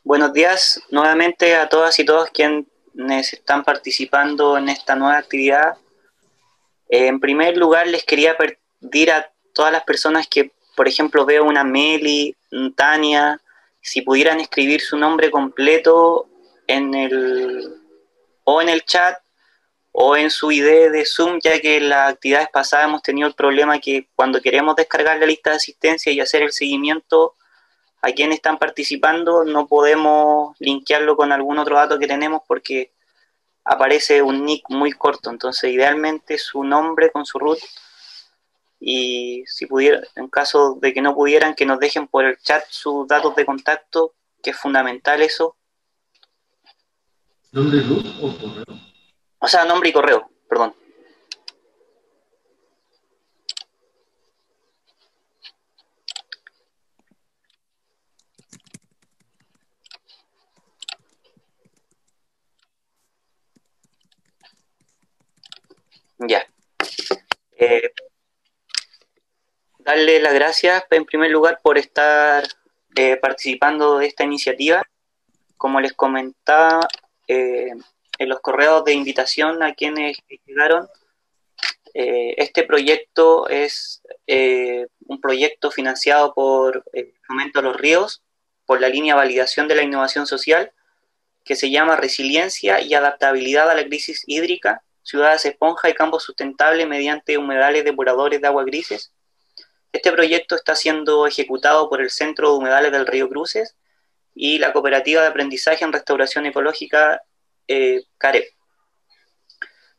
Buenos días nuevamente a todas y todos quienes están participando en esta nueva actividad. En primer lugar, les quería pedir a todas las personas que, por ejemplo, veo una Meli, Tania, si pudieran escribir su nombre completo en el chat o en su ID de Zoom, ya que en las actividades pasadas hemos tenido el problema que cuando queremos descargar la lista de asistencia y hacer el seguimiento a quienes están participando, no podemos linkearlo con algún otro dato que tenemos porque aparece un nick muy corto. Entonces, idealmente su nombre con su root, y si pudiera, en caso de que no pudieran, que nos dejen por el chat sus datos de contacto, que es fundamental eso. ¿Nombre root o correo? O sea, nombre y correo, perdón. Ya. Darle las gracias en primer lugar por estar participando de esta iniciativa. Como les comentaba, en los correos de invitación a quienes llegaron, este proyecto es un proyecto financiado por Fomento a los Ríos, por la línea Validación de la Innovación Social, que se llama Resiliencia y Adaptabilidad a la Crisis Hídrica, Ciudades Esponja y Campos Sustentables mediante humedales depuradores de agua grises. Este proyecto está siendo ejecutado por el Centro de Humedales del Río Cruces y la Cooperativa de Aprendizaje en Restauración Ecológica CAREP.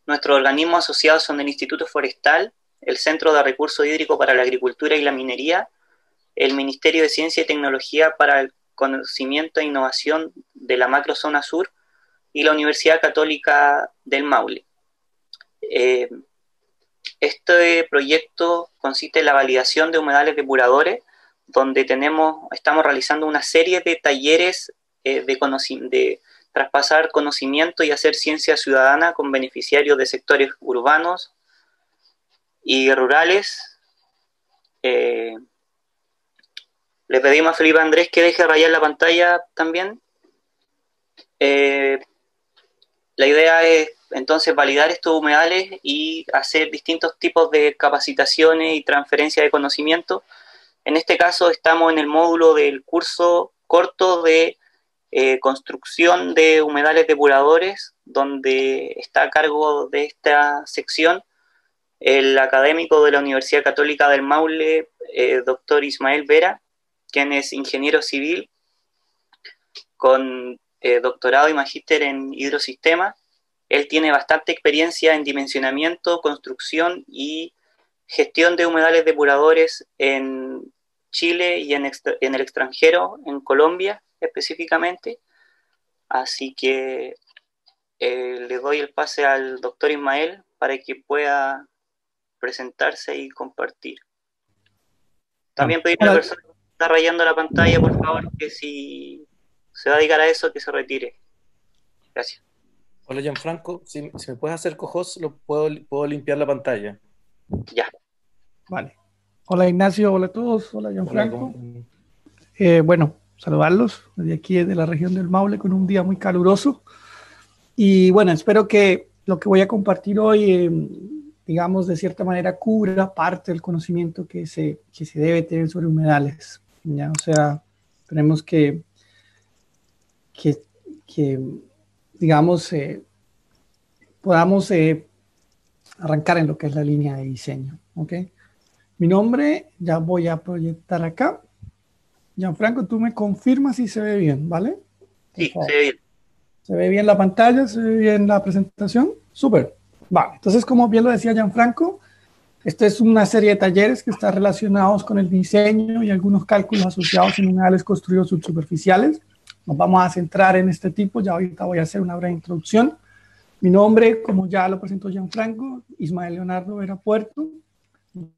Nuestros organismos asociados son el Instituto Forestal, el Centro de Recursos Hídricos para la Agricultura y la Minería, el Ministerio de Ciencia y Tecnología para el Conocimiento e Innovación de la Macrozona Sur y la Universidad Católica del Maule. Este proyecto consiste en la validación de humedales depuradores, donde estamos realizando una serie de talleres de traspasar conocimiento y hacer ciencia ciudadana con beneficiarios de sectores urbanos y rurales. Le pedimos a Felipe Andrés que deje rayar la pantalla también. La idea es entonces validar estos humedales y hacer distintos tipos de capacitaciones y transferencia de conocimiento. En este caso estamos en el módulo del curso corto de construcción de humedales depuradores, donde está a cargo de esta sección el académico de la Universidad Católica del Maule, doctor Ismael Vera, quien es ingeniero civil con doctorado y magíster en hidrosistemas. Él tiene bastante experiencia en dimensionamiento, construcción y gestión de humedales depuradores en Chile y en el extranjero, en Colombia específicamente. Así que le doy el pase al doctor Ismael para que pueda presentarse y compartir. También pedirle a la persona que está rayando la pantalla, por favor, que si se va a dedicar a eso, que se retire. Gracias. Hola Gianfranco, si me puedes hacer co-host, puedo limpiar la pantalla. Ya. Vale. Hola Ignacio, hola a todos, hola Gianfranco. Bueno, saludarlos desde aquí, desde la región del Maule, con un día muy caluroso. Y bueno, espero que lo que voy a compartir hoy, digamos, de cierta manera cubra parte del conocimiento que se debe tener sobre humedales. ¿Ya? O sea, tenemos que digamos, podamos arrancar en lo que es la línea de diseño. ¿Ok? Mi nombre, ya voy a proyectar acá. Gianfranco, tú me confirmas si se ve bien, ¿vale? Sí, se ve bien. ¿Se ve bien la pantalla? ¿Se ve bien la presentación? Súper. Vale, entonces, como bien lo decía Gianfranco, esta es una serie de talleres que están relacionados con el diseño y algunos cálculos asociados en humedales construidos subsuperficiales. Nos vamos a centrar en este tipo, ya ahorita voy a hacer una breve introducción. Mi nombre, como ya lo presentó Gianfranco, Ismael Leonardo Vera Puerto.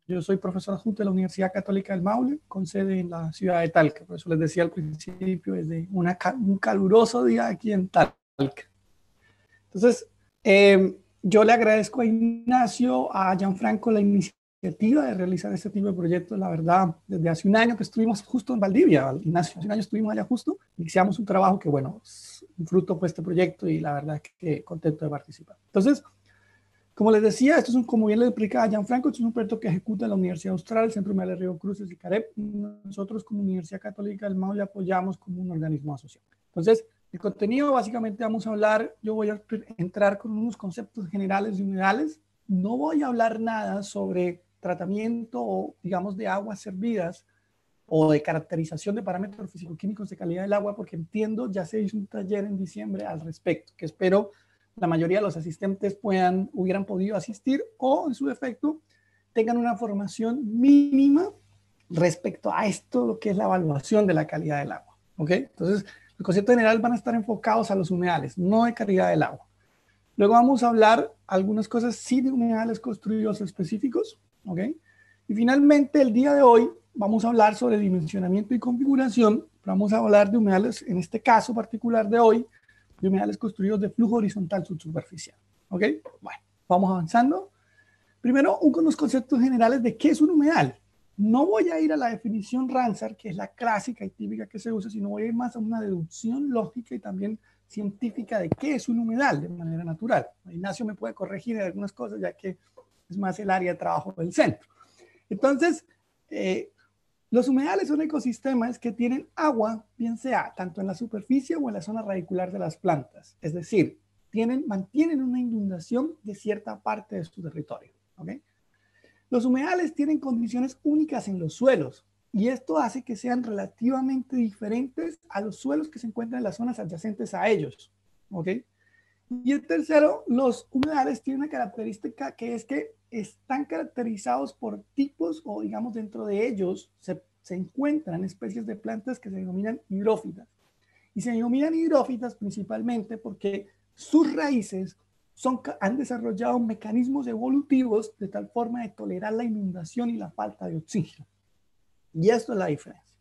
Yo soy profesor adjunto de la Universidad Católica del Maule, con sede en la ciudad de Talca. Por eso les decía al principio, desde un caluroso día aquí en Talca. Entonces, yo le agradezco a Ignacio, a Gianfranco la iniciativa iniciativa de realizar este tipo de proyectos, la verdad, desde hace un año que estuvimos justo en Valdivia, Ignacio, hace un año estuvimos allá justo, iniciamos un trabajo que, bueno, es un fruto de este proyecto y la verdad es que contento de participar. Entonces, como les decía, esto es como bien le explicaba Gianfranco, esto es un proyecto que ejecuta la Universidad Austral, el Centro Humedal de Río Cruces y Carep. Nosotros como Universidad Católica del Maule apoyamos como un organismo asociado. Entonces, el contenido básicamente vamos a hablar, yo voy a entrar con unos conceptos generales de humedales. No voy a hablar nada sobre tratamiento o, digamos, de aguas servidas o de caracterización de parámetros físico-químicos de calidad del agua, porque entiendo, ya se hizo un taller en diciembre al respecto, que espero la mayoría de los asistentes hubieran podido asistir o, en su defecto, tengan una formación mínima respecto a esto, lo que es la evaluación de la calidad del agua. ¿Ok? Entonces, los conceptos generales van a estar enfocados a los humedales, no de calidad del agua. Luego vamos a hablar algunas cosas sí de humedales construidos específicos. ¿Ok? Y finalmente, el día de hoy, vamos a hablar sobre dimensionamiento y configuración. Vamos a hablar de humedales, en este caso particular de hoy, de humedales construidos de flujo horizontal subsuperficial. ¿Ok? Bueno, vamos avanzando. Primero, unos conceptos generales de qué es un humedal. No voy a ir a la definición Ramsar, que es la clásica y típica que se usa, sino voy a ir más a una deducción lógica y también científica de qué es un humedal de manera natural. Ignacio me puede corregir en algunas cosas, ya que es más el área de trabajo del centro. Entonces, los humedales son ecosistemas que tienen agua, bien sea tanto en la superficie o en la zona radicular de las plantas. Es decir, mantienen una inundación de cierta parte de su territorio. ¿Okay? Los humedales tienen condiciones únicas en los suelos y esto hace que sean relativamente diferentes a los suelos que se encuentran en las zonas adyacentes a ellos. ¿Okay? Y el tercero, los humedales tienen una característica que es que están caracterizados por tipos o, digamos, dentro de ellos se encuentran especies de plantas que se denominan hidrófitas. Y se denominan hidrófitas principalmente porque sus raíces han desarrollado mecanismos evolutivos de tal forma de tolerar la inundación y la falta de oxígeno. Y esto es la diferencia.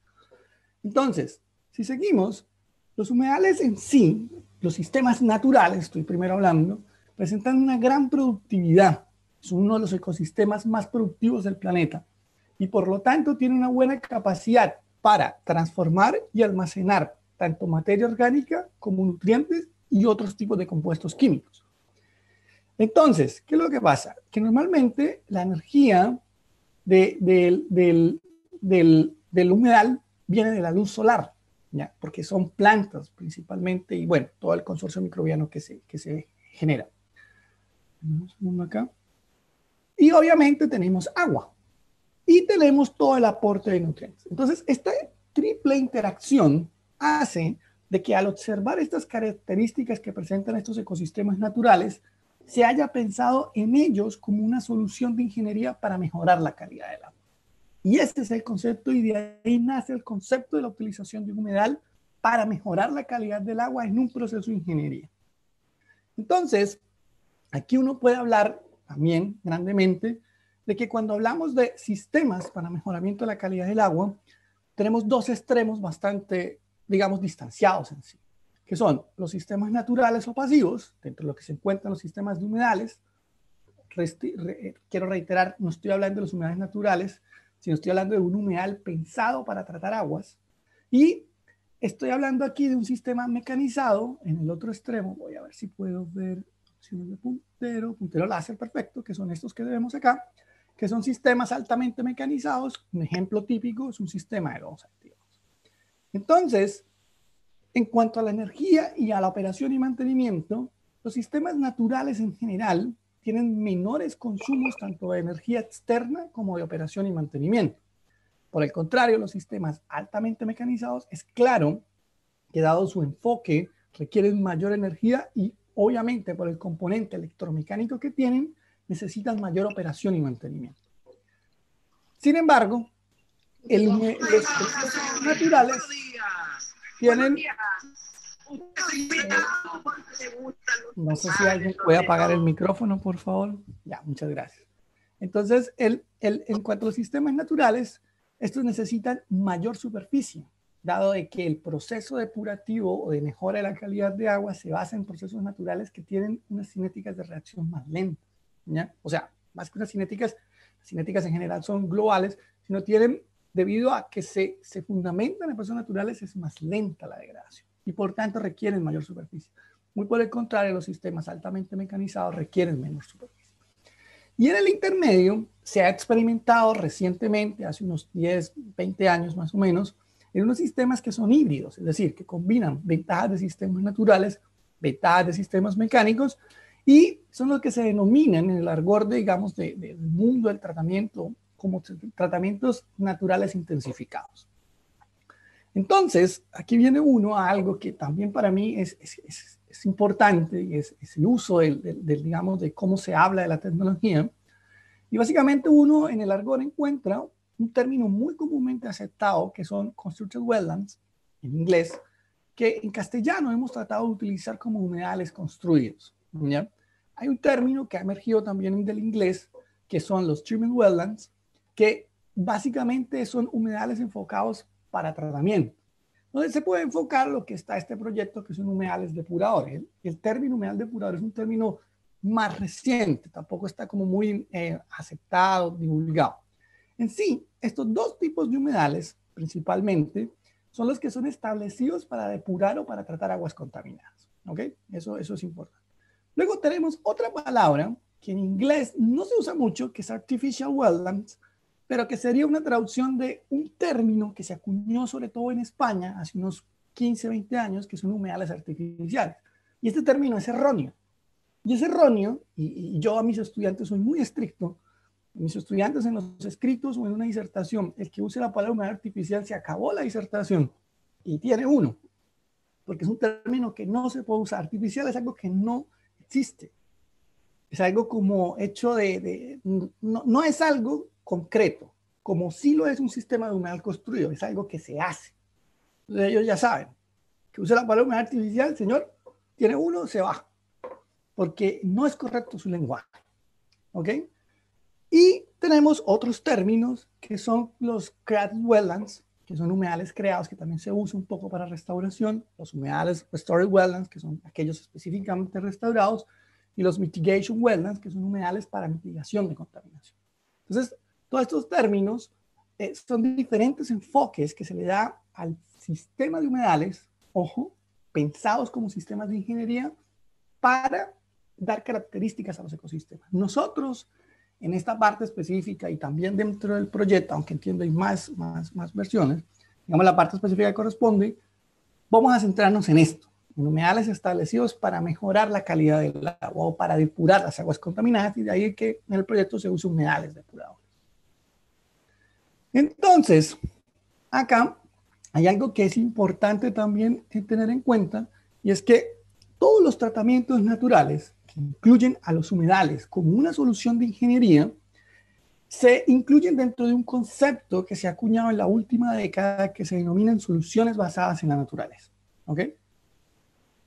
Entonces, si seguimos, los humedales en sí, los sistemas naturales, estoy primero hablando, presentan una gran productividad. Son uno de los ecosistemas más productivos del planeta y por lo tanto tienen una buena capacidad para transformar y almacenar tanto materia orgánica como nutrientes y otros tipos de compuestos químicos. Entonces, ¿qué es lo que pasa? Que normalmente la energía del humedal viene de la luz solar, ¿ya? Porque son plantas principalmente y bueno, todo el consorcio microbiano que se genera. Un segundo acá. Y obviamente tenemos agua y tenemos todo el aporte de nutrientes. Entonces, esta triple interacción hace de que al observar estas características que presentan estos ecosistemas naturales, se haya pensado en ellos como una solución de ingeniería para mejorar la calidad del agua. Y este es el concepto y de ahí nace el concepto de la utilización de un humedal para mejorar la calidad del agua en un proceso de ingeniería. Entonces, aquí uno puede hablar también grandemente de que cuando hablamos de sistemas para mejoramiento de la calidad del agua, tenemos dos extremos bastante, digamos, distanciados en sí, que son los sistemas naturales o pasivos, dentro de lo que se encuentran los sistemas de humedales. Quiero reiterar, no estoy hablando de los humedales naturales, sino estoy hablando de un humedal pensado para tratar aguas. Y estoy hablando aquí de un sistema mecanizado en el otro extremo. Voy a ver si puedo ver opciones de puntero láser perfecto, que son estos que vemos acá, que son sistemas altamente mecanizados. Un ejemplo típico es un sistema de dos activos. Entonces, en cuanto a la energía y a la operación y mantenimiento, los sistemas naturales en general tienen menores consumos tanto de energía externa como de operación y mantenimiento. Por el contrario, los sistemas altamente mecanizados es claro que dado su enfoque requieren mayor energía y obviamente por el componente electromecánico que tienen necesitan mayor operación y mantenimiento. Sin embargo, los sistemas naturales tienen... No sé si alguien puede apagar el micrófono, por favor. Ya, muchas gracias. Entonces, en cuanto a los sistemas naturales, estos necesitan mayor superficie, dado de que el proceso depurativo o de mejora de la calidad de agua se basa en procesos naturales que tienen unas cinéticas de reacción más lentas, ¿ya? O sea, más que unas cinéticas cinéticas en general son globales, sino tienen, debido a que se fundamentan en procesos naturales, es más lenta la degradación y por tanto requieren mayor superficie. Muy por el contrario, los sistemas altamente mecanizados requieren menos superficie. Y en el intermedio se ha experimentado recientemente, hace unos 10, 20 años más o menos, en unos sistemas que son híbridos, es decir, que combinan ventajas de sistemas naturales, ventajas de sistemas mecánicos, y son los que se denominan en el argot, digamos, del mundo del tratamiento como tratamientos naturales intensificados. Entonces, aquí viene uno a algo que también para mí es importante, y es el uso digamos, de cómo se habla de la tecnología. Y básicamente uno en el argot encuentra un término muy comúnmente aceptado, que son constructed wetlands, en inglés, que en castellano hemos tratado de utilizar como humedales construidos, ¿ya? Hay un término que ha emergido también del inglés, que son los treatment wetlands, que básicamente son humedales enfocados para tratamiento. Entonces se puede enfocar lo que está este proyecto, que son humedales depuradores. El término humedal depurador es un término más reciente, tampoco está como muy aceptado, divulgado. En sí, estos dos tipos de humedales, principalmente, son los que son establecidos para depurar o para tratar aguas contaminadas. ¿Ok? Eso es importante. Luego tenemos otra palabra que en inglés no se usa mucho, que es artificial wetlands, pero que sería una traducción de un término que se acuñó sobre todo en España hace unos 15, 20 años, que son humedales artificiales. Y este término es erróneo. Y es erróneo, y yo a mis estudiantes soy muy estricto. Mis estudiantes en los escritos o en una disertación, el que use la palabra humedal artificial se acabó la disertación y tiene uno, porque es un término que no se puede usar. Artificial es algo que no existe. Es algo como hecho no es algo concreto, como si lo es un sistema de humedal construido, es algo que se hace. Entonces ellos ya saben que use la palabra humedal artificial, señor, tiene uno, se va, porque no es correcto su lenguaje. ¿Ok? Y tenemos otros términos que son los created wetlands, que son humedales creados, que también se usa un poco para restauración, los humedales restored wetlands, que son aquellos específicamente restaurados, y los mitigation wetlands, que son humedales para mitigación de contaminación. Entonces, todos estos términos son diferentes enfoques que se le da al sistema de humedales, ojo, pensados como sistemas de ingeniería para dar características a los ecosistemas. Nosotros, en esta parte específica y también dentro del proyecto, aunque entiendo hay más versiones, digamos la parte específica que corresponde, vamos a centrarnos en esto, en humedales establecidos para mejorar la calidad del agua o para depurar las aguas contaminadas, y de ahí que en el proyecto se usa humedales depuradores. Entonces, acá hay algo que es importante también tener en cuenta, y es que todos los tratamientos naturales que incluyen a los humedales como una solución de ingeniería se incluyen dentro de un concepto que se ha acuñado en la última década, que se denominan soluciones basadas en la naturaleza. ¿Ok?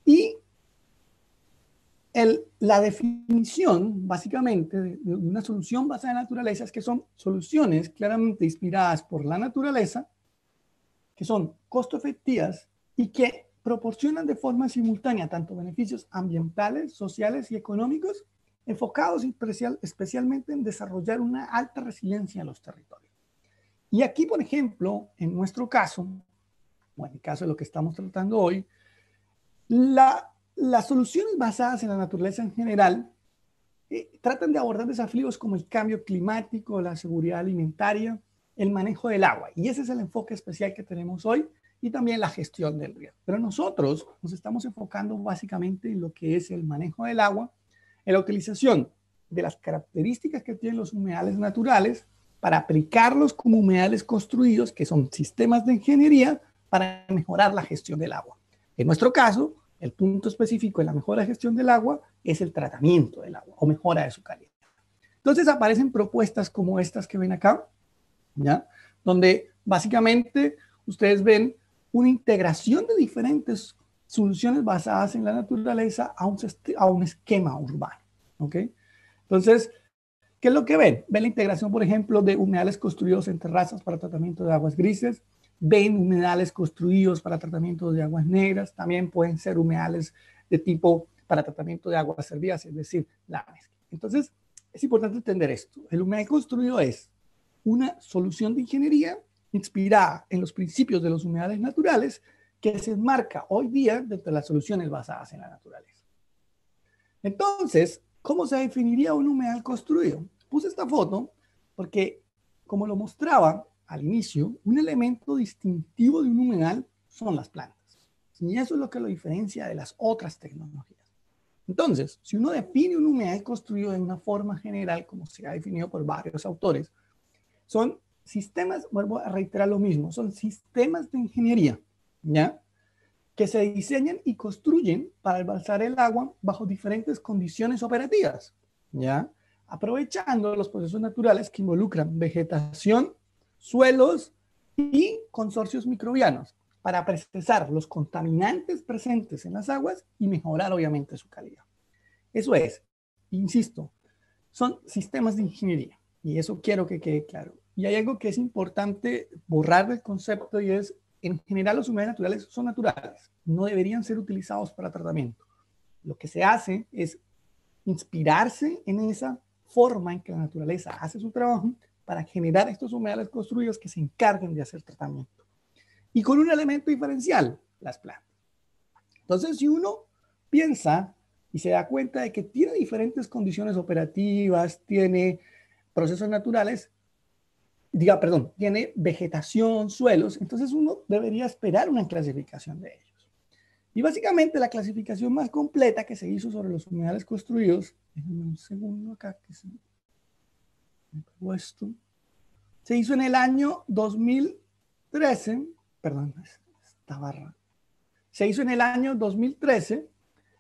Y la definición, básicamente, de una solución basada en la naturaleza es que son soluciones claramente inspiradas por la naturaleza, que son costo efectivas y que proporcionan de forma simultánea tanto beneficios ambientales, sociales y económicos, enfocados especialmente en desarrollar una alta resiliencia en los territorios. Y aquí, por ejemplo, en nuestro caso, o en el caso de lo que estamos tratando hoy, las soluciones basadas en la naturaleza en general tratan de abordar desafíos como el cambio climático, la seguridad alimentaria, el manejo del agua. Y ese es el enfoque especial que tenemos hoy, y también la gestión del riesgo. Pero nosotros nos estamos enfocando básicamente en lo que es el manejo del agua, en la utilización de las características que tienen los humedales naturales para aplicarlos como humedales construidos, que son sistemas de ingeniería para mejorar la gestión del agua. En nuestro caso, el punto específico de la mejora de gestión del agua es el tratamiento del agua o mejora de su calidad. Entonces aparecen propuestas como estas que ven acá, ¿ya? Donde básicamente ustedes ven una integración de diferentes soluciones basadas en la naturaleza a un esquema urbano. ¿Ok? Entonces, ¿qué es lo que ven? Ven la integración, por ejemplo, de humedales construidos en terrazas para tratamiento de aguas grises, ven humedales construidos para tratamiento de aguas negras, también pueden ser humedales de tipo para tratamiento de aguas servidas, es decir, la mezcla. Entonces, es importante entender esto. El humedal construido es una solución de ingeniería inspirada en los principios de los humedales naturales que se enmarca hoy día dentro de las soluciones basadas en la naturaleza. Entonces, ¿cómo se definiría un humedal construido? Puse esta foto porque, como lo mostraba al inicio, un elemento distintivo de un humedal son las plantas. Y eso es lo que lo diferencia de las otras tecnologías. Entonces, si uno define un humedal construido de una forma general, como se ha definido por varios autores, son sistemas, vuelvo a reiterar lo mismo, son sistemas de ingeniería, ¿ya? Que se diseñan y construyen para embalsar el agua bajo diferentes condiciones operativas, ¿ya? Aprovechando los procesos naturales que involucran vegetación, suelos y consorcios microbianos para procesar los contaminantes presentes en las aguas y mejorar obviamente su calidad. Eso es, insisto, son sistemas de ingeniería y eso quiero que quede claro. Y hay algo que es importante borrar del concepto y es, en general los humedales naturales son naturales, no deberían ser utilizados para tratamiento. Lo que se hace es inspirarse en esa forma en que la naturaleza hace su trabajo para generar estos humedales construidos que se encarguen de hacer tratamiento. Y con un elemento diferencial, las plantas. Entonces, si uno piensa y se da cuenta de que tiene diferentes condiciones operativas, tiene procesos naturales, tiene vegetación, suelos, entonces uno debería esperar una clasificación de ellos. Y básicamente la clasificación más completa que se hizo sobre los humedales construidos, déjenme un segundo acá que se me pegó esto, se hizo en el año 2013, perdón, esta barra, se hizo en el año 2013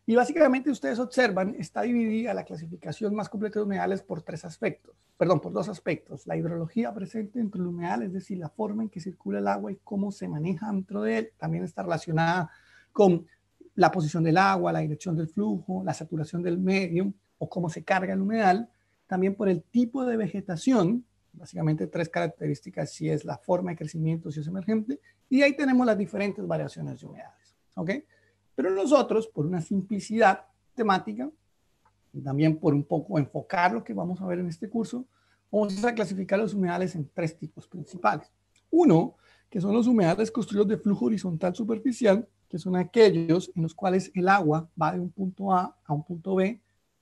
y básicamente ustedes observan, está dividida la clasificación más completa de humedales por por dos aspectos. La hidrología presente dentro del humedal, es decir, la forma en que circula el agua y cómo se maneja dentro de él, también está relacionada con la posición del agua, la dirección del flujo, la saturación del medio o cómo se carga el humedal. También por el tipo de vegetación, básicamente tres características, si es la forma de crecimiento, si es emergente, y ahí tenemos las diferentes variaciones de humedales. ¿Ok? Pero nosotros, por una simplicidad temática y también por un poco enfocar lo que vamos a ver en este curso, vamos a clasificar los humedales en tres tipos principales. Uno, que son los humedales construidos de flujo horizontal superficial, que son aquellos en los cuales el agua va de un punto A a un punto B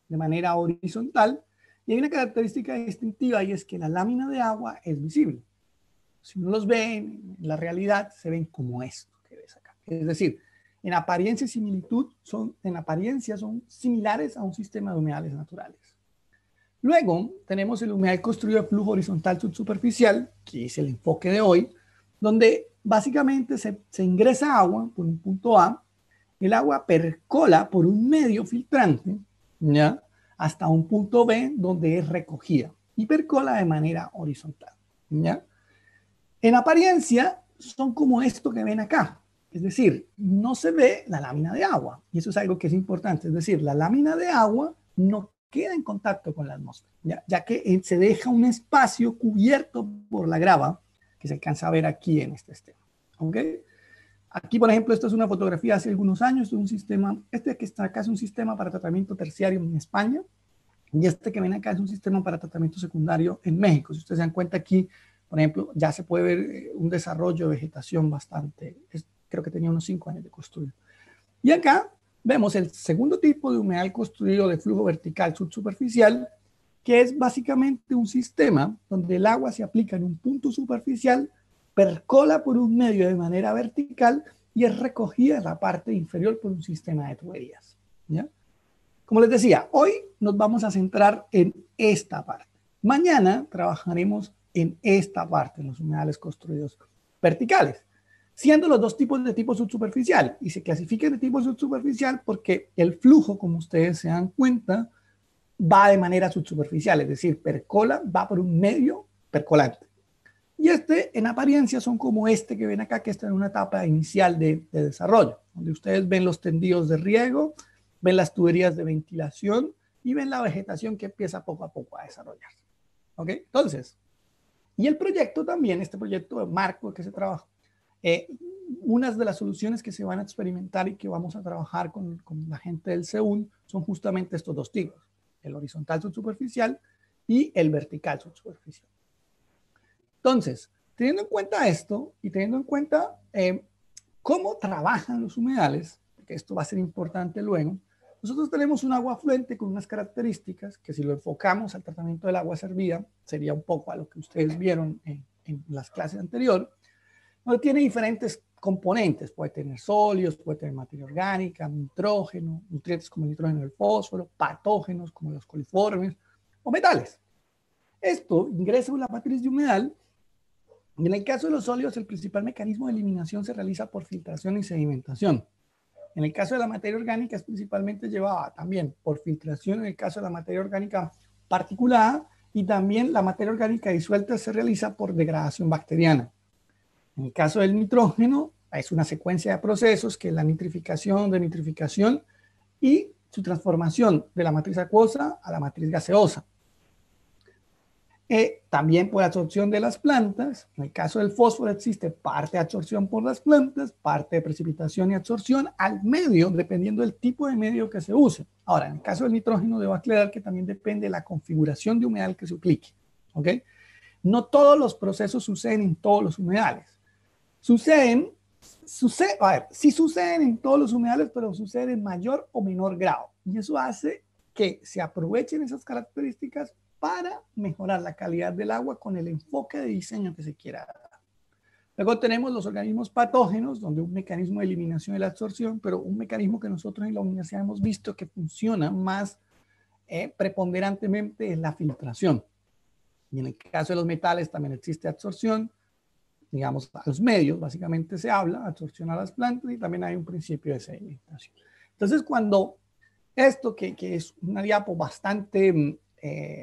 de manera horizontal. Y hay una característica distintiva y es que la lámina de agua es visible. Si uno los ve en la realidad, se ven como esto que ves acá. Es decir, en apariencia y similitud son similares a un sistema de humedales naturales. Luego tenemos el humedal construido de flujo horizontal subsuperficial, que es el enfoque de hoy, donde básicamente se ingresa agua por un punto A, el agua percola por un medio filtrante, ¿ya? Hasta un punto B donde es recogida y percola de manera horizontal, ¿ya? En apariencia son como esto que ven acá. Es decir, no se ve la lámina de agua. Y eso es algo que es importante. Es decir, la lámina de agua no queda en contacto con la atmósfera, ya que se deja un espacio cubierto por la grava que se alcanza a ver aquí en este esquema. ¿Ok? Aquí, por ejemplo, esto es una fotografía hace algunos años de un sistema. Este que está acá es un sistema para tratamiento terciario en España. Y este que ven acá es un sistema para tratamiento secundario en México. Si ustedes se dan cuenta aquí, por ejemplo, ya se puede ver un desarrollo de vegetación bastante, creo que tenía unos 5 años de construido. Y acá vemos el segundo tipo de humedal construido de flujo vertical subsuperficial, que es básicamente un sistema donde el agua se aplica en un punto superficial, percola por un medio de manera vertical y es recogida en la parte inferior por un sistema de tuberías, ¿ya? Como les decía, hoy nos vamos a centrar en esta parte. Mañana trabajaremos en esta parte, en los humedales construidos verticales, siendo los dos tipos de tipo subsuperficial. Y se clasifican de tipo subsuperficial porque el flujo, como ustedes se dan cuenta, va de manera subsuperficial, es decir, percola, va por un medio percolante. Y en apariencia, son como este que ven acá, que está en una etapa inicial de desarrollo, donde ustedes ven los tendidos de riego, ven las tuberías de ventilación y ven la vegetación que empieza poco a poco a desarrollarse. ¿Ok? Entonces, y el proyecto también, este proyecto de marco que se trabaja, unas de las soluciones que se van a experimentar y que vamos a trabajar con la gente del CEUN son justamente estos dos tipos, el horizontal subsuperficial y el vertical subsuperficial. Entonces, teniendo en cuenta esto y teniendo en cuenta cómo trabajan los humedales, porque esto va a ser importante luego, nosotros tenemos un agua afluente con unas características que si lo enfocamos al tratamiento del agua servida, sería un poco a lo que ustedes vieron en las clases anteriores, donde tiene diferentes componentes, puede tener sólidos, puede tener materia orgánica, nitrógeno, nutrientes como el nitrógeno y el fósforo, patógenos como los coliformes o metales. Esto ingresa en la matriz de humedal y en el caso de los sólidos el principal mecanismo de eliminación se realiza por filtración y sedimentación. En el caso de la materia orgánica es principalmente llevada también por filtración en el caso de la materia orgánica particulada y también la materia orgánica disuelta se realiza por degradación bacteriana. En el caso del nitrógeno es una secuencia de procesos que es la nitrificación, denitrificación y su transformación de la matriz acuosa a la matriz gaseosa. También por absorción de las plantas. En el caso del fósforo existe parte de absorción por las plantas, parte de precipitación y absorción al medio, dependiendo del tipo de medio que se use. Ahora, en el caso del nitrógeno, debo aclarar que también depende de la configuración de humedal que se aplique. ¿Ok? No todos los procesos suceden en todos los humedales. Sí suceden en todos los humedales, pero suceden en mayor o menor grado. Y eso hace que se aprovechen esas características para mejorar la calidad del agua con el enfoque de diseño que se quiera dar. Luego tenemos los organismos patógenos, donde un mecanismo de eliminación y la absorción, pero un mecanismo que nosotros en la universidad hemos visto que funciona más preponderantemente es la filtración. Y en el caso de los metales también existe absorción, digamos, a los medios, básicamente se habla, absorción a las plantas y también hay un principio de sedimentación. Entonces, cuando esto, que es una diapo bastante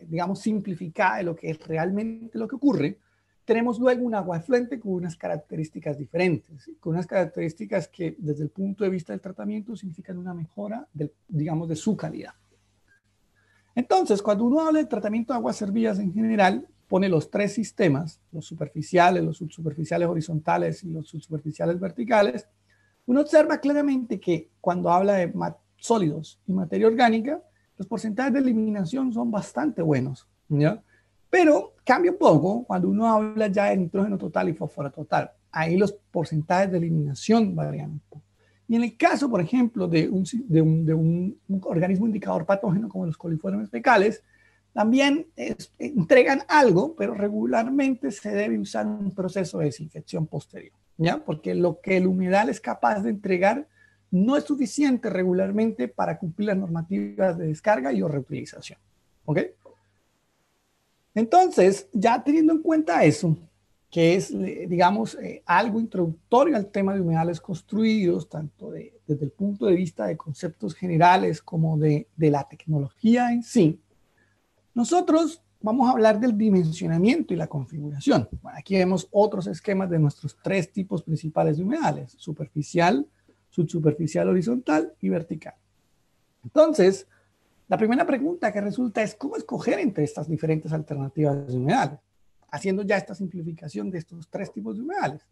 digamos, simplificada de lo que es realmente lo que ocurre, tenemos luego un agua afluente con unas características diferentes, ¿sí? Con unas características que desde el punto de vista del tratamiento significan una mejora, digamos, de su calidad. Entonces, cuando uno habla de tratamiento de aguas servidas en general, pone los tres sistemas, los superficiales, los subsuperficiales horizontales y los subsuperficiales verticales, uno observa claramente que cuando habla de sólidos y materia orgánica, los porcentajes de eliminación son bastante buenos, ¿ya? Pero cambia un poco cuando uno habla ya de nitrógeno total y fósforo total. Ahí los porcentajes de eliminación varían un poco. Y en el caso, por ejemplo, de un organismo indicador patógeno como los coliformes fecales, también entregan algo, pero regularmente se debe usar un proceso de desinfección posterior, ¿ya? Porque lo que el humedal es capaz de entregar no es suficiente regularmente para cumplir las normativas de descarga y o reutilización. ¿Ok? Entonces, ya teniendo en cuenta eso, que es, digamos, algo introductorio al tema de humedales construidos, tanto desde el punto de vista de conceptos generales como de la tecnología en sí, nosotros vamos a hablar del dimensionamiento y la configuración. Bueno, aquí vemos otros esquemas de nuestros tres tipos principales de humedales: superficial, subsuperficial horizontal y vertical. Entonces, la primera pregunta que resulta es ¿cómo escoger entre estas diferentes alternativas de humedales? Haciendo ya esta simplificación de estos tres tipos de humedales.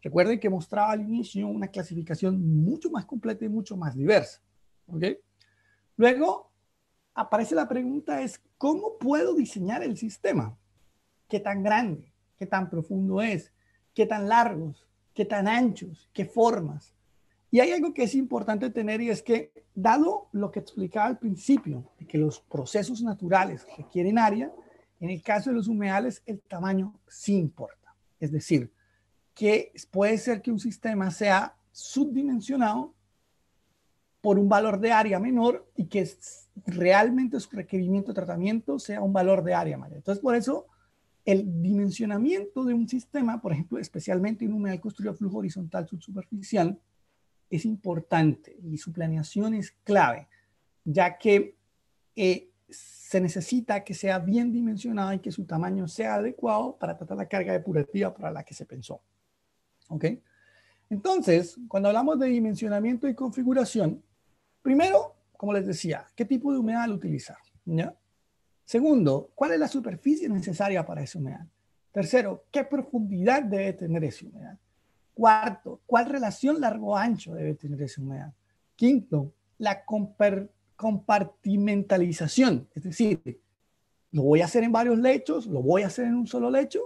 Recuerden que mostraba al inicio una clasificación mucho más completa y mucho más diversa. ¿Ok? Luego aparece la pregunta es ¿cómo puedo diseñar el sistema? ¿Qué tan grande? ¿Qué tan profundo es? ¿Qué tan largos? ¿Qué tan anchos? ¿Qué formas? Y hay algo que es importante tener y es que, dado lo que explicaba al principio, de que los procesos naturales requieren área, en el caso de los humedales el tamaño sí importa. Es decir, que puede ser que un sistema sea subdimensionado por un valor de área menor y que realmente su requerimiento de tratamiento sea un valor de área mayor. Entonces, por eso, el dimensionamiento de un sistema, por ejemplo, especialmente en un humedal construido a flujo horizontal subsuperficial, es importante y su planeación es clave, ya que se necesita que sea bien dimensionado y que su tamaño sea adecuado para tratar la carga depurativa para la que se pensó. ¿Ok? Entonces, cuando hablamos de dimensionamiento y configuración, primero, como les decía, ¿qué tipo de humedal utilizar? ¿Ya? Segundo, ¿cuál es la superficie necesaria para ese humedal? Tercero, ¿qué profundidad debe tener ese humedal? Cuarto, ¿cuál relación largo-ancho debe tener ese humedal? Quinto, la compartimentalización, es decir, ¿Lo voy a hacer en varios lechos? ¿Lo voy a hacer en un solo lecho?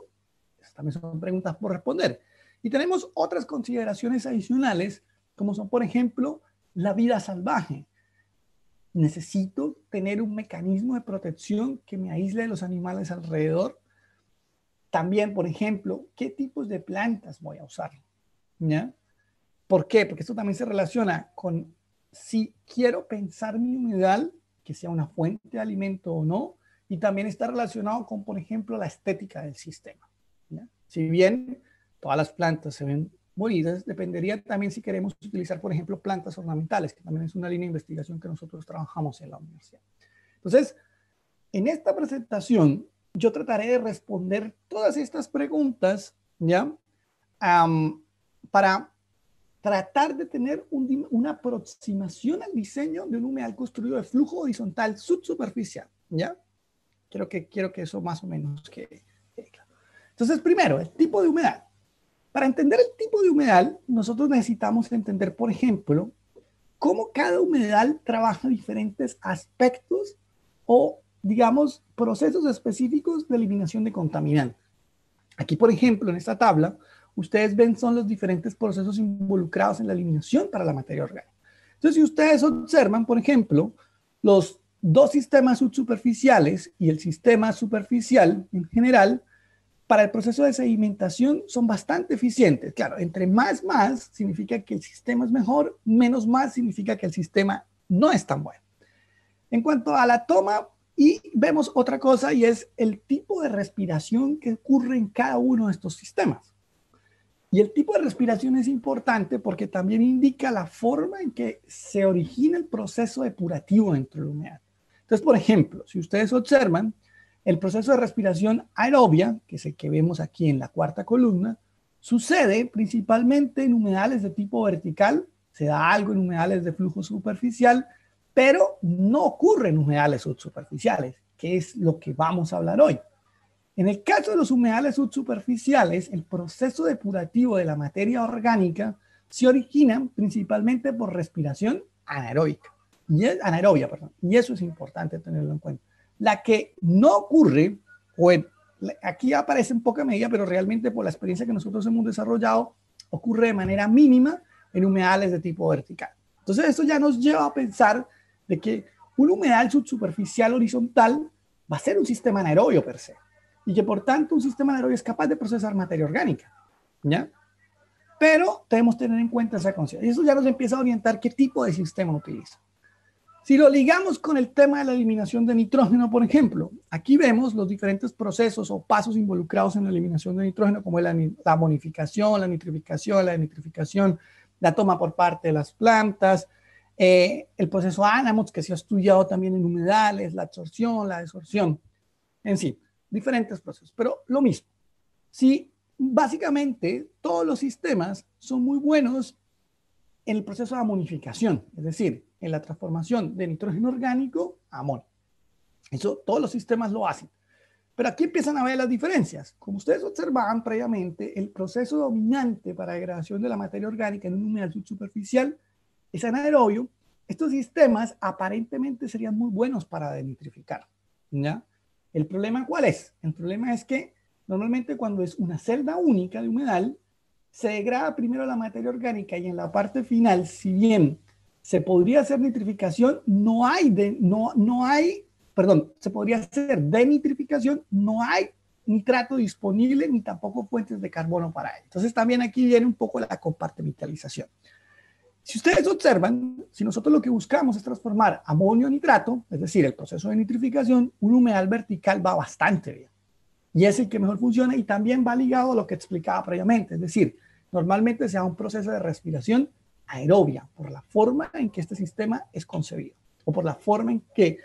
Esas también son preguntas por responder. Y tenemos otras consideraciones adicionales, como son, por ejemplo, la vida salvaje. ¿Necesito tener un mecanismo de protección que me aísle de los animales alrededor? También, por ejemplo, ¿qué tipos de plantas voy a usar? ¿Ya? ¿Por qué? Porque esto también se relaciona con si quiero pensar mi humedal, que sea una fuente de alimento o no, y también está relacionado con, por ejemplo, la estética del sistema. ¿Ya? Si bien todas las plantas se ven bonitas, dependería también si queremos utilizar, por ejemplo, plantas ornamentales, que también es una línea de investigación que nosotros trabajamos en la universidad. Entonces, en esta presentación, yo trataré de responder todas estas preguntas, ¿ya? Para tratar de tener una aproximación al diseño de un humedal construido de flujo horizontal subsuperficial, ¿ya? Quiero que eso más o menos quede claro. Entonces, primero, el tipo de humedal. Para entender el tipo de humedal, nosotros necesitamos entender, por ejemplo, cómo cada humedal trabaja diferentes aspectos o, digamos, procesos específicos de eliminación de contaminantes. Aquí, por ejemplo, en esta tabla, ustedes ven son los diferentes procesos involucrados en la eliminación para la materia orgánica. Entonces, si ustedes observan, por ejemplo, los dos sistemas subsuperficiales y el sistema superficial en general, para el proceso de sedimentación son bastante eficientes. Claro, entre más significa que el sistema es mejor, menos más significa que el sistema no es tan bueno. En cuanto a la toma, y vemos otra cosa, y es el tipo de respiración que ocurre en cada uno de estos sistemas. Y el tipo de respiración es importante porque también indica la forma en que se origina el proceso depurativo dentro del humedal. Entonces, por ejemplo, si ustedes observan, el proceso de respiración aerobia, que es el que vemos aquí en la cuarta columna, sucede principalmente en humedales de tipo vertical, se da algo en humedales de flujo superficial, pero no ocurre en humedales subsuperficiales, que es lo que vamos a hablar hoy. En el caso de los humedales subsuperficiales, el proceso depurativo de la materia orgánica se origina principalmente por respiración anaeróbica, y eso es importante tenerlo en cuenta. La que no ocurre, aquí aparece en poca medida, pero realmente por la experiencia que nosotros hemos desarrollado, ocurre de manera mínima en humedales de tipo vertical. Entonces, esto ya nos lleva a pensar de que un humedal subsuperficial horizontal va a ser un sistema anaerobio per se, y que por tanto un sistema anaerobio es capaz de procesar materia orgánica, ¿ya? Pero debemos tener en cuenta esa concepción. Y eso ya nos empieza a orientar qué tipo de sistema utiliza. Si lo ligamos con el tema de la eliminación de nitrógeno, por ejemplo, aquí vemos los diferentes procesos o pasos involucrados en la eliminación de nitrógeno, como es la amonificación, la nitrificación, la toma por parte de las plantas, el proceso Anamoth, que se ha estudiado también en humedales, la absorción, la desorción, en sí, diferentes procesos, pero lo mismo. Si básicamente todos los sistemas son muy buenos en el proceso de amonificación, es decir, en la transformación de nitrógeno orgánico a amonio. Eso todos los sistemas lo hacen. Pero aquí empiezan a ver las diferencias. Como ustedes observaban previamente, el proceso dominante para degradación de la materia orgánica en un humedal subsuperficial es anaerobio. Estos sistemas aparentemente serían muy buenos para denitrificar, ¿ya? ¿El problema cuál es? El problema es que normalmente cuando es una celda única de humedal, se degrada primero la materia orgánica y en la parte final, si bien se podría hacer nitrificación, se podría hacer denitrificación, no hay nitrato disponible ni tampoco fuentes de carbono para ello. Entonces también aquí viene un poco la compartimentalización. Si ustedes observan, si nosotros lo que buscamos es transformar amonio en nitrato, es decir, el proceso de nitrificación, un humedal vertical va bastante bien. Y es el que mejor funciona y también va ligado a lo que explicaba previamente. Es decir, normalmente se da un proceso de respiración aerobia por la forma en que este sistema es concebido o por la forma en que,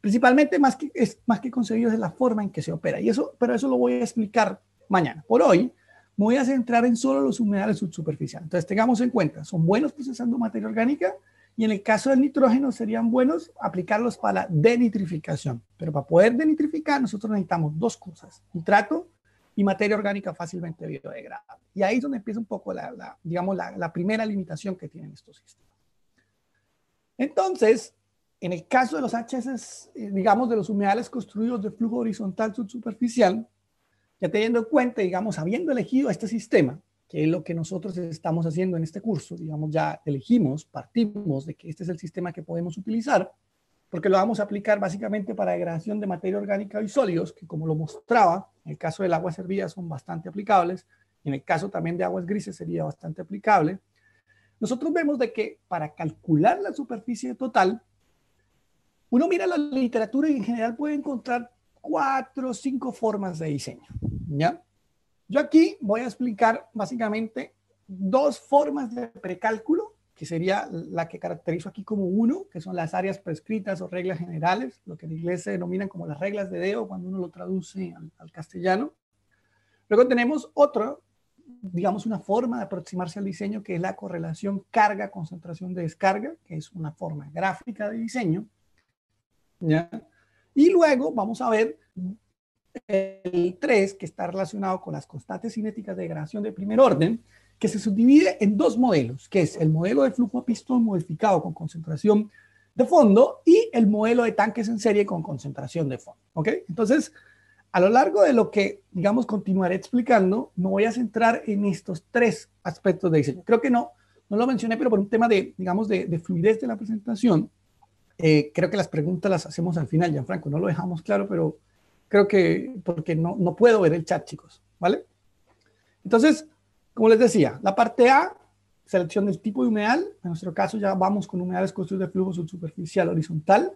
principalmente más que concebido, es la forma en que se opera. Pero eso lo voy a explicar mañana. Por hoy me voy a centrar en solo los humedales subsuperficiales. Entonces tengamos en cuenta, son buenos procesando materia orgánica y en el caso del nitrógeno serían buenos aplicarlos para la denitrificación. Pero para poder denitrificar nosotros necesitamos dos cosas, nitrato y materia orgánica fácilmente biodegradable. Y ahí es donde empieza un poco la primera limitación que tienen estos sistemas. Entonces, En el caso de los HS, digamos, de los humedales construidos de flujo horizontal subsuperficial, ya teniendo en cuenta, digamos, habiendo elegido este sistema, que es lo que nosotros estamos haciendo en este curso, digamos, ya elegimos, partimos de que este es el sistema que podemos utilizar, porque lo vamos a aplicar básicamente para degradación de materia orgánica y sólidos, que como lo mostraba, en el caso del agua hervidas son bastante aplicables, y en el caso también de aguas grises sería bastante aplicable. Nosotros vemos de que para calcular la superficie total, uno mira la literatura y en general puede encontrar 4 o 5 formas de diseño, ¿ya? Yo aquí voy a explicar básicamente 2 formas de precálculo, que sería la que caracterizo aquí como 1, que son las áreas prescritas o reglas generales, lo que en inglés se denominan como las reglas de Deo cuando uno lo traduce al castellano. Luego tenemos otra, digamos, una forma de aproximarse al diseño, que es la correlación carga-concentración de descarga, que es una forma gráfica de diseño, ¿ya? Y luego vamos a ver el 3, que está relacionado con las constantes cinéticas de degradación de primer orden, que se subdivide en 2 modelos, que es el modelo de flujo a pistón modificado con concentración de fondo y el modelo de tanques en serie con concentración de fondo. ¿Ok? Entonces, a lo largo de lo que, digamos, continuaré explicando, me voy a centrar en estos 3 aspectos de diseño. Creo que no lo mencioné, pero por un tema de, digamos, de fluidez de la presentación, creo que las preguntas las hacemos al final, Gianfranco, no lo dejamos claro, pero creo que porque no puedo ver el chat, chicos, ¿vale? Entonces, como les decía, la parte A, selección del tipo de humedal. En nuestro caso ya vamos con humedales construidos de flujo subsuperficial horizontal.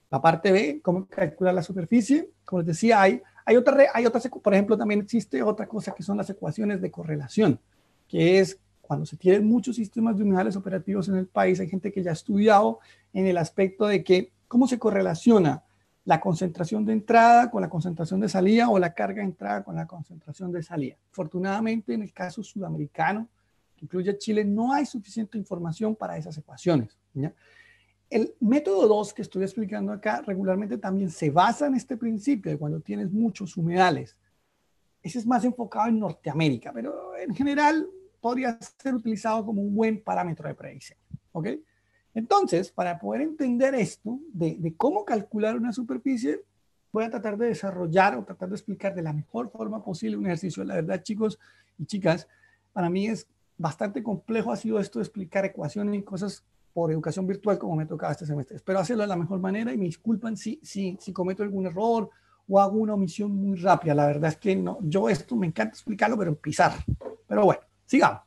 La parte B, cómo calcular la superficie. Como les decía, hay otras, por ejemplo, también existe otra cosa que son las ecuaciones de correlación, que es cuando se tienen muchos sistemas de humedales operativos en el país, hay gente que ya ha estudiado en el aspecto de que cómo se correlaciona la concentración de entrada con la concentración de salida o la carga de entrada con la concentración de salida. Afortunadamente, en el caso sudamericano, que incluye Chile, no hay suficiente información para esas ecuaciones, ¿ya? El método 2 que estoy explicando acá regularmente también se basa en este principio de cuando tienes muchos humedales. Ese es más enfocado en Norteamérica, pero en general podría ser utilizado como un buen parámetro de prediseño, ¿ok? Entonces, para poder entender esto de cómo calcular una superficie, voy a tratar de desarrollar o tratar de explicar de la mejor forma posible un ejercicio. La verdad, chicos y chicas, para mí es bastante complejo ha sido esto de explicar ecuaciones y cosas por educación virtual como me tocaba este semestre. Espero hacerlo de la mejor manera y me disculpan si cometo algún error o hago una omisión muy rápida. La verdad es que no, yo esto me encanta explicarlo, pero en pizarra. Pero bueno, sigamos.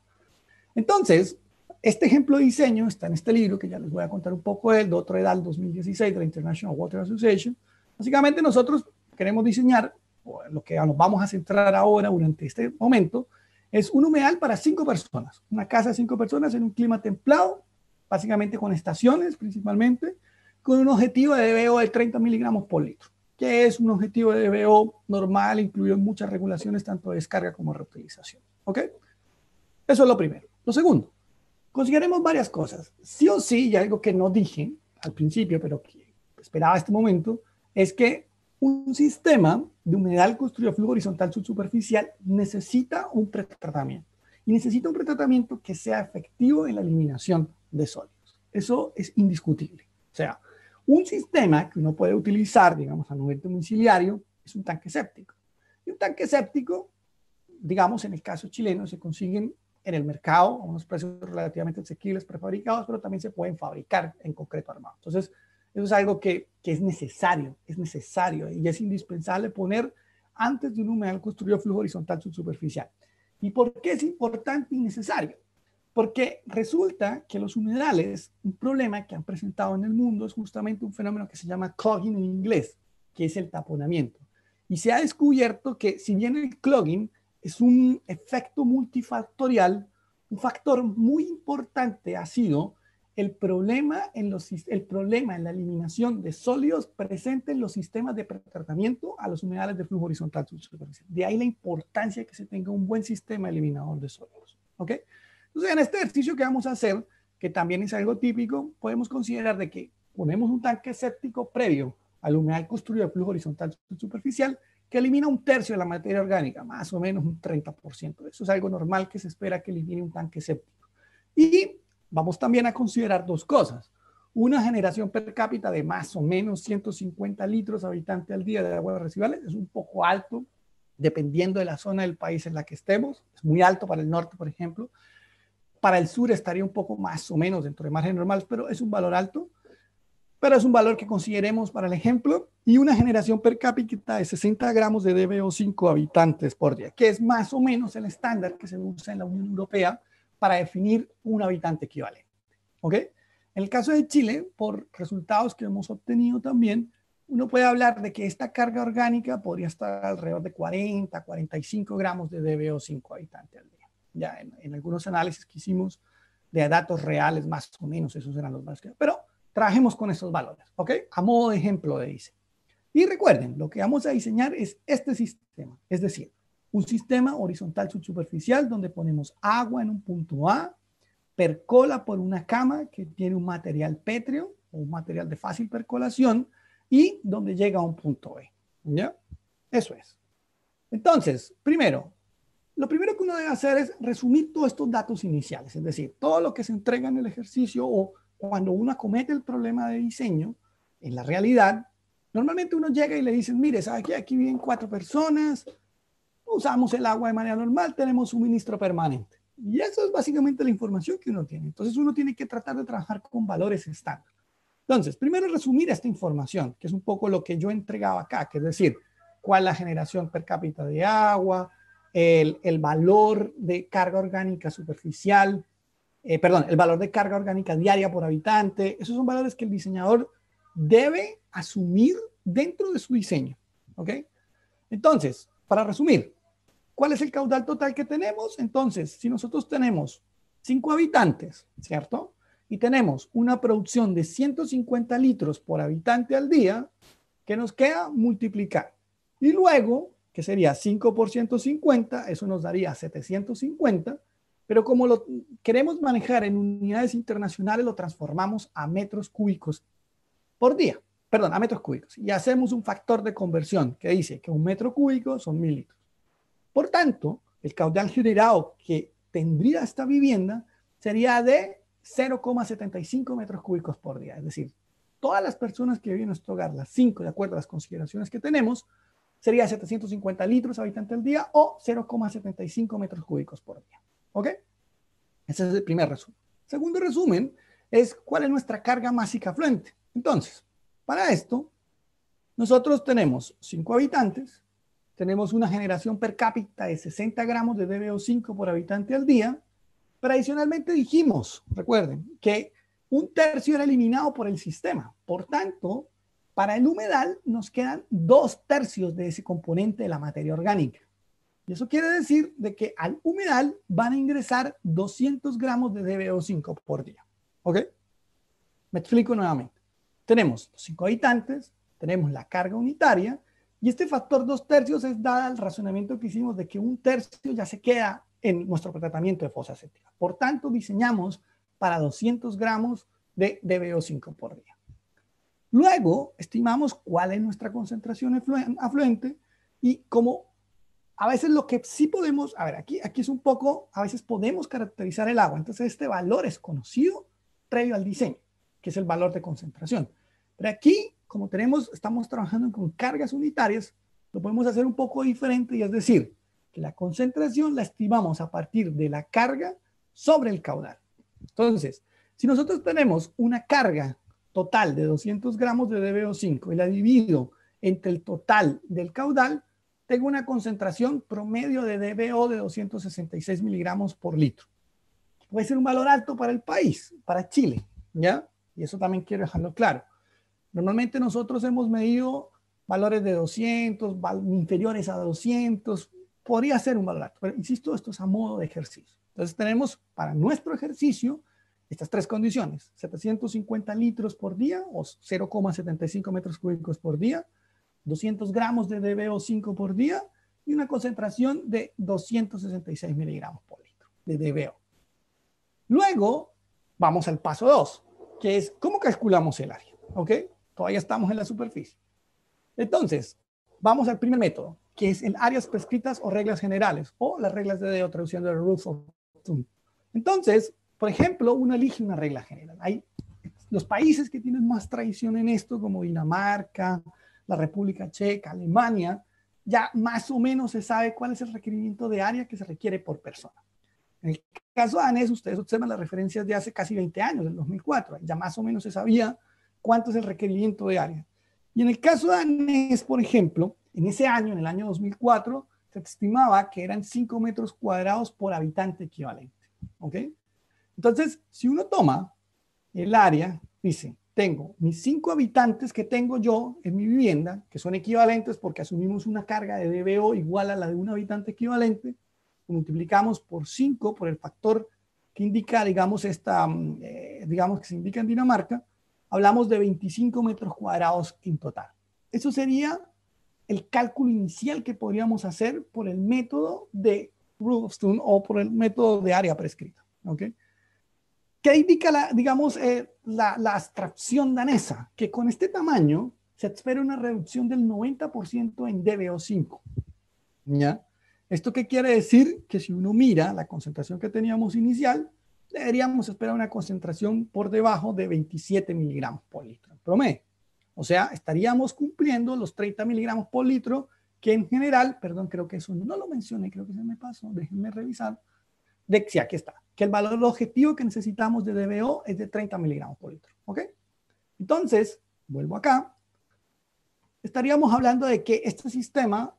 Entonces, este ejemplo de diseño está en este libro, que ya les voy a contar un poco de él, de otro edad 2016 de la International Water Association. Básicamente nosotros queremos diseñar, lo que nos vamos a centrar ahora durante este momento, es un humedal para 5 personas. Una casa de 5 personas en un clima templado, básicamente con estaciones principalmente, con un objetivo de DBO de 30 miligramos por litro, que es un objetivo de DBO normal, incluido en muchas regulaciones, tanto de descarga como de reutilización. ¿Ok? Eso es lo primero. Lo segundo, consideremos varias cosas. Sí o sí, y algo que no dije al principio, pero que esperaba este momento, es que un sistema de humedal construido a flujo horizontal subsuperficial necesita un pretratamiento. Y necesita un pretratamiento que sea efectivo en la eliminación de sólidos. Eso es indiscutible. O sea, un sistema que uno puede utilizar, digamos, a nivel domiciliario, es un tanque séptico. Y un tanque séptico, digamos, en el caso chileno, se consiguen en el mercado a unos precios relativamente asequibles, prefabricados, pero también se pueden fabricar en concreto armado. Entonces, eso es algo que es necesario y es indispensable poner antes de un humedal construido flujo horizontal subsuperficial. ¿Y por qué es importante y necesario? Porque resulta que los humedales, un problema que han presentado en el mundo es justamente un fenómeno que se llama clogging en inglés, que es el taponamiento. Y se ha descubierto que si bien el clogging es un efecto multifactorial, un factor muy importante ha sido el problema en la eliminación de sólidos presente en los sistemas de pretratamiento a los humedales de flujo horizontal subsuperficial. De ahí la importancia de que se tenga un buen sistema eliminador de sólidos. ¿Ok? Entonces, en este ejercicio que vamos a hacer, que también es algo típico, podemos considerar de que ponemos un tanque séptico previo al humedal construido de flujo horizontal subsuperficial que elimina 1/3 de la materia orgánica, más o menos un 30%. Eso es algo normal que se espera que elimine un tanque séptico. Y vamos también a considerar 2 cosas. una generación per cápita de más o menos 150 litros habitante al día de aguas residuales. Es un poco alto, dependiendo de la zona del país en la que estemos. Es muy alto para el norte, por ejemplo. Para el sur estaría un poco más o menos dentro de márgenes normales, pero es un valor alto. Pero es un valor que consideremos para el ejemplo. Y una generación per cápita de 60 gramos de DBO5 habitantes por día, que es más o menos el estándar que se usa en la Unión Europea para definir un habitante equivalente. ¿Ok? En el caso de Chile, por resultados que hemos obtenido también, uno puede hablar de que esta carga orgánica podría estar alrededor de 40, 45 gramos de DBO5 habitante al día. Ya en algunos análisis que hicimos de datos reales, más o menos, esos eran los más que... Pero trabajemos con esos valores, ¿ok? A modo de ejemplo de diseño. Y recuerden, lo que vamos a diseñar es este sistema, es decir, un sistema horizontal subsuperficial donde ponemos agua en un punto A, percola por una cama que tiene un material pétreo o un material de fácil percolación y donde llega a un punto B. ¿Ya? Eso es. Entonces, lo primero que uno debe hacer es resumir todos estos datos iniciales, es decir, todo lo que se entrega en el ejercicio o cuando uno acomete el problema de diseño, en la realidad, normalmente uno llega y le dicen, mire, ¿sabe qué? Aquí viven 4 personas, usamos el agua de manera normal, tenemos suministro permanente. Y eso es básicamente la información que uno tiene. Entonces uno tiene que tratar de trabajar con valores estándar. Entonces, primero resumir esta información, que es un poco lo que yo entregaba acá, que es decir, cuál es la generación per cápita de agua, el valor de carga orgánica superficial, el valor de carga orgánica diaria por habitante. Esos son valores que el diseñador debe asumir dentro de su diseño. ¿Ok? Entonces, para resumir, ¿cuál es el caudal total que tenemos? Entonces, si nosotros tenemos 5 habitantes, ¿cierto? Y tenemos una producción de 150 litros por habitante al día, ¿qué nos queda? Multiplicar. Y luego, que sería 5 por 150, eso nos daría 750, pero como lo queremos manejar en unidades internacionales, lo transformamos a metros cúbicos por día. Perdón, a metros cúbicos. Y hacemos un factor de conversión que dice que un metro cúbico son 1000 litros. Por tanto, el caudal generado que tendría esta vivienda sería de 0,75 metros cúbicos por día. Es decir, todas las personas que viven en nuestro hogar, las 5, de acuerdo a las consideraciones que tenemos, sería 750 litros habitante al día o 0,75 metros cúbicos por día. ¿Ok? Ese es el primer resumen. Segundo resumen es cuál es nuestra carga másica afluente. Entonces, para esto, nosotros tenemos 5 habitantes, tenemos una generación per cápita de 60 gramos de DBO5 por habitante al día, pero adicionalmente dijimos, recuerden, que un tercio era eliminado por el sistema. Por tanto, para el humedal nos quedan 2/3 de ese componente de la materia orgánica. Y eso quiere decir de que al humedal van a ingresar 200 gramos de DBO5 por día. ¿Ok? Me explico nuevamente. Tenemos 5 habitantes, tenemos la carga unitaria, y este factor 2/3 es dada al razonamiento que hicimos de que 1/3 ya se queda en nuestro tratamiento de fosa séptica. Por tanto, diseñamos para 200 gramos de DBO5 por día. Luego, estimamos cuál es nuestra concentración afluente y como a veces lo que sí podemos, a ver, aquí es un poco, a veces podemos caracterizar el agua. Entonces, este valor es conocido previo al diseño, que es el valor de concentración. Pero aquí, como estamos trabajando con cargas unitarias, lo podemos hacer un poco diferente y es decir, que la concentración la estimamos a partir de la carga sobre el caudal. Entonces, si nosotros tenemos una carga total de 200 gramos de DBO5 y la divido entre el total del caudal, tengo una concentración promedio de DBO de 266 miligramos por litro. Puede ser un valor alto para el país, para Chile, ¿ya? Y eso también quiero dejarlo claro. Normalmente nosotros hemos medido valores de 200, inferiores a 200, podría ser un valor alto, pero insisto, esto es a modo de ejercicio. Entonces tenemos para nuestro ejercicio estas 3 condiciones, 750 litros por día o 0,75 metros cúbicos por día, 200 gramos de DBO5 por día y una concentración de 266 miligramos por litro de DBO. Luego vamos al paso 2, que es cómo calculamos el área. ¿Ok? Todavía estamos en la superficie. Entonces, vamos al primer método, que es el áreas prescritas o reglas generales, o las reglas de DBO, traducción de rules of thumb. Entonces, por ejemplo, uno elige una regla general. Hay los países que tienen más tradición en esto, como Dinamarca, la República Checa, Alemania, ya más o menos se sabe cuál es el requerimiento de área que se requiere por persona. En el caso danés, ustedes observan las referencias de hace casi 20 años, del 2004, ya más o menos se sabía cuánto es el requerimiento de área. Y en el caso danés, por ejemplo, en ese año, en el año 2004, se estimaba que eran 5 metros cuadrados por habitante equivalente. ¿Ok? Entonces, si uno toma el área, dice, tengo mis 5 habitantes que tengo yo en mi vivienda, que son equivalentes porque asumimos una carga de DBO igual a la de un habitante equivalente, multiplicamos por 5 por el factor que indica, digamos, digamos que se indica en Dinamarca, hablamos de 25 metros cuadrados en total. Eso sería el cálculo inicial que podríamos hacer por el método de rule of thumb o por el método de área prescrita. ¿Ok? ¿Qué indica, la abstracción danesa? Que con este tamaño se espera una reducción del 90% en DBO5. ¿Ya? ¿Esto qué quiere decir? Que si uno mira la concentración que teníamos inicial, deberíamos esperar una concentración por debajo de 27 miligramos por litro en promedio. O sea, estaríamos cumpliendo los 30 miligramos por litro, que en general, perdón, creo que eso no lo mencioné, creo que se me pasó, déjenme revisar. Sí, aquí está, que el valor objetivo que necesitamos de DBO es de 30 miligramos por litro. ¿Ok? Entonces, vuelvo acá. Estaríamos hablando de que este sistema,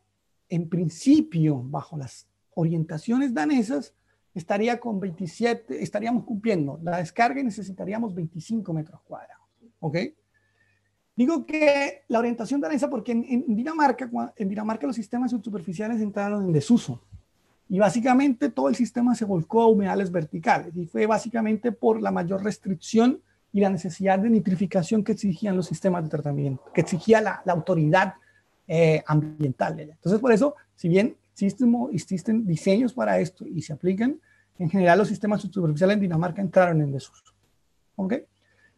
en principio, bajo las orientaciones danesas, estaríamos cumpliendo la descarga y necesitaríamos 25 metros cuadrados. ¿Ok? Digo que la orientación danesa porque en Dinamarca los sistemas subsuperficiales entraron en desuso. Y básicamente todo el sistema se volcó a humedales verticales. Y fue básicamente por la mayor restricción y la necesidad de nitrificación que exigían los sistemas de tratamiento, que exigía la autoridad ambiental. Entonces, por eso, si bien existen diseños para esto y se aplican, en general los sistemas subsuperficiales en Dinamarca entraron en desuso. ¿Ok?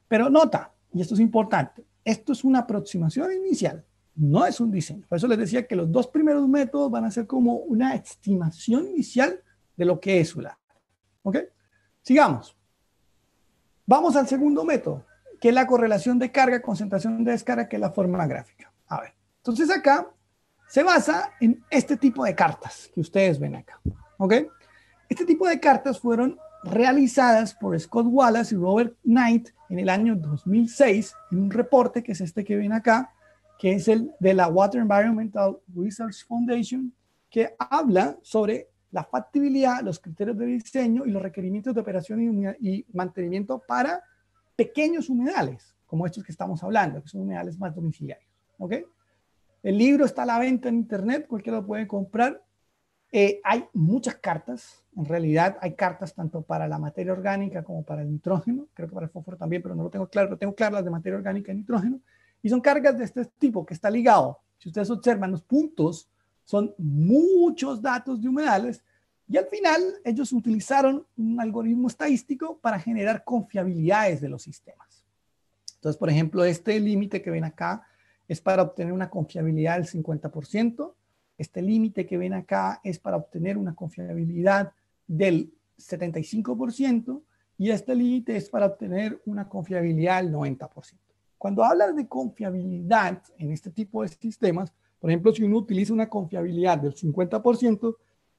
Pero nota, y esto es importante, esto es una aproximación inicial, no es un diseño. Por eso les decía que los 2 primeros métodos van a ser como una estimación inicial de lo que es ULA. ¿Ok? Sigamos. Vamos al segundo método, que es la correlación de carga, concentración de descarga, que es la forma gráfica. A ver, entonces acá se basa en este tipo de cartas que ustedes ven acá. ¿Ok? Este tipo de cartas fueron realizadas por Scott Wallace y Robert Knight en el año 2006 en un reporte que es este que ven acá, que es el de la Water Environmental Research Foundation, que habla sobre la factibilidad, los criterios de diseño y los requerimientos de operación y mantenimiento para pequeños humedales, como estos que estamos hablando, que son humedales más domiciliarios. ¿Ok? El libro está a la venta en internet, cualquiera lo puede comprar. Hay muchas cartas, en realidad hay cartas tanto para la materia orgánica como para el nitrógeno, creo que para el fósforo también, pero no lo tengo claro, las de materia orgánica y nitrógeno, y son cargas de este tipo que está ligado, si ustedes observan los puntos, son muchos datos de humedales, y al final ellos utilizaron un algoritmo estadístico para generar confiabilidades de los sistemas. Entonces, por ejemplo, este límite que ven acá es para obtener una confiabilidad del 50%, este límite que ven acá es para obtener una confiabilidad del 75% y este límite es para obtener una confiabilidad del 90%. Cuando hablan de confiabilidad en este tipo de sistemas, por ejemplo, si uno utiliza una confiabilidad del 50%,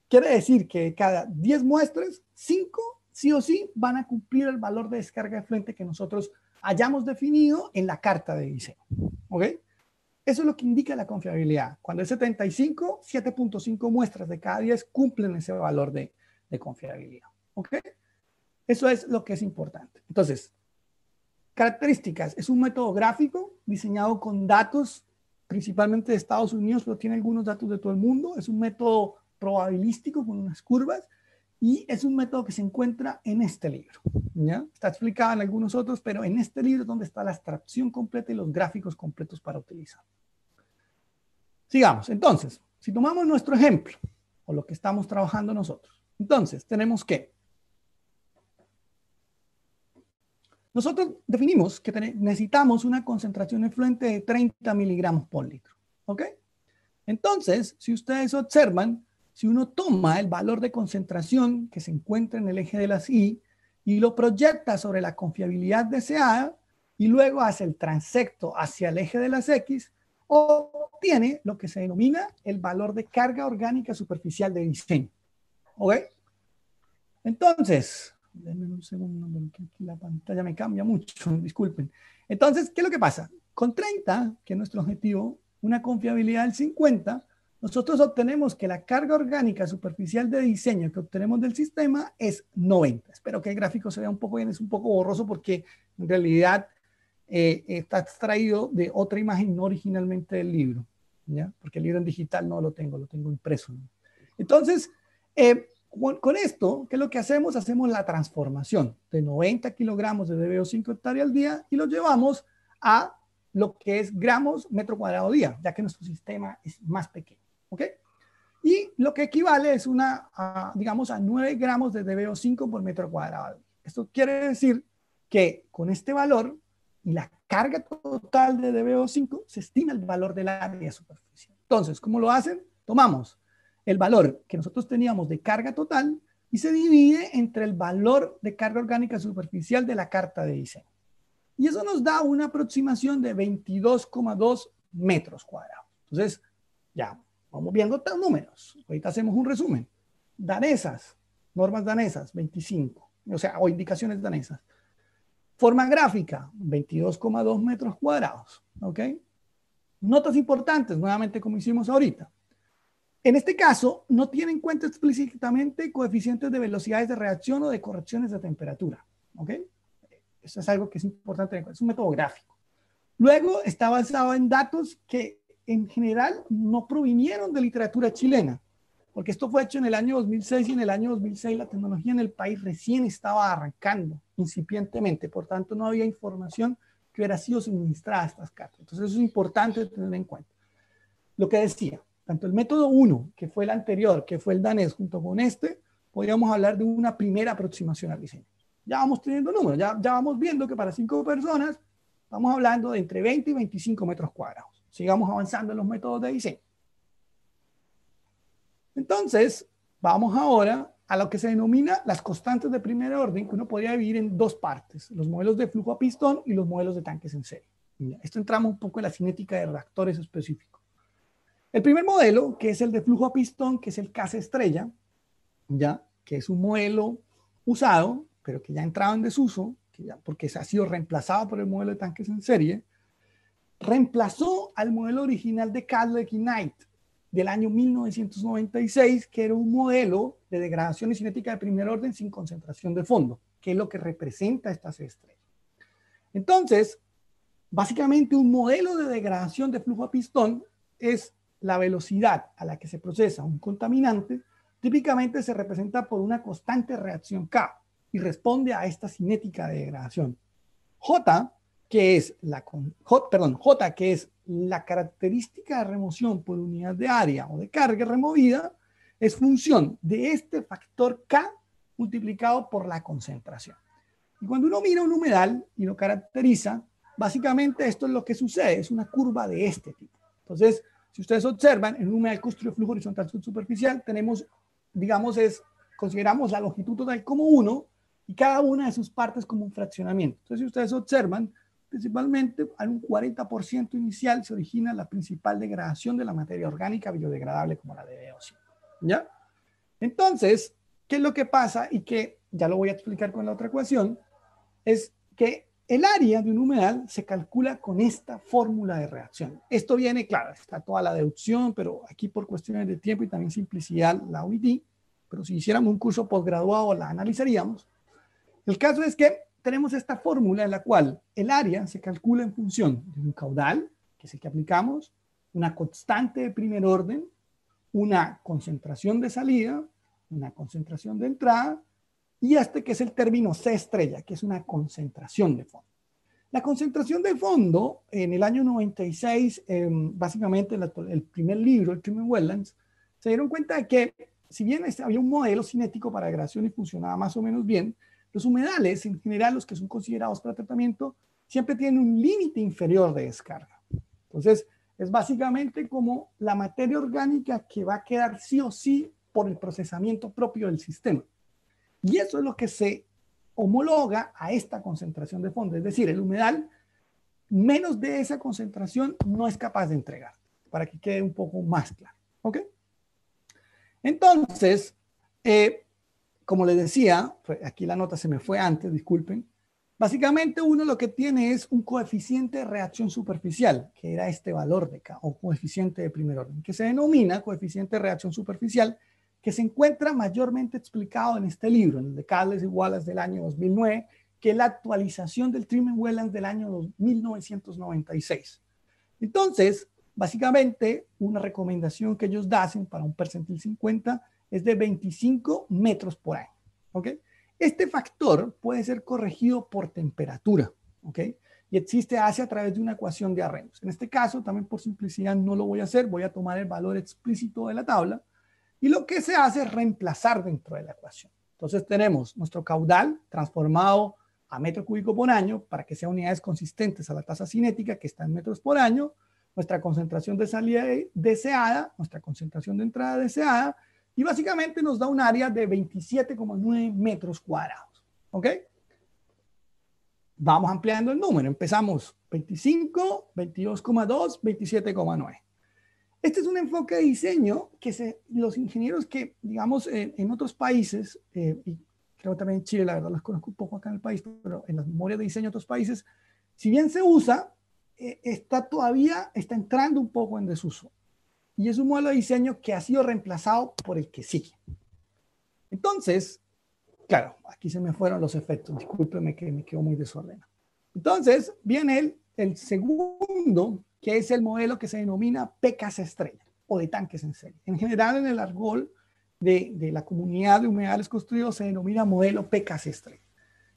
quiere decir que de cada 10 muestras, 5 sí o sí van a cumplir el valor de descarga de efluente que nosotros hayamos definido en la carta de diseño. ¿Ok? Eso es lo que indica la confiabilidad. Cuando es 75, 7.5 muestras de cada 10 cumplen ese valor de confiabilidad. ¿Ok? Eso es lo que es importante. Entonces, características. Es un método gráfico diseñado con datos principalmente de Estados Unidos, pero tiene algunos datos de todo el mundo. Es un método probabilístico con unas curvas y es un método que se encuentra en este libro. ¿Ya? Está explicado en algunos otros, pero en este libro es donde está la abstracción completa y los gráficos completos para utilizar. Sigamos. Entonces, si tomamos nuestro ejemplo o lo que estamos trabajando nosotros, entonces tenemos que nosotros definimos que necesitamos una concentración efluente de 30 miligramos por litro. ¿Ok? Entonces, si ustedes observan, si uno toma el valor de concentración que se encuentra en el eje de las Y y lo proyecta sobre la confiabilidad deseada, y luego hace el transecto hacia el eje de las X, obtiene lo que se denomina el valor de carga orgánica superficial de diseño. ¿Ok? Entonces, denme un segundo porque aquí la pantalla me cambia mucho, disculpen. Entonces, ¿qué es lo que pasa? Con 30, que es nuestro objetivo, una confiabilidad del 50, nosotros obtenemos que la carga orgánica superficial de diseño que obtenemos del sistema es 90. Espero que el gráfico se vea un poco bien, es un poco borroso porque en realidad está extraído de otra imagen no originalmente del libro, ¿ya? Porque el libro en digital no lo tengo impreso, ¿no? Entonces, con esto, ¿qué es lo que hacemos? Hacemos la transformación de 90 kilogramos de DBO5 hectárea al día y lo llevamos a lo que es gramos metro cuadrado día, ya que nuestro sistema es más pequeño. ¿Ok? Y lo que equivale es digamos, a 9 gramos de DBO5 por metro cuadrado. Esto quiere decir que con este valor y la carga total de DBO5 se estima el valor del área superficial. Entonces, ¿cómo lo hacen? Tomamos el valor que nosotros teníamos de carga total y se divide entre el valor de carga orgánica superficial de la carta de diseño. Y eso nos da una aproximación de 22,2 metros cuadrados. Entonces, ya vamos viendo números. Ahorita hacemos un resumen. Danesas, normas danesas, 25. O indicaciones danesas. Forma gráfica, 22,2 metros cuadrados. ¿Ok? Notas importantes, nuevamente como hicimos ahorita. En este caso, no tiene en cuenta explícitamente coeficientes de velocidades de reacción o de correcciones de temperatura. ¿Ok? Eso es algo que es importante, es un método gráfico. Luego está basado en datos que en general no provinieron de literatura chilena, porque esto fue hecho en el año 2006 y en el año 2006 la tecnología en el país recién estaba arrancando incipientemente, por tanto no había información que hubiera sido suministrada a estas cartas. Entonces eso es importante tener en cuenta. Lo que decía, tanto el método 1, que fue el anterior, que fue el danés, junto con este, podríamos hablar de una primera aproximación al diseño. Ya vamos teniendo números, ya vamos viendo que para 5 personas estamos hablando de entre 20 y 25 metros cuadrados. Sigamos avanzando en los métodos de diseño. Entonces, vamos ahora a lo que se denomina las constantes de primer orden, que uno podría dividir en dos partes, los modelos de flujo a pistón y los modelos de tanques en serie. Esto entramos un poco en la cinética de reactores específicos. El primer modelo, que es el de flujo a pistón, que es el CASE estrella, ¿ya? Que es un modelo usado, pero que ya ha entrado en desuso, porque se ha sido reemplazado por el modelo de tanques en serie, reemplazó al modelo original de Kadlec y Knight del año 1996, que era un modelo de degradación y cinética de primer orden sin concentración de fondo, que es lo que representa estas estrellas. Entonces, básicamente un modelo de degradación de flujo a pistón es la velocidad a la que se procesa un contaminante, típicamente se representa por una constante reacción K y responde a esta cinética de degradación. J, que es la característica de remoción por unidad de área o de carga removida, es función de este factor K multiplicado por la concentración. Y cuando uno mira un humedal y lo caracteriza, básicamente esto es lo que sucede, es una curva de este tipo. Entonces, si ustedes observan, en un humedal construido flujo horizontal subsuperficial tenemos, digamos, consideramos la longitud total como 1 y cada una de sus partes como un fraccionamiento. Entonces, si ustedes observan, principalmente en un 40% inicial se origina la principal degradación de la materia orgánica biodegradable como la de DBO5. ¿Ya? Entonces, ¿qué es lo que pasa? Y que ya lo voy a explicar con la otra ecuación, es que el área de un humedal se calcula con esta fórmula de reacción. Esto viene, claro, está toda la deducción, pero aquí por cuestiones de tiempo y también simplicidad la omití, pero si hiciéramos un curso posgraduado la analizaríamos. El caso es que tenemos esta fórmula en la cual el área se calcula en función de un caudal, que es el que aplicamos, una constante de primer orden, una concentración de salida, una concentración de entrada, y este que es el término C estrella, que es una concentración de fondo. La concentración de fondo, en el año 96, básicamente el primer libro, el Truman Wetlands, se dieron cuenta de que, si bien había un modelo cinético para degradación y funcionaba más o menos bien, los humedales, en general, los que son considerados para tratamiento, siempre tienen un límite inferior de descarga. Entonces, es básicamente como la materia orgánica que va a quedar sí o sí por el procesamiento propio del sistema. Y eso es lo que se homologa a esta concentración de fondo. Es decir, el humedal menos de esa concentración no es capaz de entregar, para que quede un poco más claro. ¿Ok? Entonces, como les decía, aquí la nota se me fue antes, disculpen. Básicamente uno lo que tiene es un coeficiente de reacción superficial, que era este valor de K, o coeficiente de primer orden, que se denomina coeficiente de reacción superficial, que se encuentra mayormente explicado en este libro, en el de Cadles y Wallace del año 2009, que es la actualización del Trimmen-Wieland del año 1996. Entonces, básicamente, una recomendación que ellos hacen para un percentil 50 es de 25 metros por año. ¿Ok? Este factor puede ser corregido por temperatura. ¿Ok? Y existe a través de una ecuación de Arrhenius. En este caso, también por simplicidad no lo voy a hacer, voy a tomar el valor explícito de la tabla y lo que se hace es reemplazar dentro de la ecuación. Entonces tenemos nuestro caudal transformado a metro cúbico por año para que sean unidades consistentes a la tasa cinética que está en metros por año, nuestra concentración de salida deseada, nuestra concentración de entrada deseada, y básicamente nos da un área de 27,9 metros cuadrados. ¿Ok? Vamos ampliando el número. Empezamos 25, 22,2, 27,9. Este es un enfoque de diseño que los ingenieros que, digamos, en otros países, y creo también en Chile, la verdad las conozco un poco acá en el país, pero en las memorias de diseño de otros países, si bien se usa, está entrando un poco en desuso. Y es un modelo de diseño que ha sido reemplazado por el que sigue. Entonces, claro, aquí se me fueron los efectos, discúlpeme que me quedo muy desordenado. Entonces, viene el segundo, que es el modelo que se denomina PKC estrella, o de tanques en serie. En general, en el argot de la comunidad de humedales construidos se denomina modelo PKC estrella.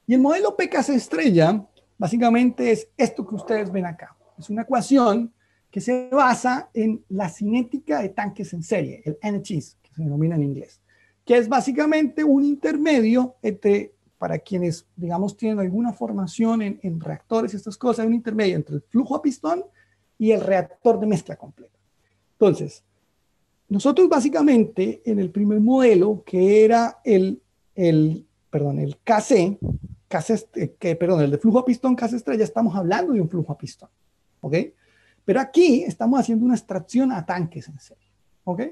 Y el modelo PKC estrella, básicamente es esto que ustedes ven acá. Es una ecuación que se basa en la cinética de tanques en serie, el NHS, que se denomina en inglés, que es básicamente un intermedio entre, para quienes, digamos, tienen alguna formación en reactores y estas cosas, un intermedio entre el flujo a pistón y el reactor de mezcla completa. Entonces, nosotros básicamente en el primer modelo, que era el KC, el de flujo a pistón KC estrella, estamos hablando de un flujo a pistón. ¿Ok? Pero aquí estamos haciendo una extracción a tanques en serie. ¿Ok?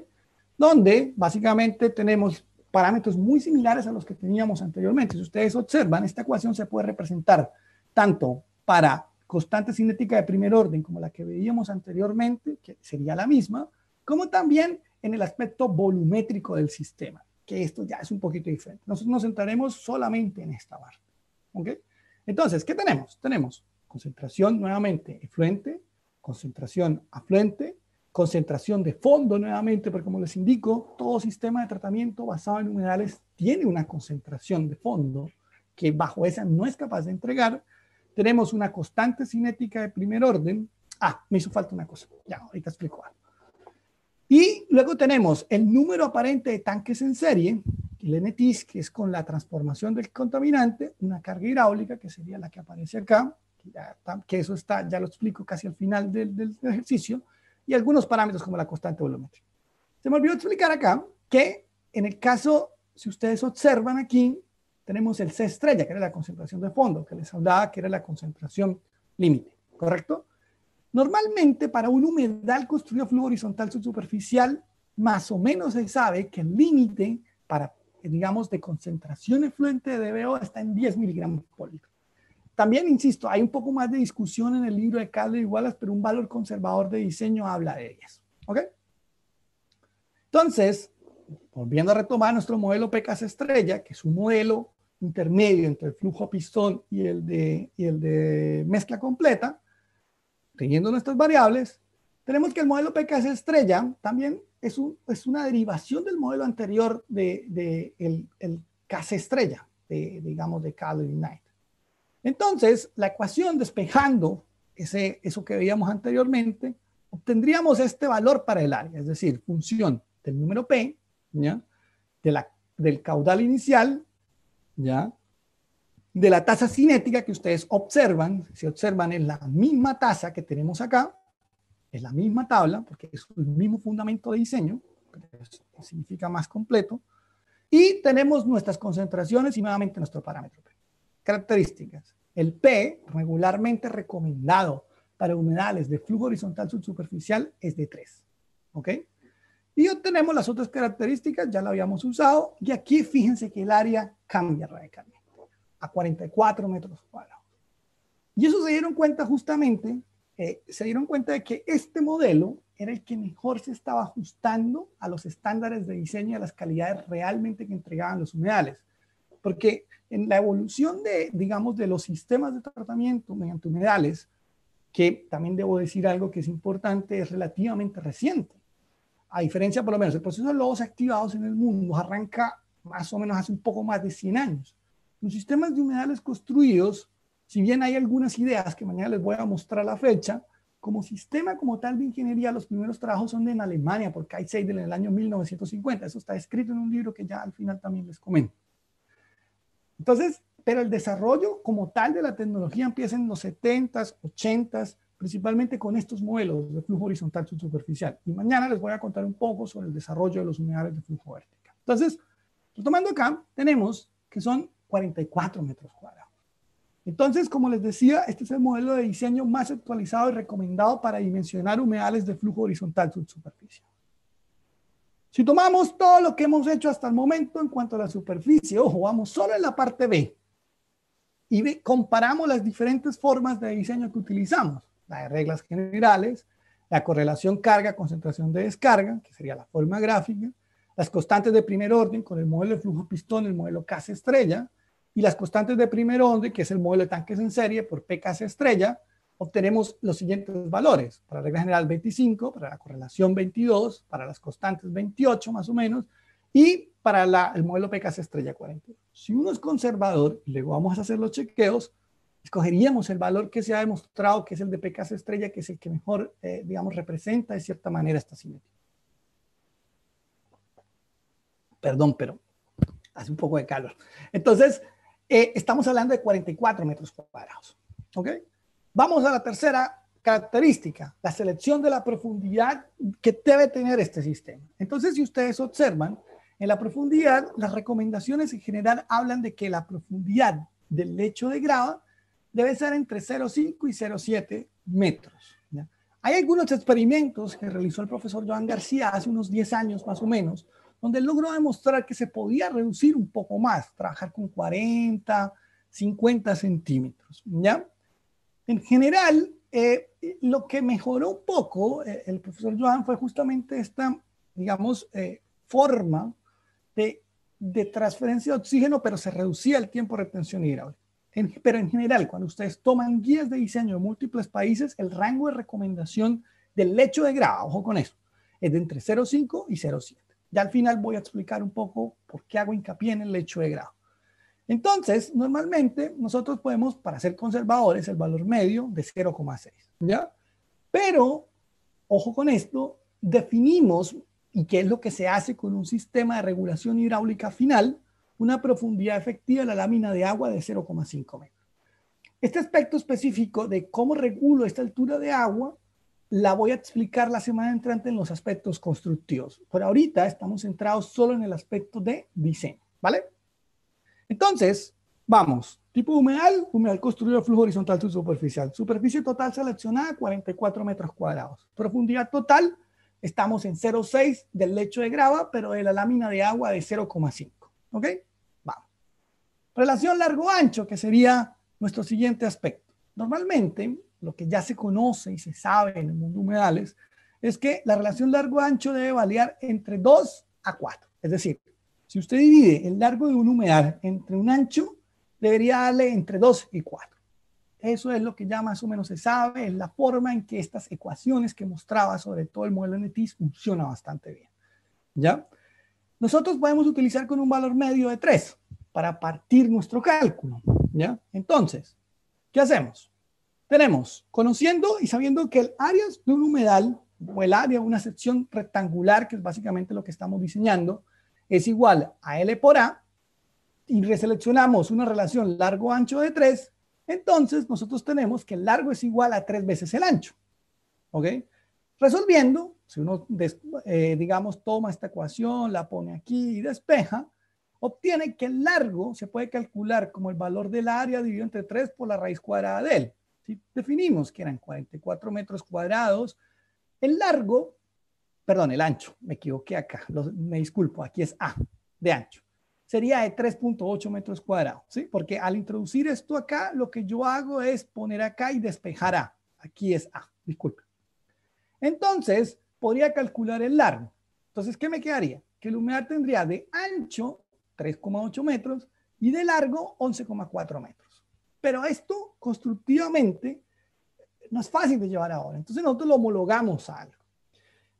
Donde básicamente tenemos parámetros muy similares a los que teníamos anteriormente. Si ustedes observan, esta ecuación se puede representar tanto para constante cinética de primer orden como la que veíamos anteriormente, que sería la misma, como también en el aspecto volumétrico del sistema, que esto ya es un poquito diferente. Nosotros nos centraremos solamente en esta parte. ¿Ok? Entonces, ¿qué tenemos? Tenemos concentración nuevamente efluente, concentración afluente, concentración de fondo nuevamente, porque como les indico, todo sistema de tratamiento basado en humedales tiene una concentración de fondo que bajo esa no es capaz de entregar. Tenemos una constante cinética de primer orden. Me hizo falta una cosa. Ya, ahorita explico algo. Y luego tenemos el número aparente de tanques en serie, el NTIS, que es con la transformación del contaminante, una carga hidráulica, que sería la que aparece acá, que eso está, ya lo explico casi al final del ejercicio, y algunos parámetros como la constante volumétrica. Se me olvidó explicar acá que en el caso, si ustedes observan aquí, tenemos el C estrella, que era la concentración de fondo, que les hablaba que era la concentración límite, ¿correcto? Normalmente para un humedal construido flujo horizontal subsuperficial, más o menos se sabe que el límite para, digamos, de concentración efluente de DBO está en 10 miligramos por litro. También, insisto, hay un poco más de discusión en el libro de Cadles y Wallace, pero un valor conservador de diseño habla de ellas. ¿Ok? Entonces, volviendo a retomar nuestro modelo PKC estrella, que es un modelo intermedio entre el flujo a pistón y el de mezcla completa, teniendo nuestras variables, tenemos que el modelo PKC estrella también es una derivación del modelo anterior el KC estrella, digamos, de Cadles y Knight. Entonces, la ecuación despejando eso que veíamos anteriormente, obtendríamos este valor para el área, es decir, función del número P, ¿ya? Del caudal inicial, ¿ya? De la tasa cinética que ustedes observan, si observan es la misma tasa que tenemos acá, es la misma tabla, porque es el mismo fundamento de diseño, pero significa más completo, y tenemos nuestras concentraciones y nuevamente nuestro parámetro P. Características. El P, regularmente recomendado para humedales de flujo horizontal subsuperficial es de 3. ¿Ok? Y obtenemos las otras características, ya la habíamos usado, y aquí fíjense que el área cambia radicalmente, a 44 metros cuadrados. Y eso se dieron cuenta justamente, se dieron cuenta de que este modelo era el que mejor se estaba ajustando a los estándares de diseño y a las calidades realmente que entregaban los humedales. Porque en la evolución de, digamos, de los sistemas de tratamiento mediante humedales, que también debo decir algo que es importante, es relativamente reciente. A diferencia, por lo menos, el proceso de lodos activados en el mundo arranca más o menos hace un poco más de 100 años. Los sistemas de humedales construidos, si bien hay algunas ideas que mañana les voy a mostrar la fecha, como sistema como tal de ingeniería, los primeros trabajos son en Alemania por Kai Seidel en el año 1950. Eso está escrito en un libro que ya al final también les comento. Entonces, pero el desarrollo como tal de la tecnología empieza en los 70s, 80s, principalmente con estos modelos de flujo horizontal subsuperficial. Y mañana les voy a contar un poco sobre el desarrollo de los humedales de flujo vertical. Entonces, retomando acá, tenemos que son 44 metros cuadrados. Entonces, como les decía, este es el modelo de diseño más actualizado y recomendado para dimensionar humedales de flujo horizontal subsuperficial. Si tomamos todo lo que hemos hecho hasta el momento en cuanto a la superficie, ojo, vamos solo en la parte B, y comparamos las diferentes formas de diseño que utilizamos, las reglas generales, la correlación carga-concentración de descarga, que sería la forma gráfica, las constantes de primer orden con el modelo de flujo pistón, el modelo casa estrella, y las constantes de primer orden, que es el modelo de tanques en serie por P casa estrella, obtenemos los siguientes valores. Para la regla general 25, para la correlación 22, para las constantes 28 más o menos, y para el modelo P casa estrella 42. Si uno es conservador, y luego vamos a hacer los chequeos, escogeríamos el valor que se ha demostrado, que es el de P casa estrella, que es el que mejor, digamos, representa de cierta manera esta simetría. Perdón, pero hace un poco de calor. Entonces, estamos hablando de 44 metros cuadrados. ¿Ok? Vamos a la tercera característica, la selección de la profundidad que debe tener este sistema. Entonces, si ustedes observan, en la profundidad, las recomendaciones en general hablan de que la profundidad del lecho de grava debe ser entre 0,5 y 0,7 metros. ¿Ya? Hay algunos experimentos que realizó el profesor Joan García hace unos 10 años más o menos, donde logró demostrar que se podía reducir un poco más, trabajar con 40, 50 centímetros. ¿Ya? En general, lo que mejoró un poco el profesor Joan fue justamente esta, digamos, forma de transferencia de oxígeno, pero se reducía el tiempo de retención hidráulica. Pero en general, cuando ustedes toman guías de diseño de múltiples países, el rango de recomendación del lecho de grava, ojo con eso, es de entre 0,5 y 0,7. Ya al final voy a explicar un poco por qué hago hincapié en el lecho de grava. Entonces, normalmente nosotros podemos, para ser conservadores, el valor medio de 0,6, ¿ya? Pero, ojo con esto, definimos, y qué es lo que se hace con un sistema de regulación hidráulica final, una profundidad efectiva de la lámina de agua de 0,5 metros. Este aspecto específico de cómo regulo esta altura de agua, la voy a explicar la semana entrante en los aspectos constructivos. Por ahorita estamos centrados solo en el aspecto de diseño, ¿vale? Entonces, vamos, tipo humedal construido de flujo horizontal subsuperficial. Superficie total seleccionada, 44 metros cuadrados. Profundidad total, estamos en 0,6 del lecho de grava, pero de la lámina de agua de 0,5. ¿Ok? Vamos. Relación largo-ancho, que sería nuestro siguiente aspecto. Normalmente, lo que ya se conoce y se sabe en el mundo humedales es que la relación largo-ancho debe variar entre 2 a 4. Es decir, si usted divide el largo de un humedal entre un ancho, debería darle entre 2 y 4. Eso es lo que ya más o menos se sabe, es la forma en que estas ecuaciones que mostraba, sobre todo el modelo NTIS, funciona bastante bien. ¿Ya? Nosotros podemos utilizar con un valor medio de 3 para partir nuestro cálculo. ¿Ya? Entonces, ¿qué hacemos? Tenemos, conociendo y sabiendo que el área de un humedal, o el área de una sección rectangular, que es básicamente lo que estamos diseñando, es igual a L por A, y reseleccionamos una relación largo-ancho de 3, entonces nosotros tenemos que el largo es igual a 3 veces el ancho. ¿Ok? Resolviendo, si uno, digamos, toma esta ecuación, la pone aquí y despeja, obtiene que el largo se puede calcular como el valor del área dividido entre 3 por la raíz cuadrada de él. ¿sí? Definimos que eran 44 metros cuadrados. El largo, perdón, el ancho, me equivoqué acá, me disculpo, aquí es A, de ancho. Sería de 3.8 metros cuadrados, ¿sí? Porque al introducir esto acá, lo que yo hago es poner acá y despejar A. Aquí es A, disculpe. Entonces, podría calcular el largo. Entonces, ¿qué me quedaría? Que el humedal tendría de ancho 3,8 metros y de largo 11,4 metros. Pero esto constructivamente no es fácil de llevar ahora. Entonces nosotros lo homologamos a algo.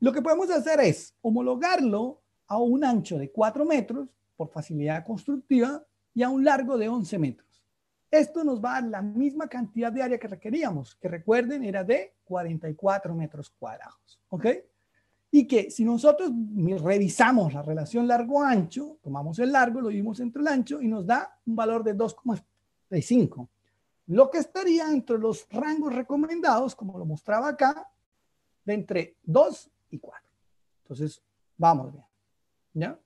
Lo que podemos hacer es homologarlo a un ancho de 4 metros por facilidad constructiva y a un largo de 11 metros. Esto nos va a dar la misma cantidad de área que requeríamos, que recuerden era de 44 metros cuadrados. ¿Ok? Y que si nosotros revisamos la relación largo-ancho, tomamos el largo, lo dividimos entre el ancho y nos da un valor de 2,5. Lo que estaría entre los rangos recomendados, como lo mostraba acá, de entre 2 y 4. Entonces, vamos bien. ¿Ya?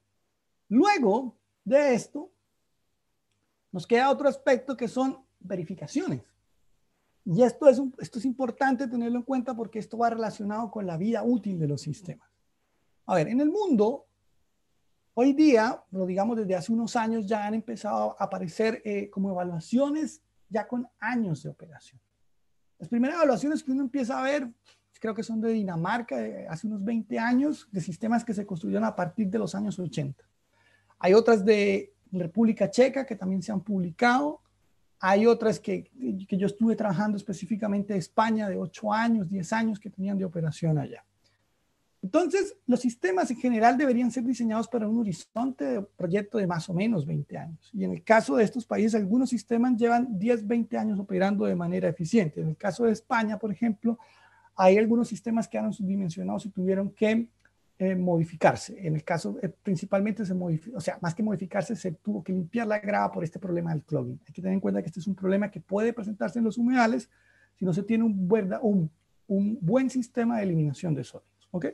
Luego de esto, nos queda otro aspecto que son verificaciones. Y esto es importante tenerlo en cuenta porque esto va relacionado con la vida útil de los sistemas. A ver, en el mundo, hoy día, lo digamos desde hace unos años, ya han empezado a aparecer como evaluaciones ya con años de operación. Las primeras evaluaciones que uno empieza a ver, creo que son de Dinamarca, hace unos 20 años, de sistemas que se construyeron a partir de los años 80. Hay otras de República Checa que también se han publicado. Hay otras que yo estuve trabajando específicamente de España, de 8 años, 10 años que tenían de operación allá. Entonces, los sistemas en general deberían ser diseñados para un horizonte de proyecto de más o menos 20 años. Y en el caso de estos países, algunos sistemas llevan 10, 20 años operando de manera eficiente. En el caso de España, por ejemplo, hay algunos sistemas que eran subdimensionados y tuvieron que modificarse. En el caso, principalmente se modificó, o sea, más que modificarse, se tuvo que limpiar la grava por este problema del clogging. Hay que tener en cuenta que este es un problema que puede presentarse en los humedales si no se tiene un buen sistema de eliminación de sólidos. ¿Ok?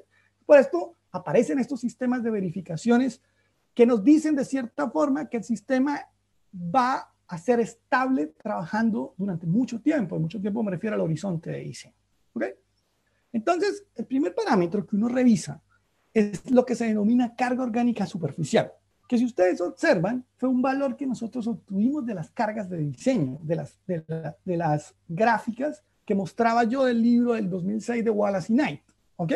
Por esto aparecen estos sistemas de verificaciones que nos dicen de cierta forma que el sistema va a ser estable trabajando durante mucho tiempo. En mucho tiempo me refiero al horizonte de diseño. ¿Ok? Entonces, el primer parámetro que uno revisa es lo que se denomina carga orgánica superficial, que si ustedes observan, fue un valor que nosotros obtuvimos de las cargas de diseño, de las gráficas que mostraba yo del libro del 2006 de Wallace y Knight. ¿Ok?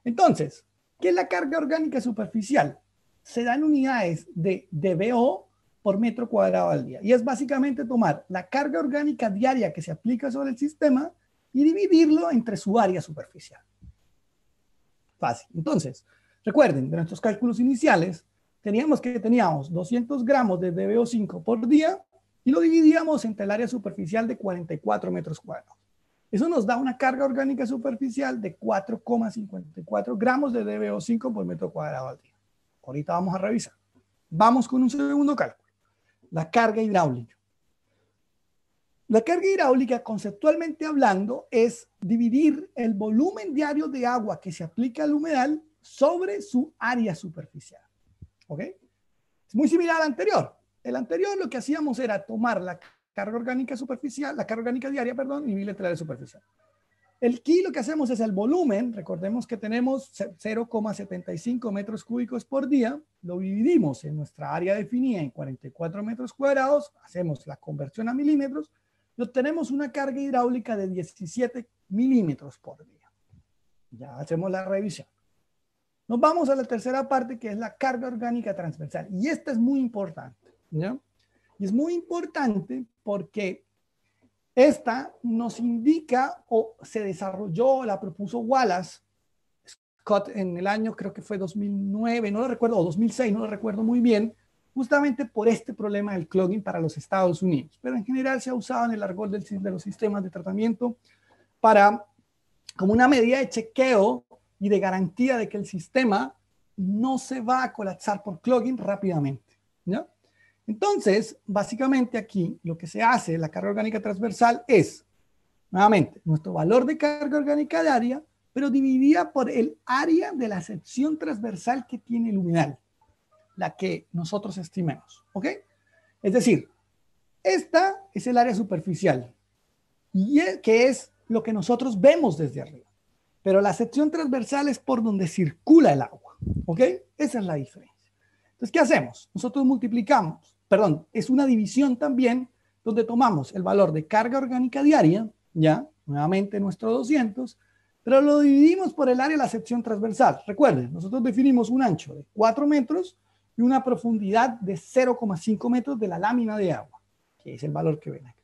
Entonces, ¿qué es la carga orgánica superficial? Se dan unidades de dBO por metro cuadrado al día. Y es básicamente tomar la carga orgánica diaria que se aplica sobre el sistema y dividirlo entre su área superficial. Fácil. Entonces, recuerden, de nuestros cálculos iniciales, teníamos 200 gramos de dBO5 por día y lo dividíamos entre el área superficial de 44 metros cuadrados. Eso nos da una carga orgánica superficial de 4,54 gramos de dBO5 por metro cuadrado al día. Ahorita vamos a revisar. Vamos con un segundo cálculo. La carga hidráulica. La carga hidráulica, conceptualmente hablando, es dividir el volumen diario de agua que se aplica al humedal sobre su área superficial. ¿Ok? Es muy similar al anterior. El anterior lo que hacíamos era tomar la carga orgánica superficial, la carga orgánica diaria, perdón, y dividirla entre la área superficial. Aquí lo que hacemos es el volumen, recordemos que tenemos 0,75 metros cúbicos por día, lo dividimos en nuestra área definida en 44 metros cuadrados, hacemos la conversión a milímetros, y obtenemos una carga hidráulica de 17 milímetros por día. Ya hacemos la revisión. Nos vamos a la tercera parte, que es la carga orgánica transversal, y esta es muy importante, ¿ya? Y es muy importante porque esta nos indica, o se desarrolló, la propuso Wallace Scott en el año, creo que fue 2009, no lo recuerdo, o 2006, no lo recuerdo muy bien, justamente por este problema del clogging para los Estados Unidos. Pero en general se ha usado en el argot de los sistemas de tratamiento como una medida de chequeo y de garantía de que el sistema no se va a colapsar por clogging rápidamente, ¿ya? Entonces, básicamente aquí lo que se hace, la carga orgánica transversal es, nuevamente, nuestro valor de carga orgánica diaria, pero dividida por el área de la sección transversal que tiene el humedal, la que nosotros estimemos, ¿ok? Es decir, esta es el área superficial. que es lo que nosotros vemos desde arriba. Pero la sección transversal es por donde circula el agua, ¿ok? Esa es la diferencia. Entonces, ¿qué hacemos? Nosotros multiplicamos, perdón, es una división también donde tomamos el valor de carga orgánica diaria, ya, nuevamente nuestro 200, pero lo dividimos por el área de la sección transversal. Recuerden, nosotros definimos un ancho de 4 metros y una profundidad de 0,5 metros de la lámina de agua, que es el valor que ven acá.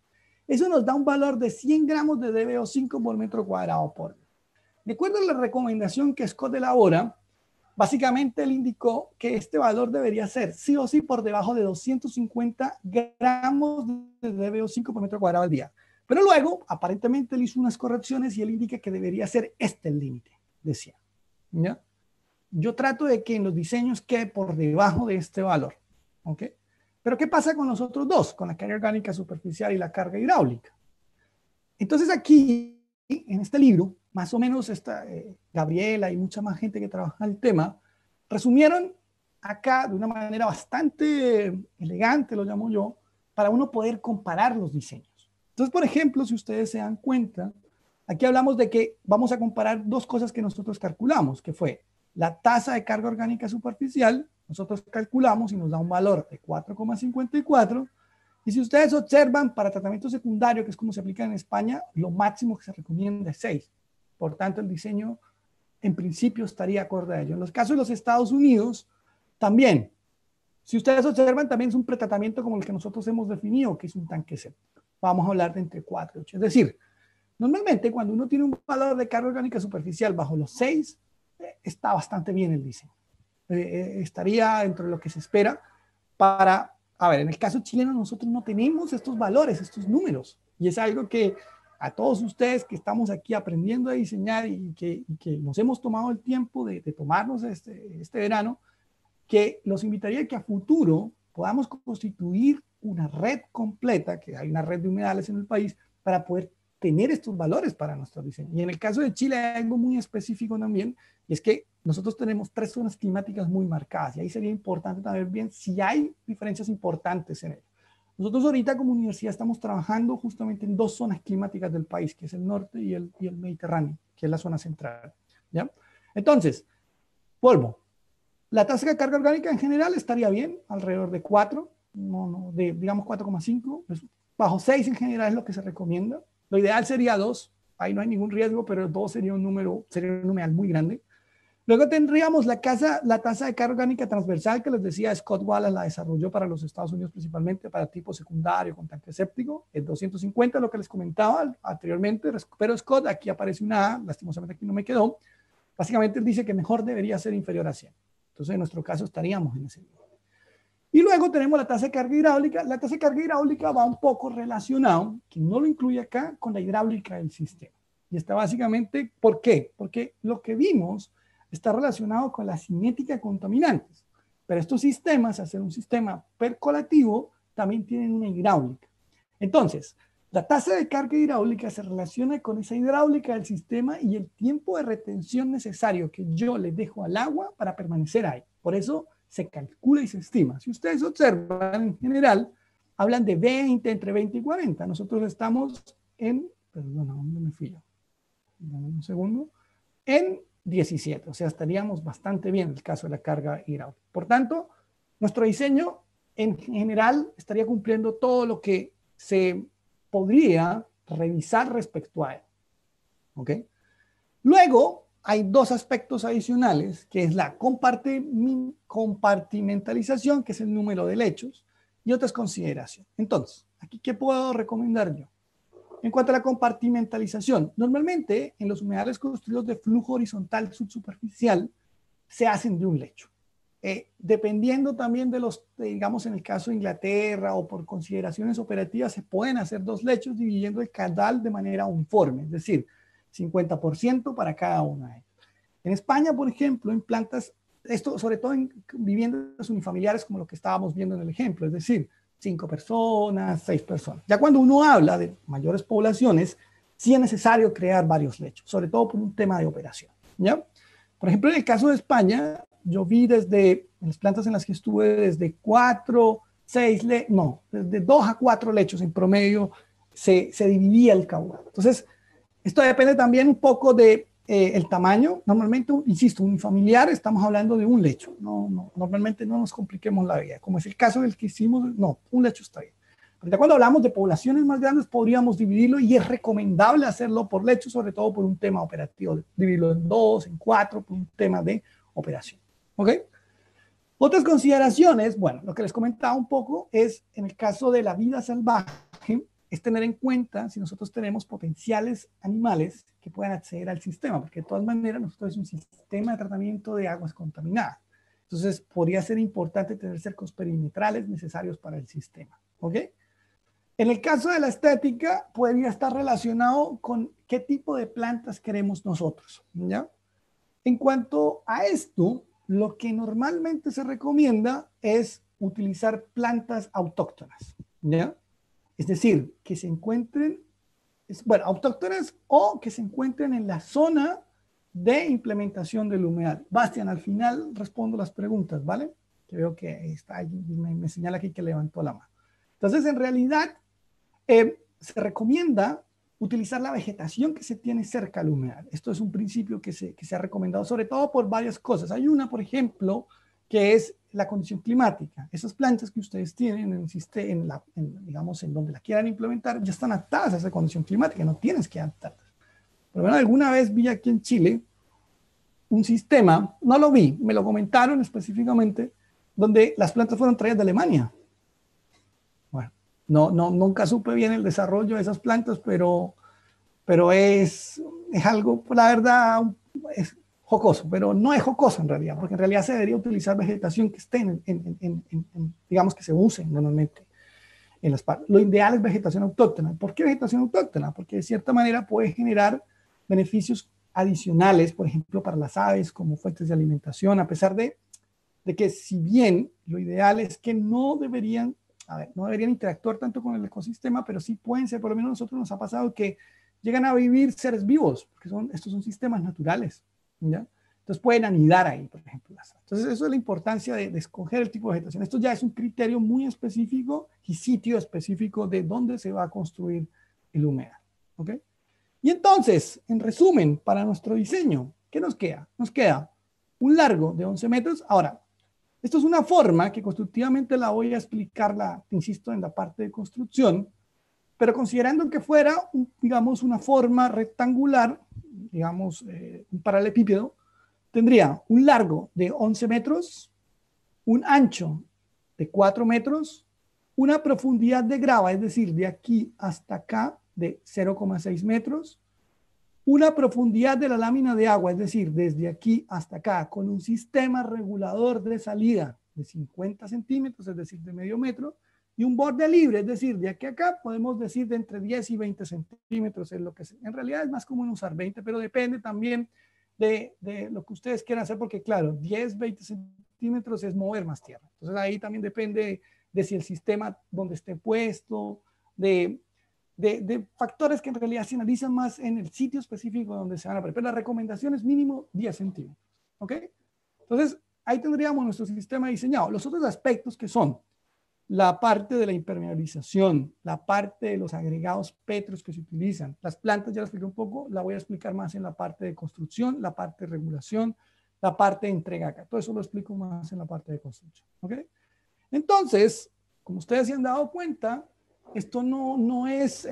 Eso nos da un valor de 100 gramos de DBO5 por metro cuadrado por día. De acuerdo a la recomendación que Scott elabora, básicamente él indicó que este valor debería ser sí o sí por debajo de 250 gramos de DBO5 por metro cuadrado al día. Pero luego, aparentemente, él hizo unas correcciones y él indica que debería ser este el límite, decía. ¿Ya? Yo trato de que en los diseños quede por debajo de este valor. ¿Ok? Pero ¿qué pasa con los otros dos? Con la carga orgánica superficial y la carga hidráulica. Entonces aquí, en este libro, más o menos Gabriela y mucha más gente que trabaja el tema, resumieron acá de una manera bastante elegante, lo llamo yo, para uno poder comparar los diseños. Entonces, por ejemplo, si ustedes se dan cuenta, aquí hablamos de que vamos a comparar dos cosas que nosotros calculamos, que fue la tasa de carga orgánica superficial, nosotros calculamos y nos da un valor de 4,54, y si ustedes observan, para tratamiento secundario, que es como se aplica en España, lo máximo que se recomienda es 6. Por tanto, el diseño en principio estaría acorde a ello. En los casos de los Estados Unidos, también, si ustedes observan, también es un pretratamiento como el que nosotros hemos definido, que es un tanque séptico. Vamos a hablar de entre 4 y 8. Es decir, normalmente cuando uno tiene un valor de carga orgánica superficial bajo los 6, está bastante bien el diseño. Estaría dentro de lo que se espera para, a ver, en el caso chileno nosotros no tenemos estos valores, estos números, y es algo que a todos ustedes que estamos aquí aprendiendo a diseñar y que nos hemos tomado el tiempo de tomarnos este verano, que los invitaría a que a futuro podamos constituir una red completa, que hay una red de humedales en el país, para poder tener estos valores para nuestro diseño. Y en el caso de Chile hay algo muy específico también, y es que nosotros tenemos 3 zonas climáticas muy marcadas, y ahí sería importante también ver si hay diferencias importantes en ello. Nosotros ahorita como universidad estamos trabajando justamente en 2 zonas climáticas del país, que es el norte y el Mediterráneo, que es la zona central. ¿Ya? Entonces, vuelvo. La tasa de carga orgánica en general estaría bien, alrededor de 4, digamos 4,5. Pues bajo 6 en general es lo que se recomienda. Lo ideal sería 2, ahí no hay ningún riesgo, pero 2 sería un numeral muy grande. Luego tendríamos la tasa de carga orgánica transversal, que les decía Scott Wallace la desarrolló para los Estados Unidos principalmente para tipo secundario con tanque séptico, el 250, lo que les comentaba anteriormente, pero Scott, aquí aparece una A, lastimosamente aquí no me quedó, básicamente él dice que mejor debería ser inferior a 100. Entonces en nuestro caso estaríamos en ese nivel. Y luego tenemos la tasa de carga hidráulica. La tasa de carga hidráulica va un poco relacionado, que no lo incluye acá, con la hidráulica del sistema. Y está básicamente, ¿por qué? Porque lo que vimos está relacionado con la cinética de contaminantes. Pero estos sistemas, al ser un sistema percolativo, también tienen una hidráulica. Entonces, la tasa de carga hidráulica se relaciona con esa hidráulica del sistema y el tiempo de retención necesario que yo le dejo al agua para permanecer ahí. Por eso se calcula y se estima. Si ustedes observan, en general, hablan de 20, entre 20 y 40. Nosotros estamos en, perdón, ¿dónde me fui yo? Dame un segundo. En 17, o sea, estaríamos bastante bien en el caso de la carga hidráulica. Por tanto, nuestro diseño en general estaría cumpliendo todo lo que se podría revisar respecto a él. ¿Ok? Luego, hay 2 aspectos adicionales, que es la compartimentalización, que es el número de lechos, y otras consideraciones. Entonces, aquí, ¿qué puedo recomendar yo? En cuanto a la compartimentalización, normalmente en los humedales construidos de flujo horizontal subsuperficial se hacen de un lecho. Dependiendo también de digamos en el caso de Inglaterra o por consideraciones operativas, se pueden hacer 2 lechos dividiendo el caudal de manera uniforme, es decir, 50% para cada una de ellas. En España, por ejemplo, en plantas, esto sobre todo en viviendas unifamiliares como lo que estábamos viendo en el ejemplo, es decir, 5 personas, 6 personas. Ya cuando uno habla de mayores poblaciones, sí es necesario crear varios lechos, sobre todo por un tema de operación. ¿Ya? Por ejemplo, en el caso de España, yo vi en las plantas en las que estuve desde 4, 6, desde 2 a 4 lechos en promedio se dividía el caudal. Entonces, esto depende también un poco de el tamaño. Normalmente, insisto, unifamiliar, estamos hablando de un lecho. Normalmente no nos compliquemos la vida. Como es el caso del que hicimos, no, un lecho está bien. Pero ya cuando hablamos de poblaciones más grandes, podríamos dividirlo y es recomendable hacerlo por lecho, sobre todo por un tema operativo. Dividirlo en 2, en 4, por un tema de operación. ¿Ok? Otras consideraciones, bueno, lo que les comentaba un poco es, en el caso de la vida salvaje, es tener en cuenta si nosotros tenemos potenciales animales que puedan acceder al sistema, porque de todas maneras nosotros es un sistema de tratamiento de aguas contaminadas. Entonces, podría ser importante tener cercos perimetrales necesarios para el sistema. ¿Ok? En el caso de la estética, podría estar relacionado con qué tipo de plantas queremos nosotros. ¿Ya? En cuanto a esto, lo que normalmente se recomienda es utilizar plantas autóctonas. ¿Ya? Es decir, que se encuentren, bueno, autóctonas o que se encuentren en la zona de implementación del humedal. Bastian, al final respondo las preguntas, ¿vale? Que veo que está ahí, me señala aquí que levantó la mano. Entonces, en realidad, se recomienda utilizar la vegetación que se tiene cerca al humedal. Esto es un principio que se ha recomendado, sobre todo por varias cosas. Hay una, por ejemplo, que es la condición climática. Esas plantas que ustedes tienen digamos, en donde la quieran implementar, ya están adaptadas a esa condición climática, no tienes que adaptarlas. Pero bueno, alguna vez vi aquí en Chile un sistema, no lo vi, me lo comentaron específicamente, donde las plantas fueron traídas de Alemania. Bueno, nunca supe bien el desarrollo de esas plantas, pero es algo, la verdad, es jocoso, pero no es jocoso en realidad, porque en realidad se debería utilizar vegetación que esté digamos que se use normalmente en las partes. Lo ideal es vegetación autóctona. ¿Por qué vegetación autóctona? Porque de cierta manera puede generar beneficios adicionales, por ejemplo, para las aves como fuentes de alimentación, a pesar de que si bien lo ideal es que no deberían interactuar tanto con el ecosistema, pero sí pueden ser, por lo menos a nosotros nos ha pasado que llegan a vivir seres vivos, porque estos son sistemas naturales, ¿ya? Entonces pueden anidar ahí, por ejemplo. Entonces eso es la importancia de escoger el tipo de vegetación. Esto ya es un criterio muy específico y sitio específico de dónde se va a construir el humedal, ¿ok? Y entonces, en resumen, para nuestro diseño, ¿qué nos queda? Nos queda un largo de 11 metros. Ahora, esto es una forma que constructivamente la voy a explicarla, insisto, en la parte de construcción, pero considerando que fuera, digamos, una forma rectangular, digamos, un paralelepípedo, tendría un largo de 11 metros, un ancho de 4 metros, una profundidad de grava, es decir, de aquí hasta acá, de 0,6 metros, una profundidad de la lámina de agua, es decir, desde aquí hasta acá, con un sistema regulador de salida de 50 centímetros, es decir, de medio metro, y un borde libre, es decir, de aquí a acá podemos decir de entre 10 y 20 centímetros, es lo que en realidad es más común usar 20, pero depende también de lo que ustedes quieran hacer, porque claro, 10, 20 centímetros es mover más tierra. Entonces ahí también depende de si el sistema donde esté puesto, de factores que en realidad se analizan más en el sitio específico donde se van a poner. Pero la recomendación es mínimo 10 centímetros. ¿Ok? Entonces, ahí tendríamos nuestro sistema diseñado. Los otros aspectos que son la parte de la impermeabilización, la parte de los agregados pétreos que se utilizan. Las plantas ya las expliqué un poco, la voy a explicar más en la parte de construcción, la parte de regulación, la parte de entrega acá. Todo eso lo explico más en la parte de construcción. ¿Ok? Entonces, como ustedes se han dado cuenta, esto no es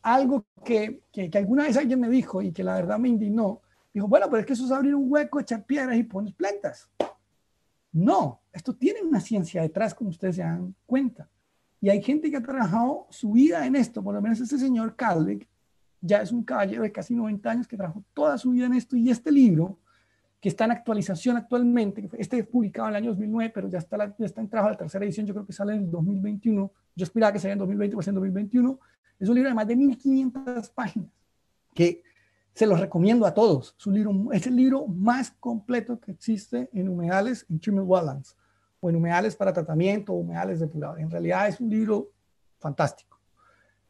algo que alguna vez alguien me dijo y que la verdad me indignó. Dijo, bueno, pero es que eso es abrir un hueco, echar piedras y pones plantas. No, esto tiene una ciencia detrás, como ustedes se dan cuenta. Y hay gente que ha trabajado su vida en esto, por lo menos este señor Calbeck, ya es un caballero de casi 90 años que trabajó toda su vida en esto, y este libro, que está en actualización actualmente, este es publicado en el año 2009, pero ya está en trabajo la tercera edición, yo creo que sale en el 2021, yo esperaba que saliera en 2020, pues en 2021, es un libro de más de 1500 páginas, que se los recomiendo a todos. Es el libro más completo que existe en humedales, en treatment wetlands, o en humedales para tratamiento, o humedales depurados. En realidad es un libro fantástico.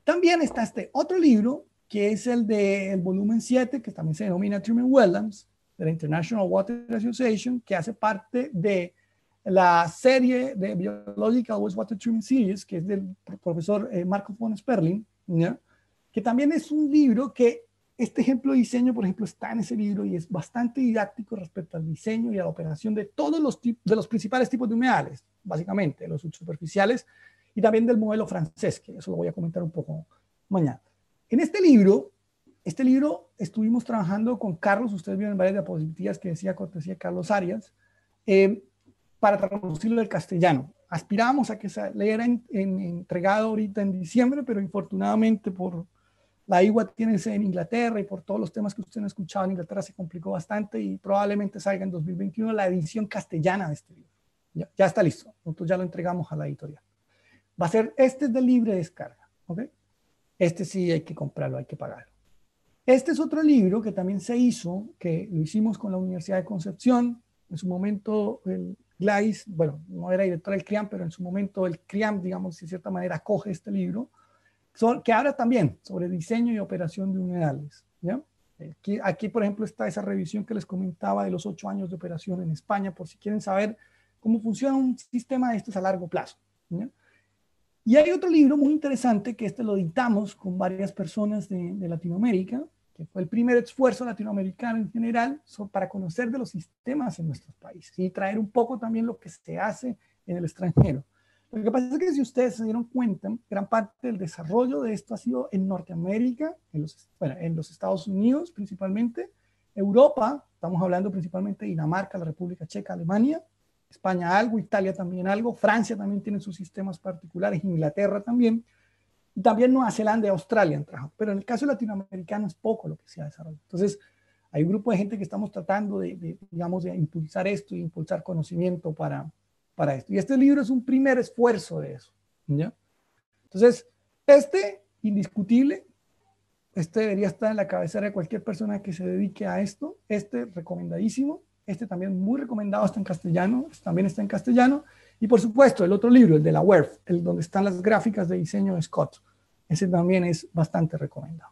También está este otro libro, que es el del volumen 7, que también se denomina Treatment Wetlands, de la International Water Association, que hace parte de la serie de Biological Wastewater Treatment Series, que es del profesor Marco von Sperling, ¿ya? Que también es un libro que este ejemplo de diseño, por ejemplo, está en ese libro y es bastante didáctico respecto al diseño y a la operación de todos los principales tipos de humedales, básicamente, los subsuperficiales, y también del modelo francés, que eso lo voy a comentar un poco mañana. En este libro estuvimos trabajando con Carlos, ustedes vieron varias diapositivas que decía cortesía de Carlos Arias, para traducirlo del castellano. Aspirábamos a que se leyera entregado ahorita en diciembre, pero infortunadamente por la IWA tiene sede en Inglaterra y por todos los temas que ustedes han escuchado en Inglaterra se complicó bastante y probablemente salga en 2021 la edición castellana de este libro. Ya está listo, nosotros ya lo entregamos a la editorial. Va a ser, este es de libre descarga, ¿ok? Este sí hay que comprarlo, hay que pagarlo. Este es otro libro que también se hizo, que lo hicimos con la Universidad de Concepción. En su momento, el Gladys, bueno, no era director del CRIAM, pero en su momento el CRIAM, digamos, de cierta manera, coge este libro, que habla también sobre diseño y operación de humedales, ¿ya? Aquí, por ejemplo, está esa revisión que les comentaba de los 8 años de operación en España, por si quieren saber cómo funciona un sistema de estos a largo plazo, ¿ya? Y hay otro libro muy interesante que lo editamos con varias personas de Latinoamérica, que fue el primer esfuerzo latinoamericano en general para conocer de los sistemas en nuestros países y traer un poco también lo que se hace en el extranjero. Lo que pasa es que si ustedes se dieron cuenta, gran parte del desarrollo de esto ha sido en Norteamérica, en los Estados Unidos principalmente, Europa, estamos hablando principalmente de Dinamarca, la República Checa, Alemania, España algo, Italia también algo, Francia también tiene sus sistemas particulares, Inglaterra también, y también Nueva Zelanda y Australia han trabajado, pero en el caso latinoamericano es poco lo que se ha desarrollado. Entonces, hay un grupo de gente que estamos tratando digamos, de impulsar esto y impulsar conocimiento para esto. Y este libro es un primer esfuerzo de eso, ¿ya? Entonces, indiscutible, debería estar en la cabecera de cualquier persona que se dedique a esto. Recomendadísimo. También muy recomendado, está en castellano, también está en castellano. Y por supuesto, el otro libro, el de la WERF, donde están las gráficas de diseño de Scott. Ese también es bastante recomendado.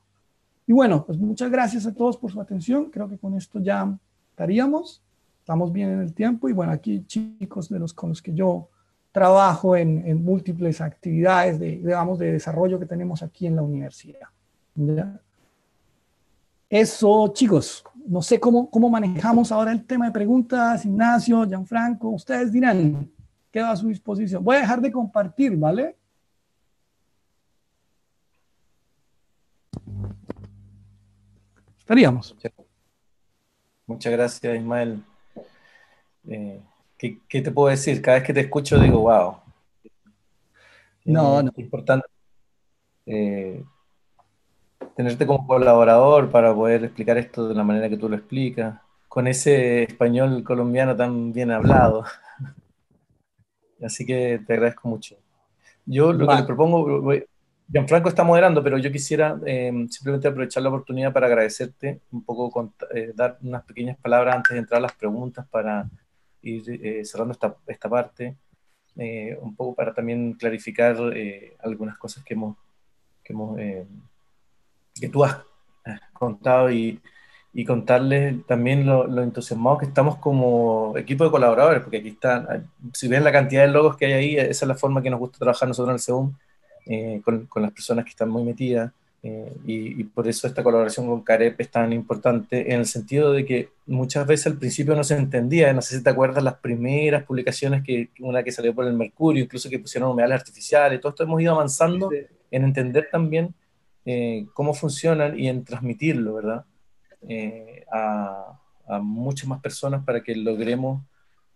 Y bueno, pues muchas gracias a todos por su atención. Creo que con esto ya estaríamos. Estamos bien en el tiempo. Y bueno, aquí chicos con los que yo trabajo en múltiples actividades digamos, de desarrollo que tenemos aquí en la universidad. ¿Ya? Eso, chicos. No sé cómo manejamos ahora el tema de preguntas. Ignacio, Gianfranco, ustedes dirán. Quedo a su disposición. Voy a dejar de compartir, ¿vale? Estaríamos. Muchas gracias, Ismael. ¿Qué te puedo decir? Cada vez que te escucho digo, wow. No. Es importante tenerte como colaborador para poder explicar esto de la manera que tú lo explicas, con ese español colombiano tan bien hablado. Así que te agradezco mucho. Yo lo que le propongo, Gianfranco está moderando, pero yo quisiera simplemente aprovechar la oportunidad para agradecerte un poco, dar unas pequeñas palabras antes de entrar a las preguntas para ir cerrando esta parte, un poco para también clarificar algunas cosas que tú has contado y contarles también lo entusiasmados que estamos como equipo de colaboradores, porque aquí están, si ven la cantidad de logos que hay ahí, esa es la forma que nos gusta trabajar nosotros en el SEUM, con las personas que están muy metidas, y por eso esta colaboración con CAREP es tan importante, en el sentido de que muchas veces al principio no se entendía, no sé si te acuerdas las primeras publicaciones, una que salió por el Mercurio, incluso que pusieron humedales artificiales, todo esto hemos ido avanzando en entender también cómo funcionan y en transmitirlo, ¿verdad? A muchas más personas para que logremos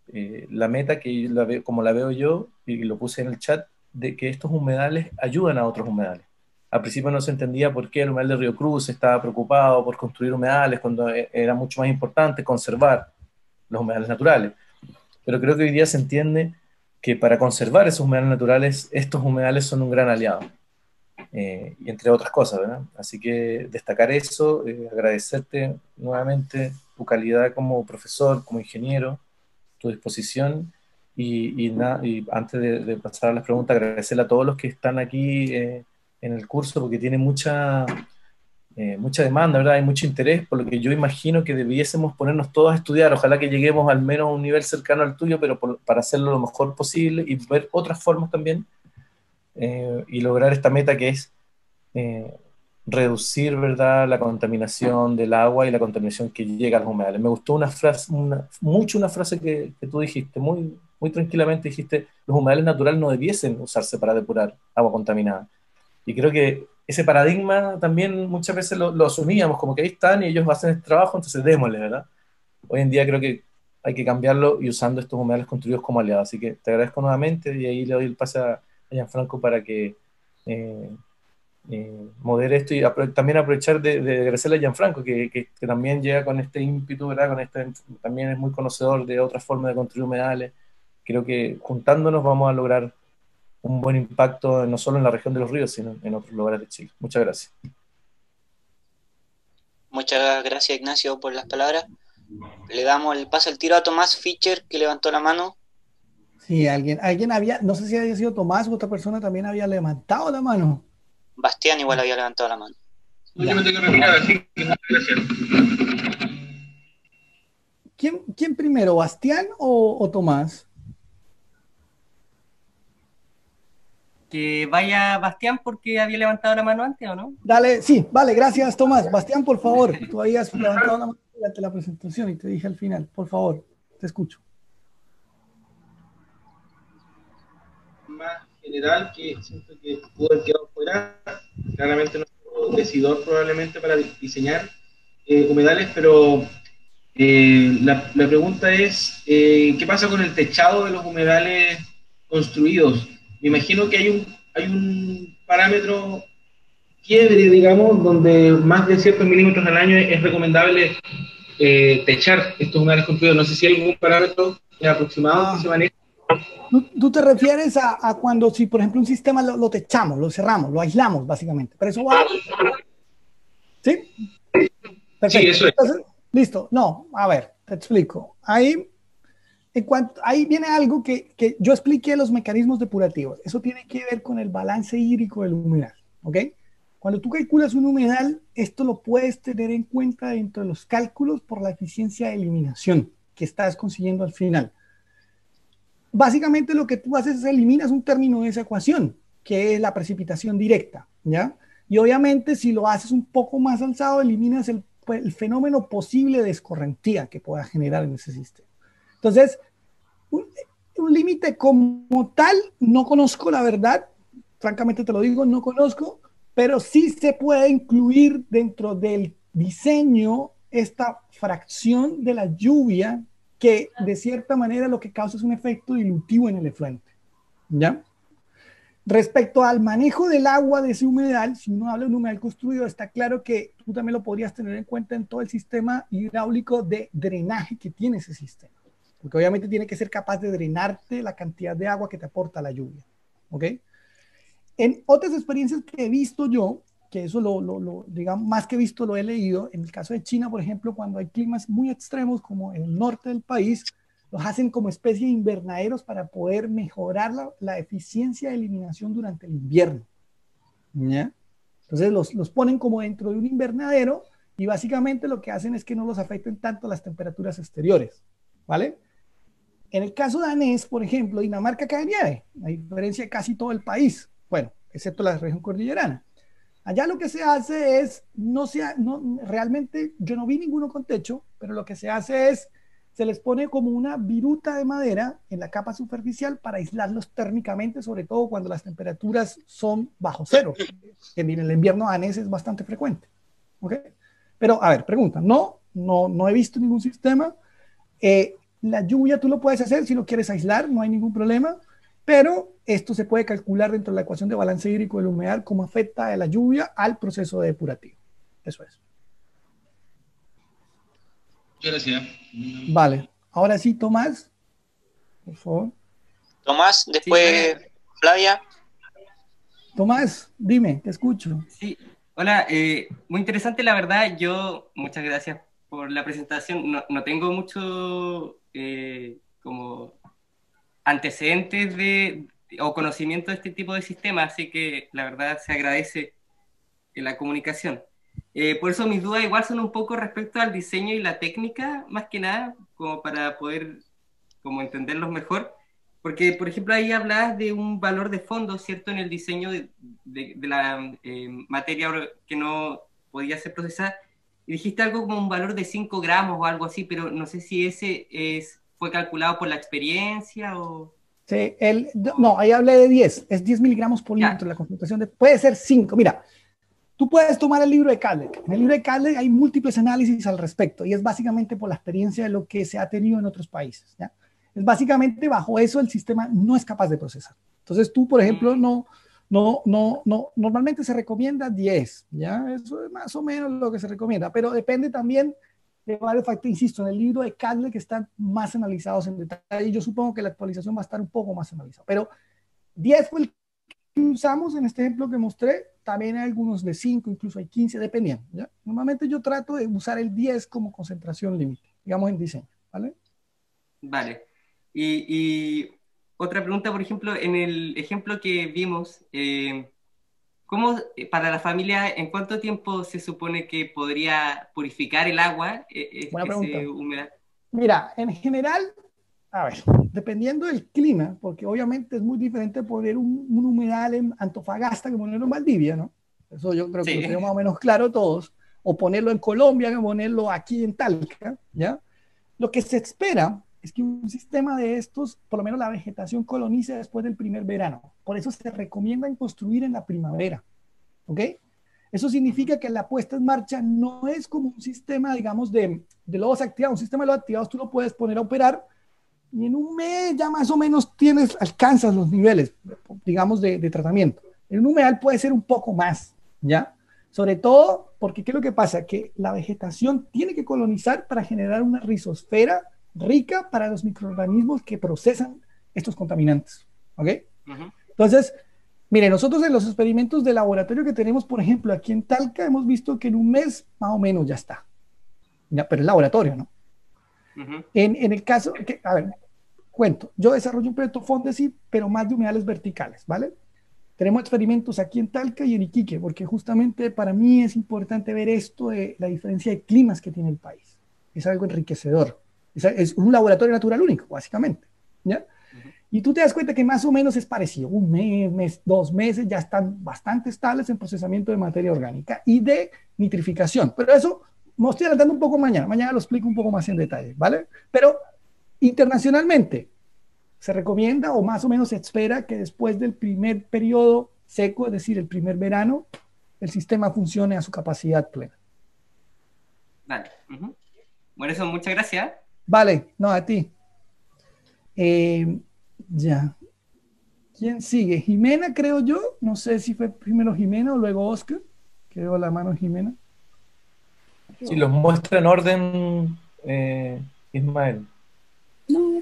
la meta que como la veo yo, y lo puse en el chat, de que estos humedales ayudan a otros humedales. Al principio no se entendía por qué el humedal de Río Cruz estaba preocupado por construir humedales cuando era mucho más importante conservar los humedales naturales. Pero creo que hoy día se entiende que para conservar esos humedales naturales, estos humedales son un gran aliado. Y entre otras cosas, ¿verdad? Así que destacar eso, agradecerte nuevamente tu calidad como profesor, como ingeniero, tu disposición, y antes de pasar a las preguntas, agradecerle a todos los que están aquí en el curso, porque tiene mucha demanda, ¿verdad? Hay mucho interés, por lo que yo imagino que debiésemos ponernos todos a estudiar, ojalá que lleguemos al menos a un nivel cercano al tuyo, pero para hacerlo lo mejor posible y ver otras formas también, y lograr esta meta que es eh, reducir, ¿verdad?, la contaminación del agua y la contaminación que llega a los humedales. Me gustó una frase, mucho una frase que tú dijiste, muy, muy tranquilamente dijiste, los humedales naturales no debiesen usarse para depurar agua contaminada. Y creo que ese paradigma también muchas veces lo asumíamos, como que ahí están y ellos hacen el trabajo, entonces démosle, ¿verdad? Hoy en día creo que hay que cambiarlo y usando estos humedales construidos como aliados. Así que te agradezco nuevamente y ahí le doy el pase a Gianfranco para que eh, modere esto y también aprovechar de agradecerle a Gianfranco, que también llega con este ímpetu, ¿verdad? Con este, también es muy conocedor de otras formas de construir humedales. Creo que juntándonos vamos a lograr un buen impacto no solo en la región de los ríos, sino en otros lugares de Chile. Muchas gracias. Muchas gracias, Ignacio, por las palabras. Le damos el paso al tiro a Tomás Fischer, que levantó la mano. Sí, alguien había, no sé si había sido Tomás o otra persona también había levantado la mano. Bastián igual había levantado la mano. Yo me tengo que retirar, así que muchas gracias. ¿Quién primero, Bastián o Tomás? Que vaya Bastián porque había levantado la mano antes, ¿o no? Dale, sí, vale, gracias, Tomás. Bastián, por favor, tú habías levantado la mano durante la presentación y te dije al final, por favor, te escucho. Más general, que siento que pudo haber quedado fuera, claramente no soy decidor probablemente para diseñar humedales, pero la pregunta es, ¿qué pasa con el techado de los humedales construidos? Me imagino que hay un parámetro quiebre, digamos, donde más de ciertos milímetros al año es recomendable techar estos humedales construidos. No sé si hay algún parámetro aproximado que se maneja. ¿Tú te refieres a cuando, si por ejemplo un sistema lo techamos, lo cerramos, lo aislamos básicamente? Pero eso va... ¿Sí? Perfecto. Sí, eso es. Entonces, listo. No, a ver, te explico. Ahí viene algo que yo expliqué los mecanismos depurativos. Eso tiene que ver con el balance hídrico del humedal. ¿Ok? Cuando tú calculas un humedal, esto lo puedes tener en cuenta dentro de los cálculos por la eficiencia de eliminación que estás consiguiendo al final. Básicamente lo que tú haces es eliminas un término de esa ecuación, que es la precipitación directa, ¿ya? Y obviamente si lo haces un poco más alzado, eliminas el fenómeno posible de escorrentía que pueda generar en ese sistema. Entonces, un límite como tal, no conozco la verdad, francamente te lo digo, no conozco, pero sí se puede incluir dentro del diseño esta fracción de la lluvia que de cierta manera lo que causa es un efecto dilutivo en el efluente, ¿ya? Respecto al manejo del agua de ese humedal, si uno habla de un humedal construido, está claro que tú también lo podrías tener en cuenta en todo el sistema hidráulico de drenaje que tiene ese sistema, porque obviamente tiene que ser capaz de drenarte la cantidad de agua que te aporta la lluvia, ¿ok? En otras experiencias que he visto yo, que eso digamos, más que visto lo he leído, en el caso de China, por ejemplo, cuando hay climas muy extremos como en el norte del país, los hacen como especie de invernaderos para poder mejorar la eficiencia de eliminación durante el invierno, ¿ya? Entonces los ponen como dentro de un invernadero y básicamente lo que hacen es que no los afecten tanto las temperaturas exteriores, ¿vale? En el caso danés, por ejemplo, Dinamarca cae nieve, a diferencia de casi todo el país, bueno, excepto la región cordillerana. Allá lo que se hace es, realmente yo no vi ninguno con techo, pero lo que se hace es, se les pone como una viruta de madera en la capa superficial para aislarlos térmicamente, sobre todo cuando las temperaturas son bajo cero, que en el invierno danés es bastante frecuente. ¿Ok? Pero, a ver, pregunta, no he visto ningún sistema. La lluvia tú lo puedes hacer si lo quieres aislar, no hay ningún problema, pero esto se puede calcular dentro de la ecuación de balance hídrico del humedal cómo afecta la lluvia al proceso depurativo. Eso es. Muchas gracias. Vale. Ahora sí, Tomás, por favor. Tomás, después Sí, Flavia. Tomás, dime, te escucho. sí. Hola, muy interesante la verdad. Muchas gracias por la presentación. No tengo mucho como antecedentes o conocimiento de este tipo de sistemas, así que la verdad se agradece la comunicación. Por eso mis dudas igual son un poco respecto al diseño y la técnica, más que nada, como para poder como entenderlos mejor. Porque, por ejemplo, ahí hablabas de un valor de fondo, ¿cierto?, en el diseño de la materia que no podía ser procesada. Y dijiste algo como un valor de 5 gramos o algo así, pero no sé si ese fue calculado por la experiencia o... Sí, no, ahí hablé de 10, es 10 miligramos por Ya. litro la concentración puede ser 5. Mira, tú puedes tomar el libro de Kaldek. En el libro de Kaldek hay múltiples análisis al respecto y es básicamente por la experiencia de lo que se ha tenido en otros países. ¿Ya? Es básicamente bajo eso el sistema no es capaz de procesar. Entonces tú, por ejemplo, normalmente se recomienda 10, ¿ya? Eso es más o menos lo que se recomienda, pero depende también de varios factores. Insisto, en el libro de Kaldek que están más analizados en detalle. Yo supongo que la actualización va a estar un poco más analizada, pero 10 fue el que usamos en este ejemplo que mostré. También hay algunos de 5, incluso hay 15, dependiendo. ¿Ya? Normalmente yo trato de usar el 10 como concentración límite, digamos en diseño. ¿Vale? Vale. Y otra pregunta, por ejemplo, en el ejemplo que vimos, ¿cómo para la familia, en cuánto tiempo se supone que podría purificar el agua, Buena pregunta. ese humedad? Mira, en general, a ver, dependiendo del clima, porque obviamente es muy diferente poner un humedal en Antofagasta que ponerlo en Valdivia, ¿no? Eso yo creo que lo tenemos más o menos claro todos. O ponerlo en Colombia que ponerlo aquí en Talca, ¿ya? Lo que se espera es que un sistema de estos, por lo menos la vegetación colonice después del primer verano. Por eso se recomiendan construir en la primavera, ¿ok? Eso significa que la puesta en marcha no es como un sistema, digamos, de lobos activados. Un sistema de lobos activados tú lo puedes poner a operar y en un mes ya más o menos alcanzas los niveles, digamos, de tratamiento. En un humedal puede ser un poco más, ¿ya? Sobre todo porque, ¿qué es lo que pasa? Que la vegetación tiene que colonizar para generar una rizosfera rica para los microorganismos que procesan estos contaminantes, ¿ok? Entonces, mire, nosotros en los experimentos de laboratorio que tenemos, por ejemplo, aquí en Talca, hemos visto que en un mes más o menos ya está. Ya, pero es laboratorio, ¿no? En el caso, a ver, cuento, yo desarrollo un proyecto Fondesit, pero más de humedales verticales, ¿vale? Tenemos experimentos aquí en Talca y en Iquique, porque justamente para mí es importante ver esto de la diferencia de climas que tiene el país. Es algo enriquecedor. Es un laboratorio natural único, básicamente, ¿ya? Y tú te das cuenta que más o menos es parecido. Un mes, 2 meses ya están bastante estables en procesamiento de materia orgánica y de nitrificación. Pero eso me estoy adelantando un poco mañana. Mañana lo explico un poco más en detalle, ¿vale? Pero internacionalmente se recomienda o más o menos se espera que después del primer periodo seco, es decir, el primer verano, el sistema funcione a su capacidad plena. Vale. Bueno, eso, muchas gracias. Vale, no, a ti. Ya. ¿Quién sigue? Jimena, creo yo. No sé si fue primero Jimena o luego Oscar. Quedó la mano Jimena. Si los muestra en orden, Ismael.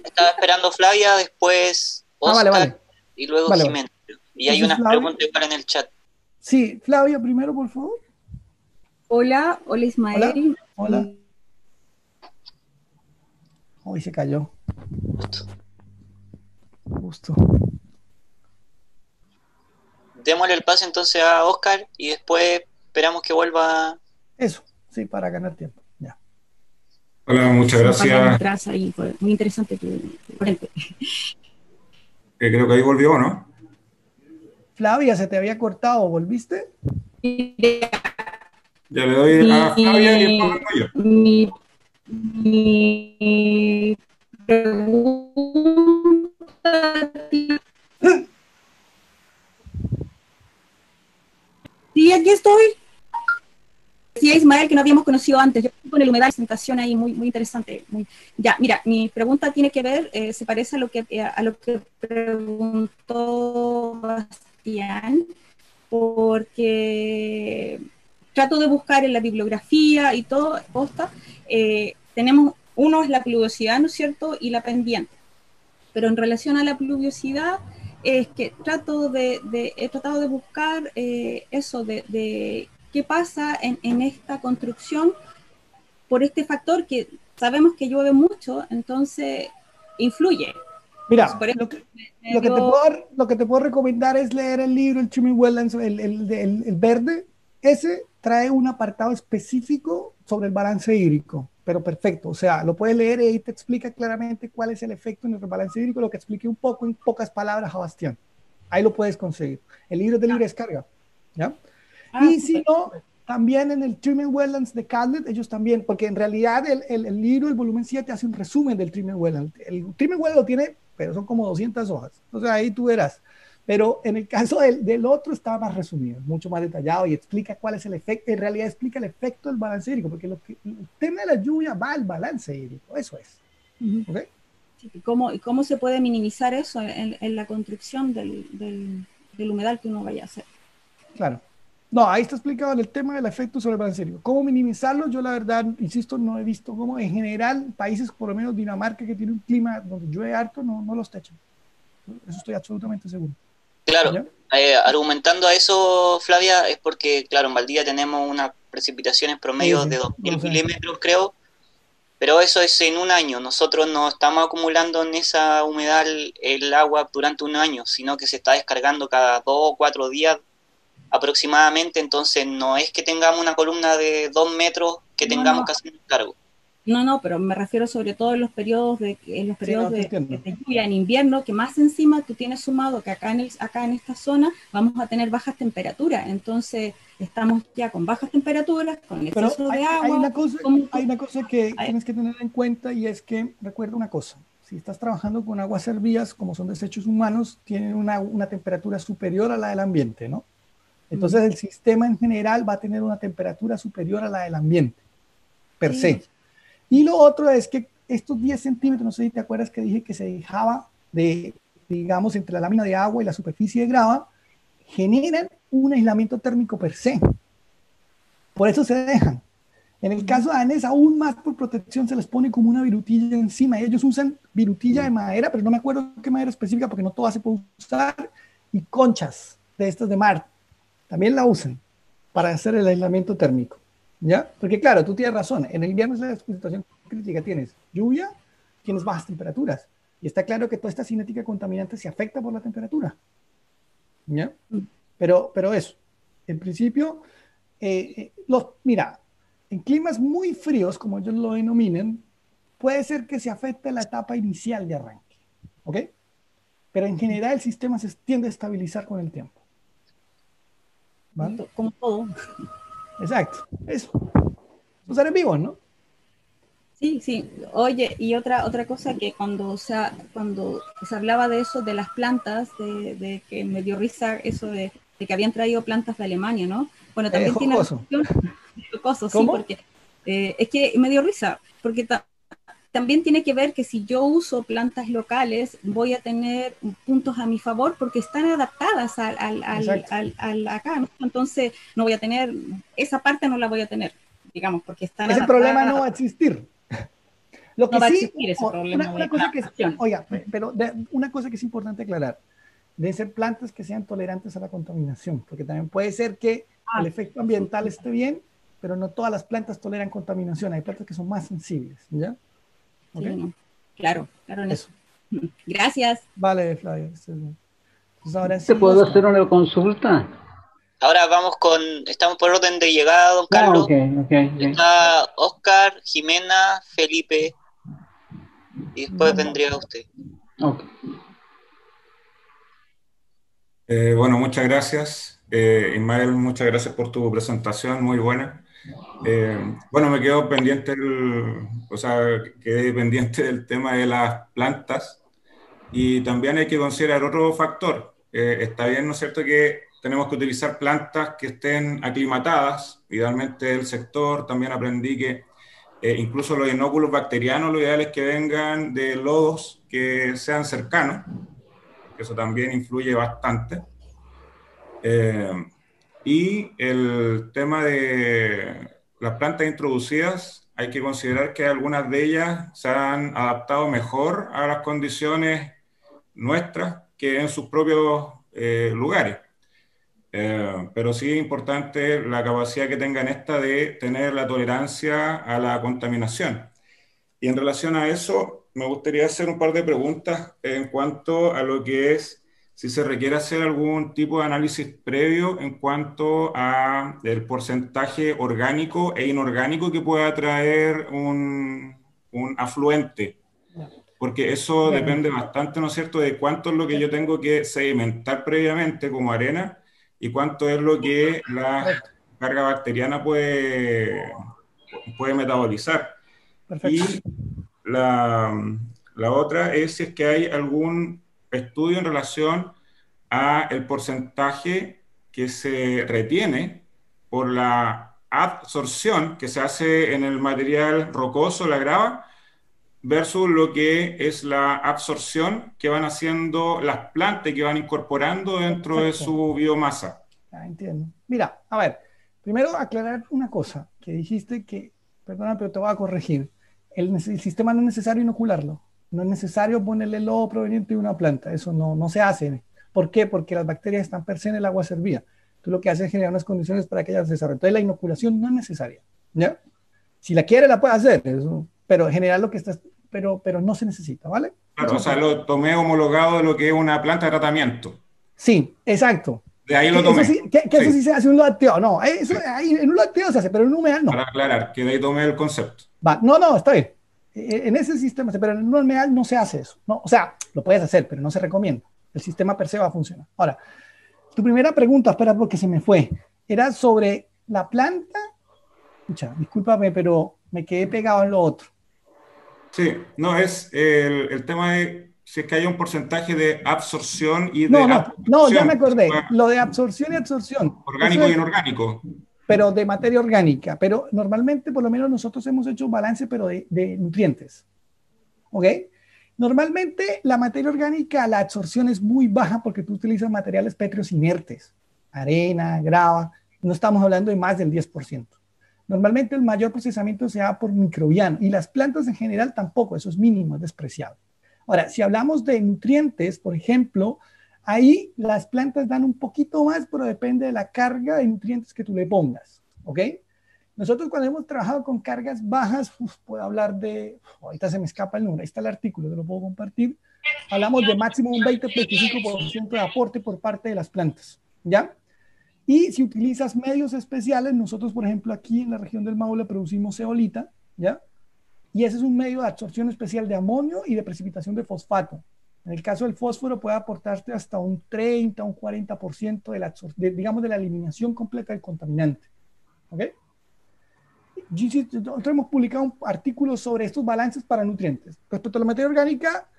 Estaba esperando Flavia, después Oscar vale. y luego Vale, Jimena. Y hay unas preguntas igual en el chat. Sí, Flavia primero, por favor. Hola Ismael. Hola. Hoy se cayó. Justo. Démosle el pase entonces a Oscar y después esperamos que vuelva. Eso, sí, para ganar tiempo. Ya. Hola, muchas gracias. Ahí, muy interesante tu ponente. Creo que ahí volvió, ¿no? Flavia, se te había cortado, ¿volviste? Ya le doy a Flavia y después vengo yo. Mi pregunta. Sí, aquí estoy. Decía Ismael que no habíamos conocido antes. Yo con el humedal, presentación ahí muy interesante. Ya, mira, mi pregunta tiene que ver, se parece a lo que preguntó Bastián, porque trato de buscar en la bibliografía y todo, tenemos, uno es la pluviosidad, ¿no es cierto?, y la pendiente. Pero en relación a la pluviosidad, es que he tratado de buscar eso de qué pasa en esta construcción por este factor que sabemos que llueve mucho, entonces influye. Mira, lo que te puedo recomendar es leer el libro, el Chimney Wetlands, el verde. Ese trae un apartado específico sobre el balance hídrico, pero perfecto. O sea, lo puedes leer y ahí te explica claramente cuál es el efecto en el balance hídrico, lo que expliqué un poco en pocas palabras a Bastián. Ahí lo puedes conseguir. El libro es de libre descarga. ¿Ya? Y si no, también en el Treatment Wetlands de Cadlet, ellos también, porque en realidad el libro, el volumen 7, hace un resumen del Treatment Wetland. El Treatment Wetland lo tiene, pero son como 200 hojas. Entonces ahí tú verás. Pero en el caso del otro está más resumido, mucho más detallado y explica cuál es el efecto, en realidad explica el efecto del balance hídrico, porque el tema de la lluvia va al balance hídrico, eso es. ¿Okay? ¿Y cómo se puede minimizar eso en la construcción del humedal que uno vaya a hacer? Claro. No, ahí está explicado el tema del efecto sobre el balance hídrico. ¿Cómo minimizarlo? Yo la verdad, insisto, no he visto cómo en general países, por lo menos Dinamarca, que tiene un clima donde llueve harto, no los techan. Eso estoy absolutamente seguro. Claro, argumentando a eso, Flavia, es porque, claro, en Valdivia tenemos unas precipitaciones promedio de 2.000 milímetros, creo, pero eso es en un año. Nosotros no estamos acumulando en esa humedad el agua durante un año, sino que se está descargando cada 2 o 4 días aproximadamente, entonces no es que tengamos una columna de 2 metros que tengamos que hacer un cargo. No, pero me refiero sobre todo en los periodos de lluvia en invierno, que más encima tú tienes sumado que acá en esta zona vamos a tener bajas temperaturas, entonces estamos ya con bajas temperaturas, con exceso de agua. Hay una cosa que tienes que tener en cuenta y es que recuerda una cosa, si estás trabajando con aguas servidas, como son desechos humanos, tienen una temperatura superior a la del ambiente, ¿no? Entonces el sistema en general va a tener una temperatura superior a la del ambiente, per se. Y lo otro es que estos 10 centímetros, no sé si te acuerdas que dije que se dejaba digamos, entre la lámina de agua y la superficie de grava, generan un aislamiento térmico per se. Por eso se dejan. En el caso de Anés, aún más por protección, se les pone como una virutilla encima. Ellos usan virutilla de madera, pero no me acuerdo qué madera específica, porque no todas se puede usar, y conchas de estas de mar. También la usan para hacer el aislamiento térmico. ¿Ya? Porque claro, tú tienes razón, en el invierno es la situación crítica, tienes lluvia, tienes bajas temperaturas, y está claro que toda esta cinética contaminante se afecta por la temperatura. ¿Ya? Pero eso, en principio, mira, en climas muy fríos, como ellos lo denominan, puede ser que se afecte la etapa inicial de arranque, ¿ok? Pero en general el sistema se tiende a estabilizar con el tiempo. ¿Vale? Como todo. Exacto, eso. Los seres vivos, ¿no? Sí. Oye, y otra cosa que cuando se hablaba de eso, de las plantas, de que me dio risa eso de que habían traído plantas de Alemania, ¿no? Bueno, también tiene jocoso, sí, porque es que me dio risa, porque también tiene que ver que si yo uso plantas locales, voy a tener puntos a mi favor porque están adaptadas al acá, ¿no? Entonces no voy a tener, esa parte no la voy a tener, digamos, porque están ese adaptadas. Problema no va a existir. Lo que no va sí, a existir ese problema una cosa que una cosa que es importante aclarar, de ser plantas que sean tolerantes a la contaminación, porque también puede ser que el efecto ambiental esté bien, pero no todas las plantas toleran contaminación, hay plantas que son más sensibles, ¿ya? ¿Okay? Sí, no. Claro, en eso. Gracias. Vale, Flavia. Entonces, ahora sí, ¿te puedo hacer una consulta? Ahora estamos por orden de llegada, don Carlos. Okay. Está Oscar, Jimena, Felipe, y después vendría usted. Okay. Bueno, muchas gracias. Ismael, muchas gracias por tu presentación, muy buena. Bueno, me quedo pendiente quedé pendiente del tema de las plantas y también hay que considerar otro factor. Está bien, ¿no es cierto?, que tenemos que utilizar plantas que estén aclimatadas, idealmente el sector. También aprendí que incluso los inóculos bacterianos, lo ideal es que vengan de lodos que sean cercanos, que eso también influye bastante. Y el tema de las plantas introducidas, hay que considerar que algunas de ellas se han adaptado mejor a las condiciones nuestras que en sus propios lugares. Pero sí es importante la capacidad que tengan esta de tener la tolerancia a la contaminación. Y en relación a eso, me gustaría hacer un par de preguntas en cuanto a lo que es si se requiere hacer algún tipo de análisis previo en cuanto a el porcentaje orgánico e inorgánico que pueda traer un afluente, porque eso depende bastante, ¿no es cierto?, de cuánto es lo que yo tengo que sedimentar previamente como arena y cuánto es lo que la carga bacteriana puede metabolizar. Perfecto. Y la otra es si es que hay algún estudio en relación a el porcentaje que se retiene por la absorción que se hace en el material rocoso, la grava, versus lo que es la absorción que van haciendo las plantas que van incorporando dentro de su biomasa. Entiendo. Mira, a ver, primero aclarar una cosa, que dijiste que, perdona, pero te voy a corregir. El sistema no es necesario inocularlo. No es necesario ponerle lodo proveniente de una planta. Eso no se hace. ¿Por qué? Porque las bacterias están per se en el agua servida. Tú lo que haces es generar unas condiciones para que ellas se desarrollen. Entonces la inoculación no es necesaria. ¿Ya? Si la quiere, la puede hacer. Eso, pero en general lo que está... Pero no se necesita, ¿vale? Claro, o sea, lo tomé homologado de lo que es una planta de tratamiento. Sí, exacto. De ahí lo tomé. Eso sí, eso sí se hace en un lacteo. No, eso, ahí, en un lacteo se hace, pero en un humedal no. Para aclarar, que de ahí tomé el concepto. Va, no, está bien. En ese sistema, pero en un humedal no se hace eso. No, o sea, lo puedes hacer, pero no se recomienda. El sistema per se va a funcionar. Ahora, tu primera pregunta, espera porque se me fue, era sobre la planta. Escucha, discúlpame, pero me quedé pegado en lo otro. Sí, no, es el tema de si es que hay un porcentaje de absorción y de No, ya me acordé. Lo de absorción y absorción. Orgánico y inorgánico. Pero de materia orgánica. Pero normalmente, por lo menos nosotros hemos hecho un balance, pero de nutrientes. ¿Ok? Normalmente la materia orgánica, la absorción es muy baja porque tú utilizas materiales pétreos inertes. Arena, grava. No estamos hablando de más del 10%. Normalmente el mayor procesamiento se da por microbiano y las plantas en general tampoco, eso es mínimo, es despreciable. Ahora, si hablamos de nutrientes, por ejemplo, ahí las plantas dan un poquito más, pero depende de la carga de nutrientes que tú le pongas, ¿ok? Nosotros cuando hemos trabajado con cargas bajas, puedo hablar de, ahorita se me escapa el número, ahí está el artículo, te lo puedo compartir, hablamos de máximo un 20-25% de aporte por parte de las plantas, ¿ya? Y si utilizas medios especiales, nosotros, por ejemplo, aquí en la región del Maule producimos zeolita, ¿ya? Y ese es un medio de absorción especial de amonio y de precipitación de fosfato. En el caso del fósforo puede aportarte hasta un 30, un 40% digamos, de la eliminación completa del contaminante. ¿Ok? Nosotros hemos publicado un artículo sobre estos balances para nutrientes. Respecto a la materia orgánica,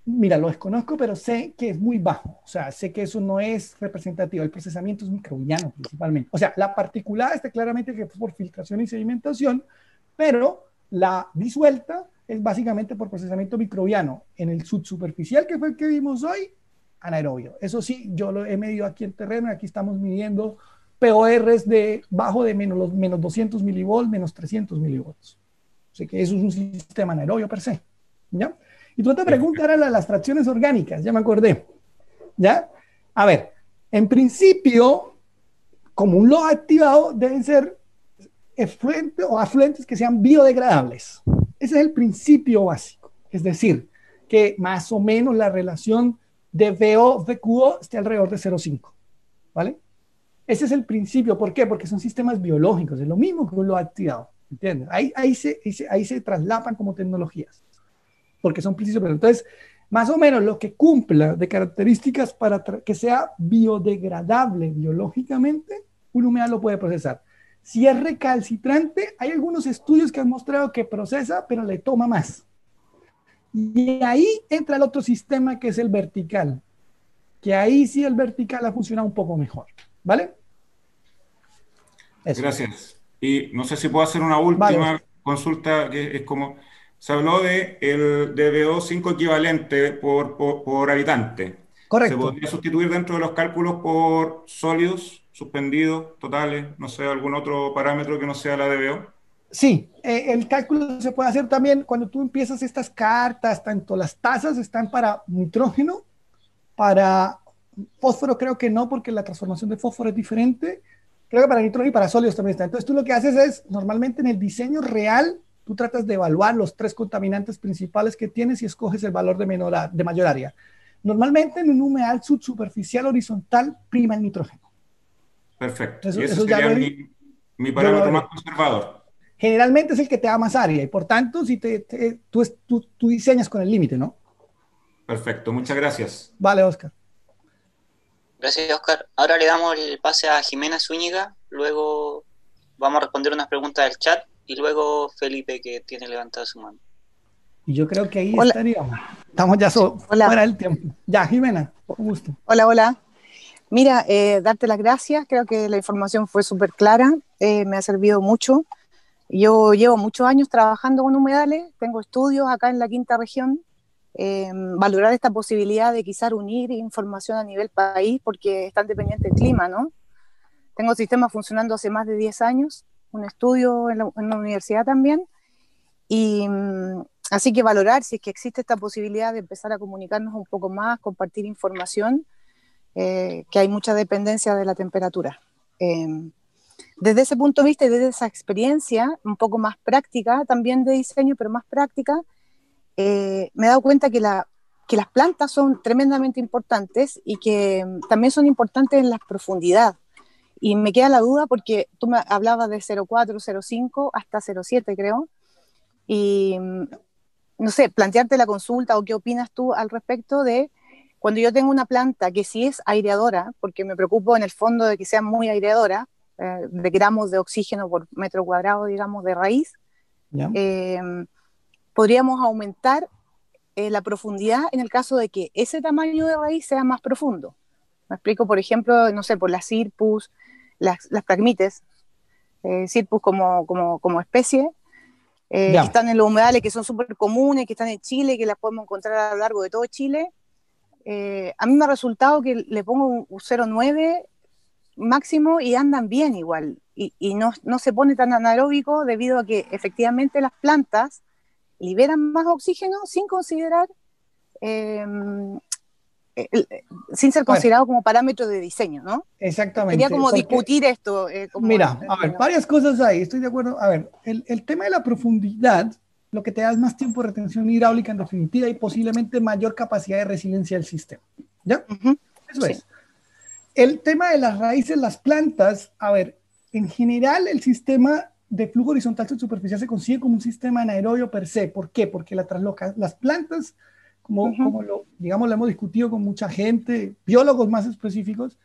mira, lo desconozco, pero sé que es muy bajo. O sea, sé que eso no es representativo. El procesamiento es microbiano principalmente. O sea, la particulada está claramente que es por filtración y sedimentación, pero la disuelta es básicamente por procesamiento microbiano. En el subsuperficial, que fue el que vimos hoy, anaerobio. Eso sí, yo lo he medido aquí en terreno y aquí estamos midiendo PORs de bajo de menos 200 milivolts, menos 300 milivolts. O sea que eso es un sistema anaerobio per se. ¿Ya? Y tu otra pregunta era las fracciones orgánicas, ya me acordé. ¿Ya? A ver, en principio, como un lodo activado, deben ser efluentes o afluentes que sean biodegradables. Ese es el principio básico. Es decir, que más o menos la relación de VO-VQO esté alrededor de 0,5. ¿Vale? Ese es el principio. ¿Por qué? Porque son sistemas biológicos. Es lo mismo que un lodo activado. ¿Entiendes? Ahí se traslapan como tecnologías. Porque son principios. Entonces, más o menos lo que cumpla de características para que sea biodegradable biológicamente, un humedal lo puede procesar. Si es recalcitrante, hay algunos estudios que han mostrado que procesa, pero le toma más. Y ahí entra el otro sistema que es el vertical, que ahí sí el vertical ha funcionado un poco mejor. ¿Vale? Eso. Gracias. Y no sé si puedo hacer una última consulta, que es como... Se habló de el DBO5 equivalente por habitante. Correcto. ¿Se podría sustituir dentro de los cálculos por sólidos, suspendidos, totales? No sé, algún otro parámetro que no sea la DBO. Sí, el cálculo se puede hacer también cuando tú empiezas estas cartas, tanto las tasas están para nitrógeno, para fósforo creo que no, porque la transformación de fósforo es diferente. Creo que para nitrógeno y para sólidos también está. Entonces tú lo que haces es, normalmente en el diseño real, tú tratas de evaluar los 3 contaminantes principales que tienes y escoges el valor de mayor área. Normalmente en un humedal subsuperficial horizontal prima el nitrógeno. Perfecto. Eso, Y ese eso ya sería lo, mi yo lo parámetro más hablé. conservador. Generalmente es el que te da más área y por tanto si tú diseñas con el límite, ¿no? Perfecto, muchas gracias. Vale, Oscar. Gracias, Oscar. Ahora le damos el pase a Jimena Zúñiga, luego vamos a responder unas preguntas del chat y luego Felipe, que tiene levantada su mano. Y yo creo que ahí Hola. estaríamos. Estamos ya Hola. fuera del tiempo. Ya, Jimena, con gusto. Hola, hola. Mira, darte las gracias, creo que la información fue súper clara, me ha servido mucho. Yo llevo muchos años trabajando con humedales, tengo estudios acá en la quinta región, valorar esta posibilidad de quizás unir información a nivel país porque están dependientes del clima, ¿no? Tengo sistemas funcionando hace más de 10 años, un estudio en la universidad también, y así que valorar si es que existe esta posibilidad de empezar a comunicarnos un poco más, compartir información, que hay mucha dependencia de la temperatura. Desde ese punto de vista y desde esa experiencia un poco más práctica, también de diseño, pero más práctica, me he dado cuenta que las plantas son tremendamente importantes y que también son importantes en la profundidad. Y me queda la duda porque tú me hablabas de 0,4, 0,5 hasta 0,7 creo, y no sé, plantearte la consulta o qué opinas tú al respecto de cuando yo tengo una planta que sí es aireadora, porque me preocupo en el fondo de que sea muy aireadora, de gramos de oxígeno por metro cuadrado, digamos, de raíz, podríamos aumentar la profundidad en el caso de que ese tamaño de raíz sea más profundo. Me explico, por ejemplo, no sé, por las Cirpus, las Phragmites, Cirpus como especie, que están en los humedales, que son súper comunes, que están en Chile, que las podemos encontrar a lo largo de todo Chile. A mí me ha resultado que le pongo un 0,9 máximo y andan bien igual, y no se pone tan anaeróbico debido a que efectivamente las plantas liberan más oxígeno sin considerar, sin ser considerado como parámetro de diseño, ¿no? Exactamente. Quería como discutir esto. Mira, a ver, varias cosas ahí, estoy de acuerdo. A ver, el tema de la profundidad, lo que te da es más tiempo de retención hidráulica en definitiva y posiblemente mayor capacidad de resiliencia del sistema. ¿Ya? Eso es. El tema de las raíces, las plantas, a ver, en general el sistema de flujo horizontal superficial se consigue como un sistema anaerobio per se. ¿Por qué? Porque las plantas, como lo hemos discutido con mucha gente, biólogos más específicos,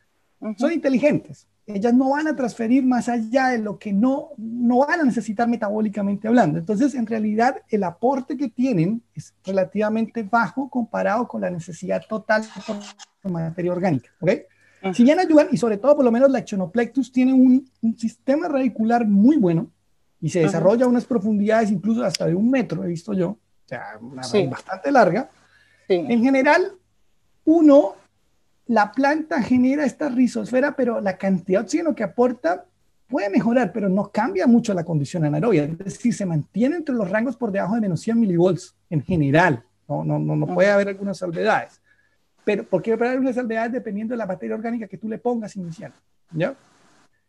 son inteligentes. Ellas no van a transferir más allá de lo que no van a necesitar metabólicamente hablando. Entonces, en realidad, el aporte que tienen es relativamente bajo comparado con la necesidad total de materia orgánica. ¿Ok? Si bien ayudan, y sobre todo por lo menos la Echinoplectus tiene un sistema radicular muy bueno y se desarrolla a unas profundidades incluso hasta de 1 metro, he visto yo, o sea, una raíz bastante larga. En general, la planta genera esta rizosfera, pero la cantidad de oxígeno que aporta puede mejorar, pero no cambia mucho la condición anaerobia, es decir, se mantiene entre los rangos por debajo de menos 100 milivolts en general, no puede haber algunas salvedades. Pero ¿por qué haber unas salvedades dependiendo de la materia orgánica que tú le pongas inicial? ¿Ya?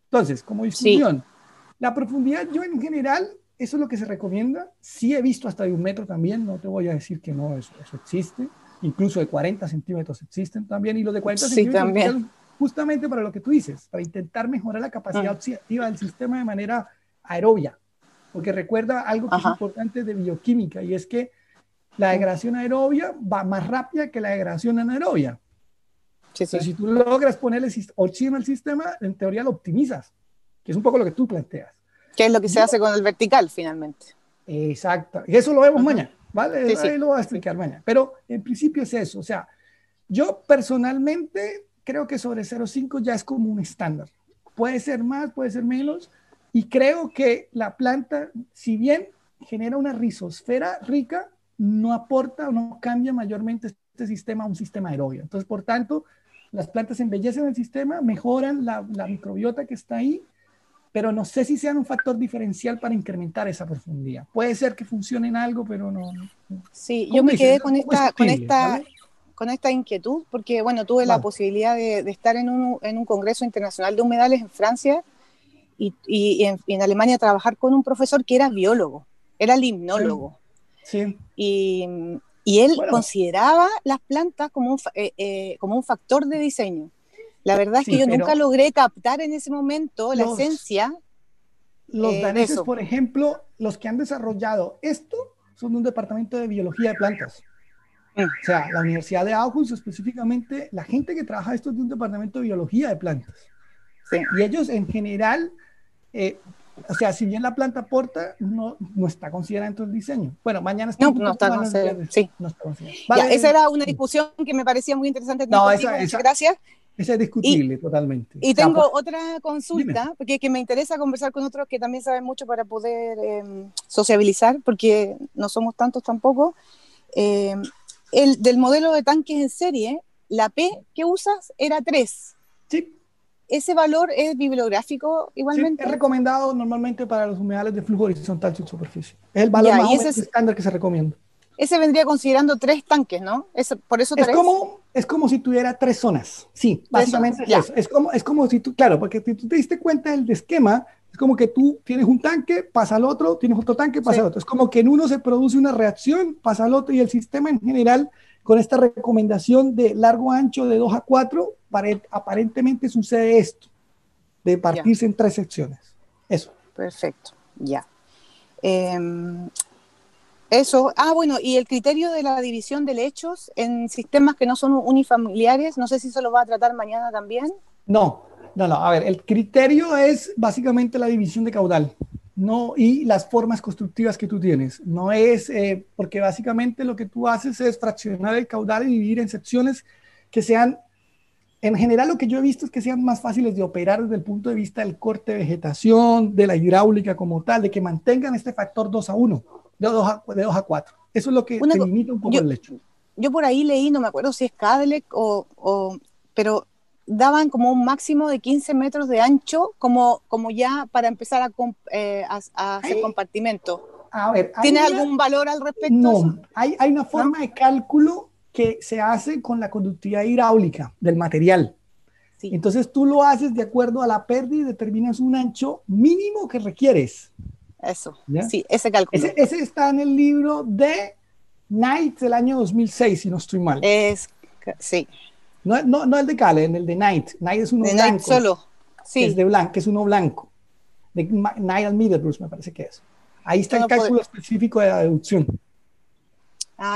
Entonces, como discusión, la profundidad, yo en general, eso es lo que se recomienda. Sí he visto hasta de 1 metro también, no te voy a decir que no, eso existe. Incluso de 40 centímetros existen también, y los de 40 centímetros también. Justamente para lo que tú dices, para intentar mejorar la capacidad oxidativa del sistema de manera aerobia. Porque recuerda algo que es importante de bioquímica, y es que la degradación aerobia va más rápida que la degradación anaerobia. Entonces, si tú logras ponerle oxígeno al sistema, en teoría lo optimizas, que es un poco lo que tú planteas. ¿Qué es lo que se hace con el vertical, finalmente? Exacto. Y eso lo vemos mañana, ¿vale? Ahí lo voy a explicar mañana. Pero en principio es eso. O sea, yo personalmente creo que sobre 0,5 ya es como un estándar. Puede ser más, puede ser menos. Y creo que la planta, si bien genera una rizosfera rica, no aporta o no cambia mayormente este sistema a un sistema aerobio. Entonces, por tanto, las plantas embellecen el sistema, mejoran la microbiota que está ahí, pero no sé si sean un factor diferencial para incrementar esa profundidad. Puede ser que funcione en algo, pero no. Sí, yo me quedé con esta inquietud, porque bueno, tuve la posibilidad de estar en un congreso internacional de humedales en Francia y en Alemania trabajar con un profesor que era biólogo, era limnólogo. Sí. Y Y él Bueno, consideraba las plantas como un factor de diseño. La verdad es que sí, yo nunca pero logré captar en ese momento la los, esencia los de daneses, eso. por ejemplo, los que han desarrollado esto son de un departamento de biología de plantas. Mm, O sea, la Universidad de Aarhus específicamente, la gente que trabaja esto es de un departamento de biología de plantas. sí. Y ellos en general, eh, o sea, si bien la planta aporta, no está considerada dentro del diseño. Bueno, mañana No, explico un no poco está más las considerado. vías Sí. no está considerada. Ya, esa Vale, era una sí. discusión que me parecía muy interesante tener No, contigo. Muchas gracias. esa es Y, discutible totalmente. y O sea, tengo otra dime. consulta, porque que me interesa conversar con otros que también saben mucho para poder sociabilizar, porque no somos tantos tampoco. Eh, el del modelo de tanques en serie, la P que usas era 3. Sí, ¿Ese valor es bibliográfico sí, igualmente? es recomendado normalmente para los humedales de flujo horizontal subsuperficie. Es el valor Ya, más y o menos estándar que se recomienda. ese vendría considerando 3 tanques, ¿no? Por eso 3. Es como si tuviera 3 zonas. Sí, 3 zonas. básicamente es Ya, eso. Es como si tú, claro, porque si tú te diste cuenta del esquema, es como que tú tienes un tanque, pasa al otro, tienes otro tanque, pasa sí. al otro. Es como que en uno se produce una reacción, pasa al otro, y el sistema en general, con esta recomendación de largo ancho de 2 a 4, aparentemente sucede esto, de Ya, partirse en 3 secciones. Eso. perfecto. Ya. Eh, Eso, bueno, y el criterio de la división de lechos en sistemas que no son unifamiliares, no sé si eso lo va a tratar mañana también. No. A ver, el criterio es básicamente la división de caudal, no, y las formas constructivas que tú tienes. No es, porque básicamente lo que tú haces es fraccionar el caudal y dividir en secciones que sean, en general lo que yo he visto es que sean más fáciles de operar desde el punto de vista del corte de vegetación, de la hidráulica como tal, de que mantengan este factor 2 a 1, de 2 a 4. Eso es lo que Una, te limita un poco yo, el lecho. yo por ahí leí, no me acuerdo si es Cadelec pero daban como un máximo de 15 metros de ancho como ya para empezar a hacer Hay, compartimento. a ver, ¿Tienes algún valor al respecto de eso? no, hay una ¿No? forma de cálculo que se hace con la conductividad hidráulica del material. Sí. Entonces tú lo haces de acuerdo a la pérdida y determinas un ancho mínimo que requieres. Eso, ¿Ya? sí, ese cálculo. Ese está en el libro de Knight del año 2006, si no estoy mal. Sí. No el de Cale, en el de Knight. Knight es uno De blanco. Knight solo, sí. Es de blanco, es uno blanco. De Knight and Middlebrooks me parece que es. Ahí está el cálculo específico de la deducción.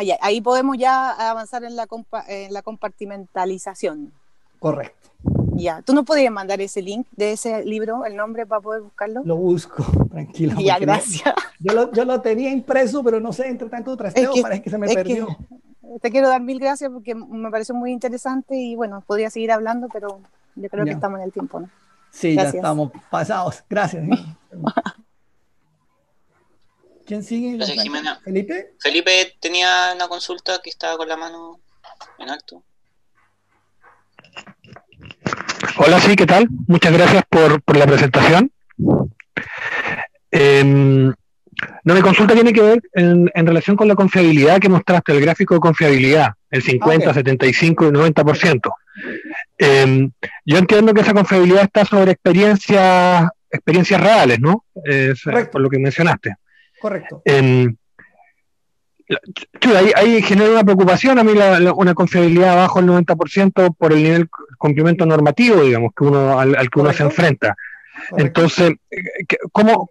Ya, ahí podemos ya avanzar en la compartimentalización. Correcto. Ya, ¿tú no podrías mandar ese link de ese libro, el nombre, para poder buscarlo? Lo busco, tranquilo. Ya, gracias. Yo lo tenía impreso, pero no sé, entre tanto trasteo, parece que se me perdió. Te quiero dar 1000 gracias porque me pareció muy interesante y bueno, podría seguir hablando, pero yo creo que estamos en el tiempo, ¿no? Sí, gracias. Ya estamos pasados. Gracias. ¿Quién sigue? Gracias, Jimena. ¿Felipe? Felipe tenía una consulta que estaba con la mano en alto. Hola, sí, ¿qué tal? Muchas gracias por la presentación. Mi consulta tiene que ver en relación con la confiabilidad que mostraste, el gráfico de confiabilidad, el 50, 75 y 90%. Yo entiendo que esa confiabilidad está sobre experiencias reales, ¿no? Por lo que mencionaste. Correcto. Ahí genera una preocupación a mí una confiabilidad abajo del 90% por el nivel de cumplimiento normativo, digamos, al que uno se enfrenta. Correcto. Entonces, ¿cómo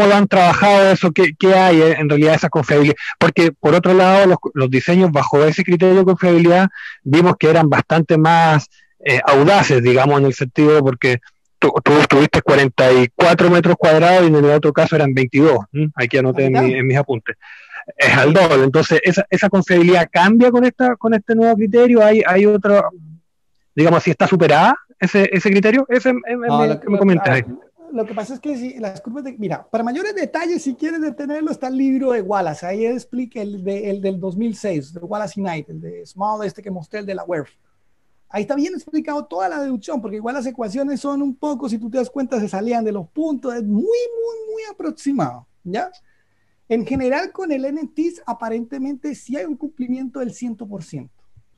lo han trabajado eso? ¿Qué hay en realidad esa confiabilidad? Porque, por otro lado, los diseños bajo ese criterio de confiabilidad vimos que eran bastante más audaces, digamos, en el sentido porque tú tuviste 44 metros cuadrados y en el otro caso eran 22. Aquí anoté en mis apuntes. Es al doble. Entonces, esa confiabilidad cambia con este nuevo criterio. ¿Hay otro, digamos, si está superada ese criterio? Me comentas ahí. Lo que pasa es que si las curvas mira, para mayores detalles, si quieres detenerlo, está el libro de Wallace. Ahí explica el del 2006, de Wallace y Knight, el de Small, que mostré, el de la WERF. Ahí está bien explicado toda la deducción, porque igual las ecuaciones son un poco, si tú te das cuenta, se salían de los puntos, es muy aproximado, ¿ya? En general, con el NTIS, aparentemente sí hay un cumplimiento del 100%,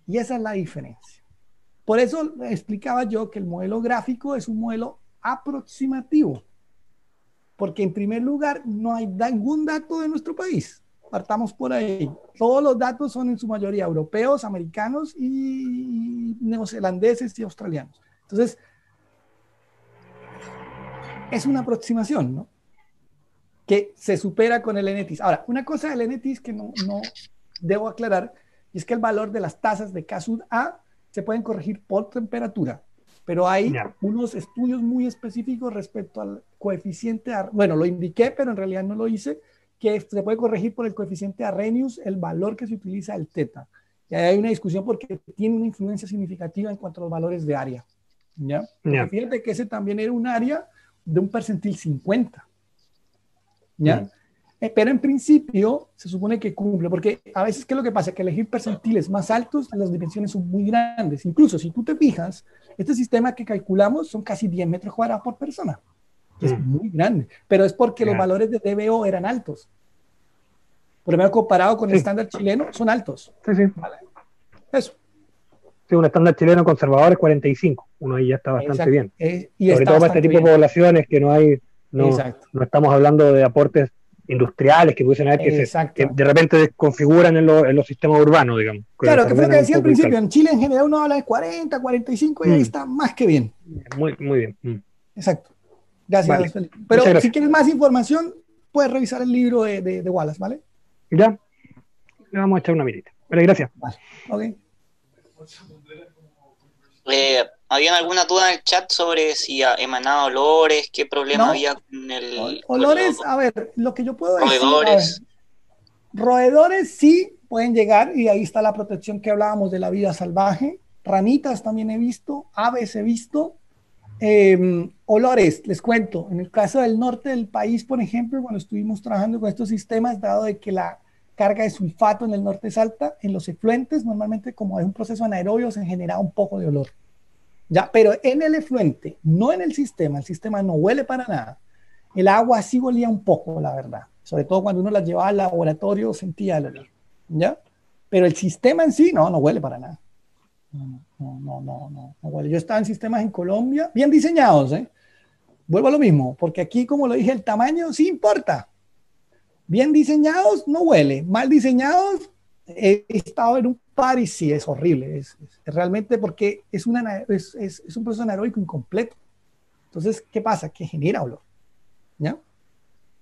y esa es la diferencia. Por eso explicaba yo que el modelo gráfico es un modelo aproximativo, porque en primer lugar no hay ningún dato de nuestro país. partamos por ahí. Todos los datos son en su mayoría europeos, americanos y neozelandeses y australianos. Entonces, es una aproximación, ¿no? Que se supera con el NTIS. Ahora, una cosa del NTIS que no debo aclarar, y es que el valor de las tasas de K-sub-A se pueden corregir por temperatura, pero hay unos estudios muy específicos respecto al coeficiente, bueno, lo indiqué, pero en realidad no lo hice, que se puede corregir por el coeficiente Arrhenius, el valor que se utiliza, el teta. Y ahí hay una discusión porque tiene una influencia significativa en cuanto a los valores de área. ¿Ya? Porque fíjate que ese también era un área de un percentil 50. ¿Ya? Pero en principio se supone que cumple, porque a veces, ¿qué es lo que pasa? Que elegir percentiles más altos, las dimensiones son muy grandes. Incluso si tú te fijas, este sistema que calculamos son casi 10 metros cuadrados por persona. Es muy grande, pero es porque los valores de DBO eran altos. Por ejemplo, comparado con el estándar chileno, son altos. ¿Vale? Eso. Sí, un estándar chileno conservador es 45. Uno ahí ya está bastante bien. Sobre todo para este tipo de poblaciones que no estamos hablando de aportes industriales que pudiesen haber que de repente desconfiguran en los sistemas urbanos, digamos. Claro, que fue lo que decía al principio. En Chile en general uno habla de 40, 45 y ahí está más que bien. Muy bien. Exacto. Gracias, Felipe. Pero si quieres más información, puedes revisar el libro de Wallace, ¿vale? Ya. Le vamos a echar una mirita. Vale, gracias. Vale. Ok. ¿Habían alguna duda en el chat sobre si emanaba olores? ¿Qué problema había con olores? A ver, lo que yo puedo decir... Roedores sí pueden llegar y ahí está la protección que hablábamos de la vida salvaje. Ranitas también he visto, aves he visto. Olores, les cuento, en el caso del norte del país, por ejemplo, cuando estuvimos trabajando con estos sistemas, dado de que la carga de sulfato en el norte es alta, en los efluentes normalmente como es un proceso anaerobio se genera un poco de olor, ¿ya? Pero en el efluente, no en el sistema no huele para nada. El agua sí olía un poco, la verdad, sobre todo cuando uno la llevaba al laboratorio sentía el olor, ¿ya? Pero el sistema en sí no huele para nada. No huele. Yo estaba en sistemas en Colombia, bien diseñados, vuelvo a lo mismo, porque aquí, como lo dije, el tamaño sí importa. Bien diseñados, no huele. Mal diseñados, he estado en un par y sí, es horrible. Es realmente porque es un proceso anaeróbico incompleto. Entonces, ¿qué pasa? Que genera olor. ¿Ya?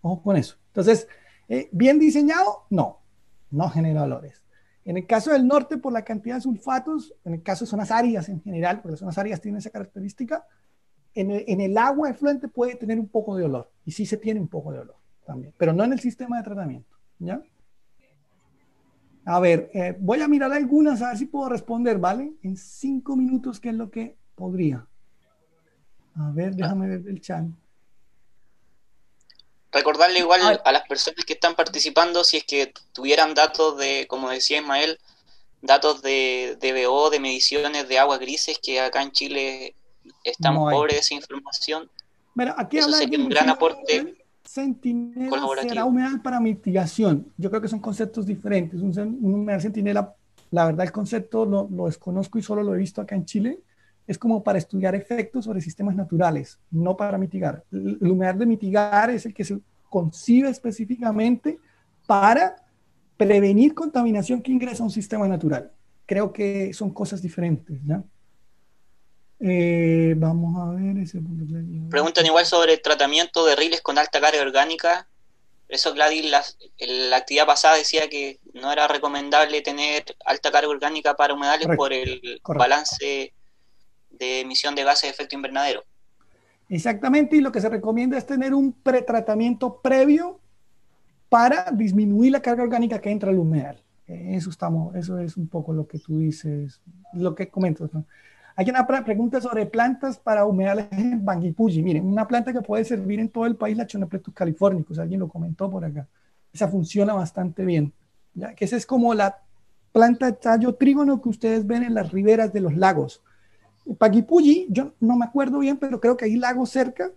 Ojo con eso. Entonces, bien diseñado, no genera olores. En el caso del norte, por la cantidad de sulfatos, en el caso de zonas áridas en general, porque las zonas áridas tienen esa característica, en el agua efluente puede tener un poco de olor. Y sí se tiene un poco de olor también, pero no en el sistema de tratamiento. ¿Ya? A ver, voy a mirar algunas, a ver si puedo responder, ¿vale? En 5 minutos, ¿qué es lo que podría? A ver, déjame ver el chat. Recordarle igual a las personas que están participando, si es que tuvieran datos de, como decía Ismael, datos de DBO, de mediciones de aguas grises, que acá en Chile estamos pobres de esa información. Bueno, aquí eso sería un gran aporte centinela será humedal para mitigación. Yo creo que son conceptos diferentes. Un humedal centinela, la verdad el concepto lo desconozco y solo lo he visto acá en Chile. Es como para estudiar efectos sobre sistemas naturales, no para mitigar. El humedal de mitigar es el que se concibe específicamente para prevenir contaminación que ingresa a un sistema natural. Creo que son cosas diferentes, ¿ya? Vamos a ver ese punto. Preguntan igual sobre el tratamiento de riles con alta carga orgánica. Eso Gladys la actividad pasada decía que no era recomendable tener alta carga orgánica para humedales por el balance de emisión de gases de efecto invernadero. Exactamente, y lo que se recomienda es tener un pretratamiento previo para disminuir la carga orgánica que entra al humedal. Eso es un poco lo que tú dices, lo que comentas, ¿no? Hay una pregunta sobre plantas para humedales en Bangipuji. Miren, una planta que puede servir en todo el país, la Chonopletus californicus, alguien lo comentó por acá. Esa funciona bastante bien, ¿ya? Que esa es como la planta de tallo trígono que ustedes ven en las riberas de los lagos. Bangipuji, yo no me acuerdo bien, pero creo que hay lagos cerca.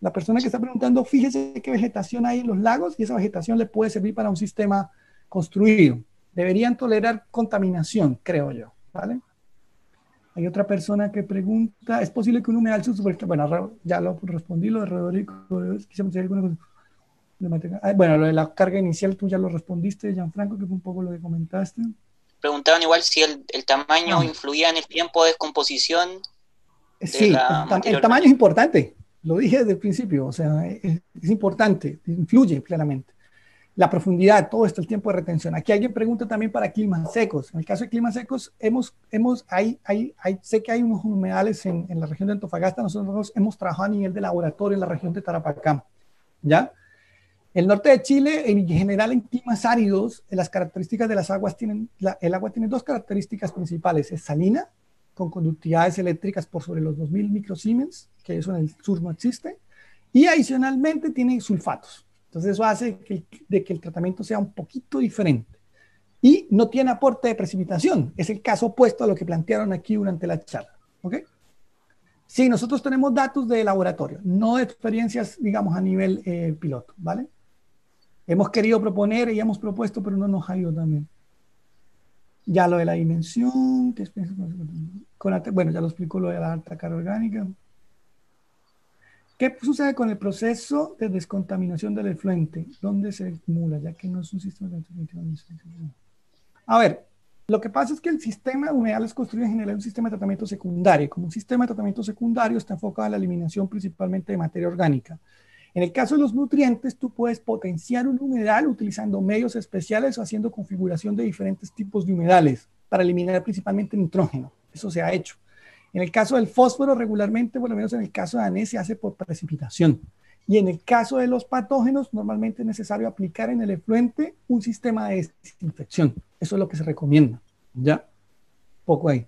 La persona que está preguntando, fíjese qué vegetación hay en los lagos y esa vegetación le puede servir para un sistema construido. Deberían tolerar contaminación, creo yo, ¿vale? Hay otra persona que pregunta, ¿es posible que un humedal bueno, ya lo respondí, lo de Rodrigo, Bueno, lo de la carga inicial tú ya lo respondiste, Gianfranco, que fue un poco lo que comentaste. Preguntaban igual si el tamaño influía en el tiempo de descomposición. Sí, el tamaño es importante, lo dije desde el principio, o sea, es importante, influye claramente. La profundidad, todo esto, el tiempo de retención. Aquí alguien pregunta también para climas secos. En el caso de climas secos, sé que hay unos humedales en la región de Antofagasta. Nosotros hemos trabajado a nivel de laboratorio en la región de Tarapacá, ¿ya? El norte de Chile, en general, en climas áridos, las características de las aguas el agua tiene dos características principales. Es salina, con conductividades eléctricas por sobre los 2000 microsiemens, que eso en el sur no existe, y adicionalmente tiene sulfatos. Entonces eso hace que el tratamiento sea un poquito diferente. Y no tiene aporte de precipitación. Es el caso opuesto a lo que plantearon aquí durante la charla. ¿Ok? Sí, nosotros tenemos datos de laboratorio, no de experiencias, digamos, a nivel piloto, ¿vale? Hemos querido proponer y hemos propuesto, pero no nos ha ido también. Ya lo de la dimensión, bueno, ya lo explicó lo de la alta carga orgánica. ¿Qué sucede con el proceso de descontaminación del efluente? ¿Dónde se acumula? Ya que no es un sistema de... A ver, lo que pasa es que el sistema de humedales construido en general es un sistema de tratamiento secundario. Como un sistema de tratamiento secundario está enfocado en la eliminación principalmente de materia orgánica. En el caso de los nutrientes, tú puedes potenciar un humedal utilizando medios especiales o haciendo configuración de diferentes tipos de humedales para eliminar principalmente nitrógeno. Eso se ha hecho. En el caso del fósforo, regularmente, por lo menos en el caso de ANES, se hace por precipitación. Y en el caso de los patógenos, normalmente es necesario aplicar en el efluente un sistema de desinfección. Eso es lo que se recomienda. ¿Ya? Poco ahí.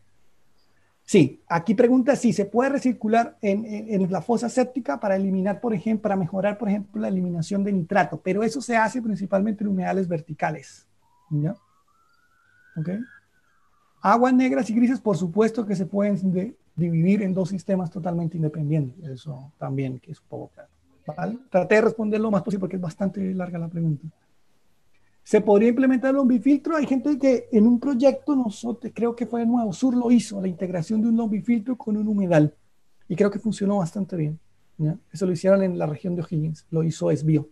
Sí, aquí pregunta si se puede recircular en la fosa séptica para eliminar, por ejemplo, para mejorar, por ejemplo, la eliminación de nitrato. Pero eso se hace principalmente en humedales verticales. ¿Ya? ¿Ok? Aguas negras y grises, por supuesto que se pueden dividir en dos sistemas totalmente independientes. Eso también que es un poco claro. ¿Vale? Traté de responder lo más posible porque es bastante larga la pregunta. ¿Se podría implementar el lombifiltro? Hay gente que en un proyecto, nosotros, creo que fue Nuevo Sur, lo hizo, la integración de un lombifiltro con un humedal. Y creo que funcionó bastante bien. ¿Ya? Eso lo hicieron en la región de O'Higgins, lo hizo Esbio.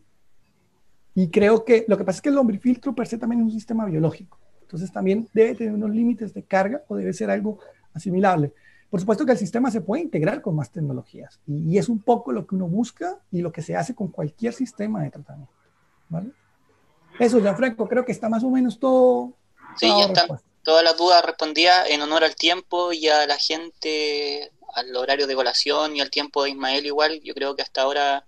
Y creo que lo que pasa es que el lombifiltro per se también es un sistema biológico. Entonces también debe tener unos límites de carga o debe ser algo asimilable. Por supuesto que el sistema se puede integrar con más tecnologías y es un poco lo que uno busca y lo que se hace con cualquier sistema de tratamiento. ¿Vale? Eso, Gianfranco, creo que está más o menos todo. Sí, ya están todas las dudas respondidas en honor al tiempo y a la gente, al horario de colación y al tiempo de Ismael igual. Yo creo que hasta ahora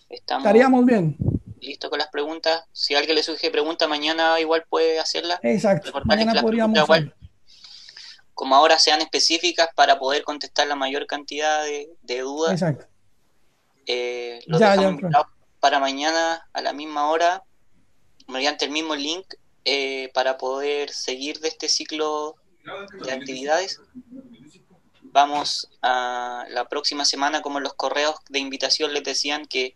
estaríamos bien. Listo con las preguntas. Si a alguien le surge pregunta, mañana igual puede hacerla. Exacto. Mañana podríamos igual, como ahora sean específicas para poder contestar la mayor cantidad de dudas. Exacto. Lo dejamos invitado para mañana a la misma hora, mediante el mismo link, para poder seguir de este ciclo de actividades. Vamos a la próxima semana, como en los correos de invitación les decían, que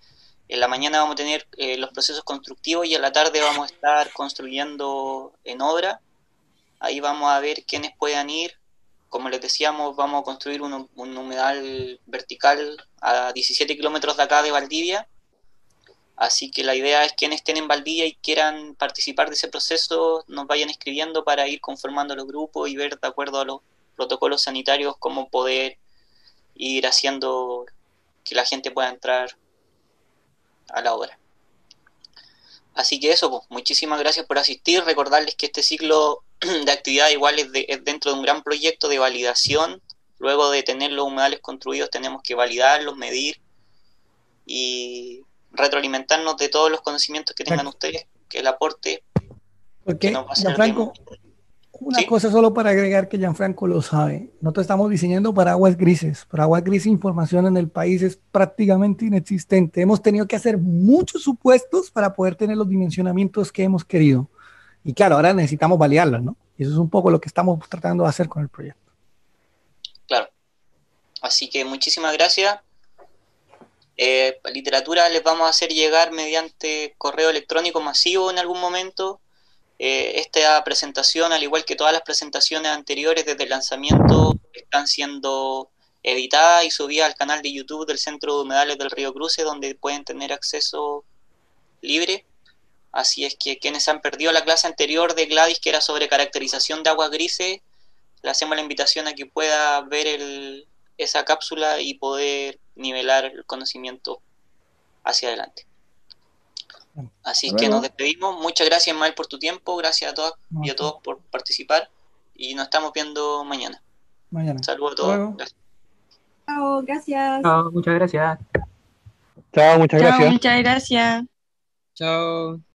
en la mañana vamos a tener los procesos constructivos y en la tarde vamos a estar construyendo en obra. Ahí vamos a ver quiénes puedan ir. Como les decíamos, vamos a construir un humedal vertical a 17 kilómetros de acá de Valdivia. Así que la idea es que quienes estén en Valdivia y quieran participar de ese proceso nos vayan escribiendo para ir conformando los grupos y ver, de acuerdo a los protocolos sanitarios, cómo poder ir haciendo que la gente pueda entrar a la obra. Así que eso, pues, muchísimas gracias por asistir. Recordarles que este ciclo de actividad igual es dentro de un gran proyecto de validación. Luego de tener los humedales construidos tenemos que validarlos, medir y retroalimentarnos de todos los conocimientos que tengan ustedes, que el aporte que nos va a ser Gianfranco, una cosa solo para agregar que Gianfranco lo sabe. Nosotros estamos diseñando para aguas grises. Para aguas grises información en el país es prácticamente inexistente. Hemos tenido que hacer muchos supuestos para poder tener los dimensionamientos que hemos querido. Y claro, ahora necesitamos validarlas, ¿no? Y eso es un poco lo que estamos tratando de hacer con el proyecto. Claro. Así que muchísimas gracias. Literatura les vamos a hacer llegar mediante correo electrónico masivo en algún momento. Esta presentación, al igual que todas las presentaciones anteriores desde el lanzamiento, están siendo editadas y subidas al canal de YouTube del Centro de Humedales del Río Cruce, donde pueden tener acceso libre. Así es que quienes han perdido la clase anterior de Gladys, que era sobre caracterización de aguas grises, le hacemos la invitación a que pueda ver esa cápsula y poder nivelar el conocimiento hacia adelante. Así que nos despedimos. Muchas gracias, Ismael, por tu tiempo. Gracias a todas y a todos por participar. Y nos estamos viendo mañana. Saludos a todos. Gracias. Chao, gracias. Chao, muchas gracias. Chao, muchas gracias. Muchas gracias. Chao.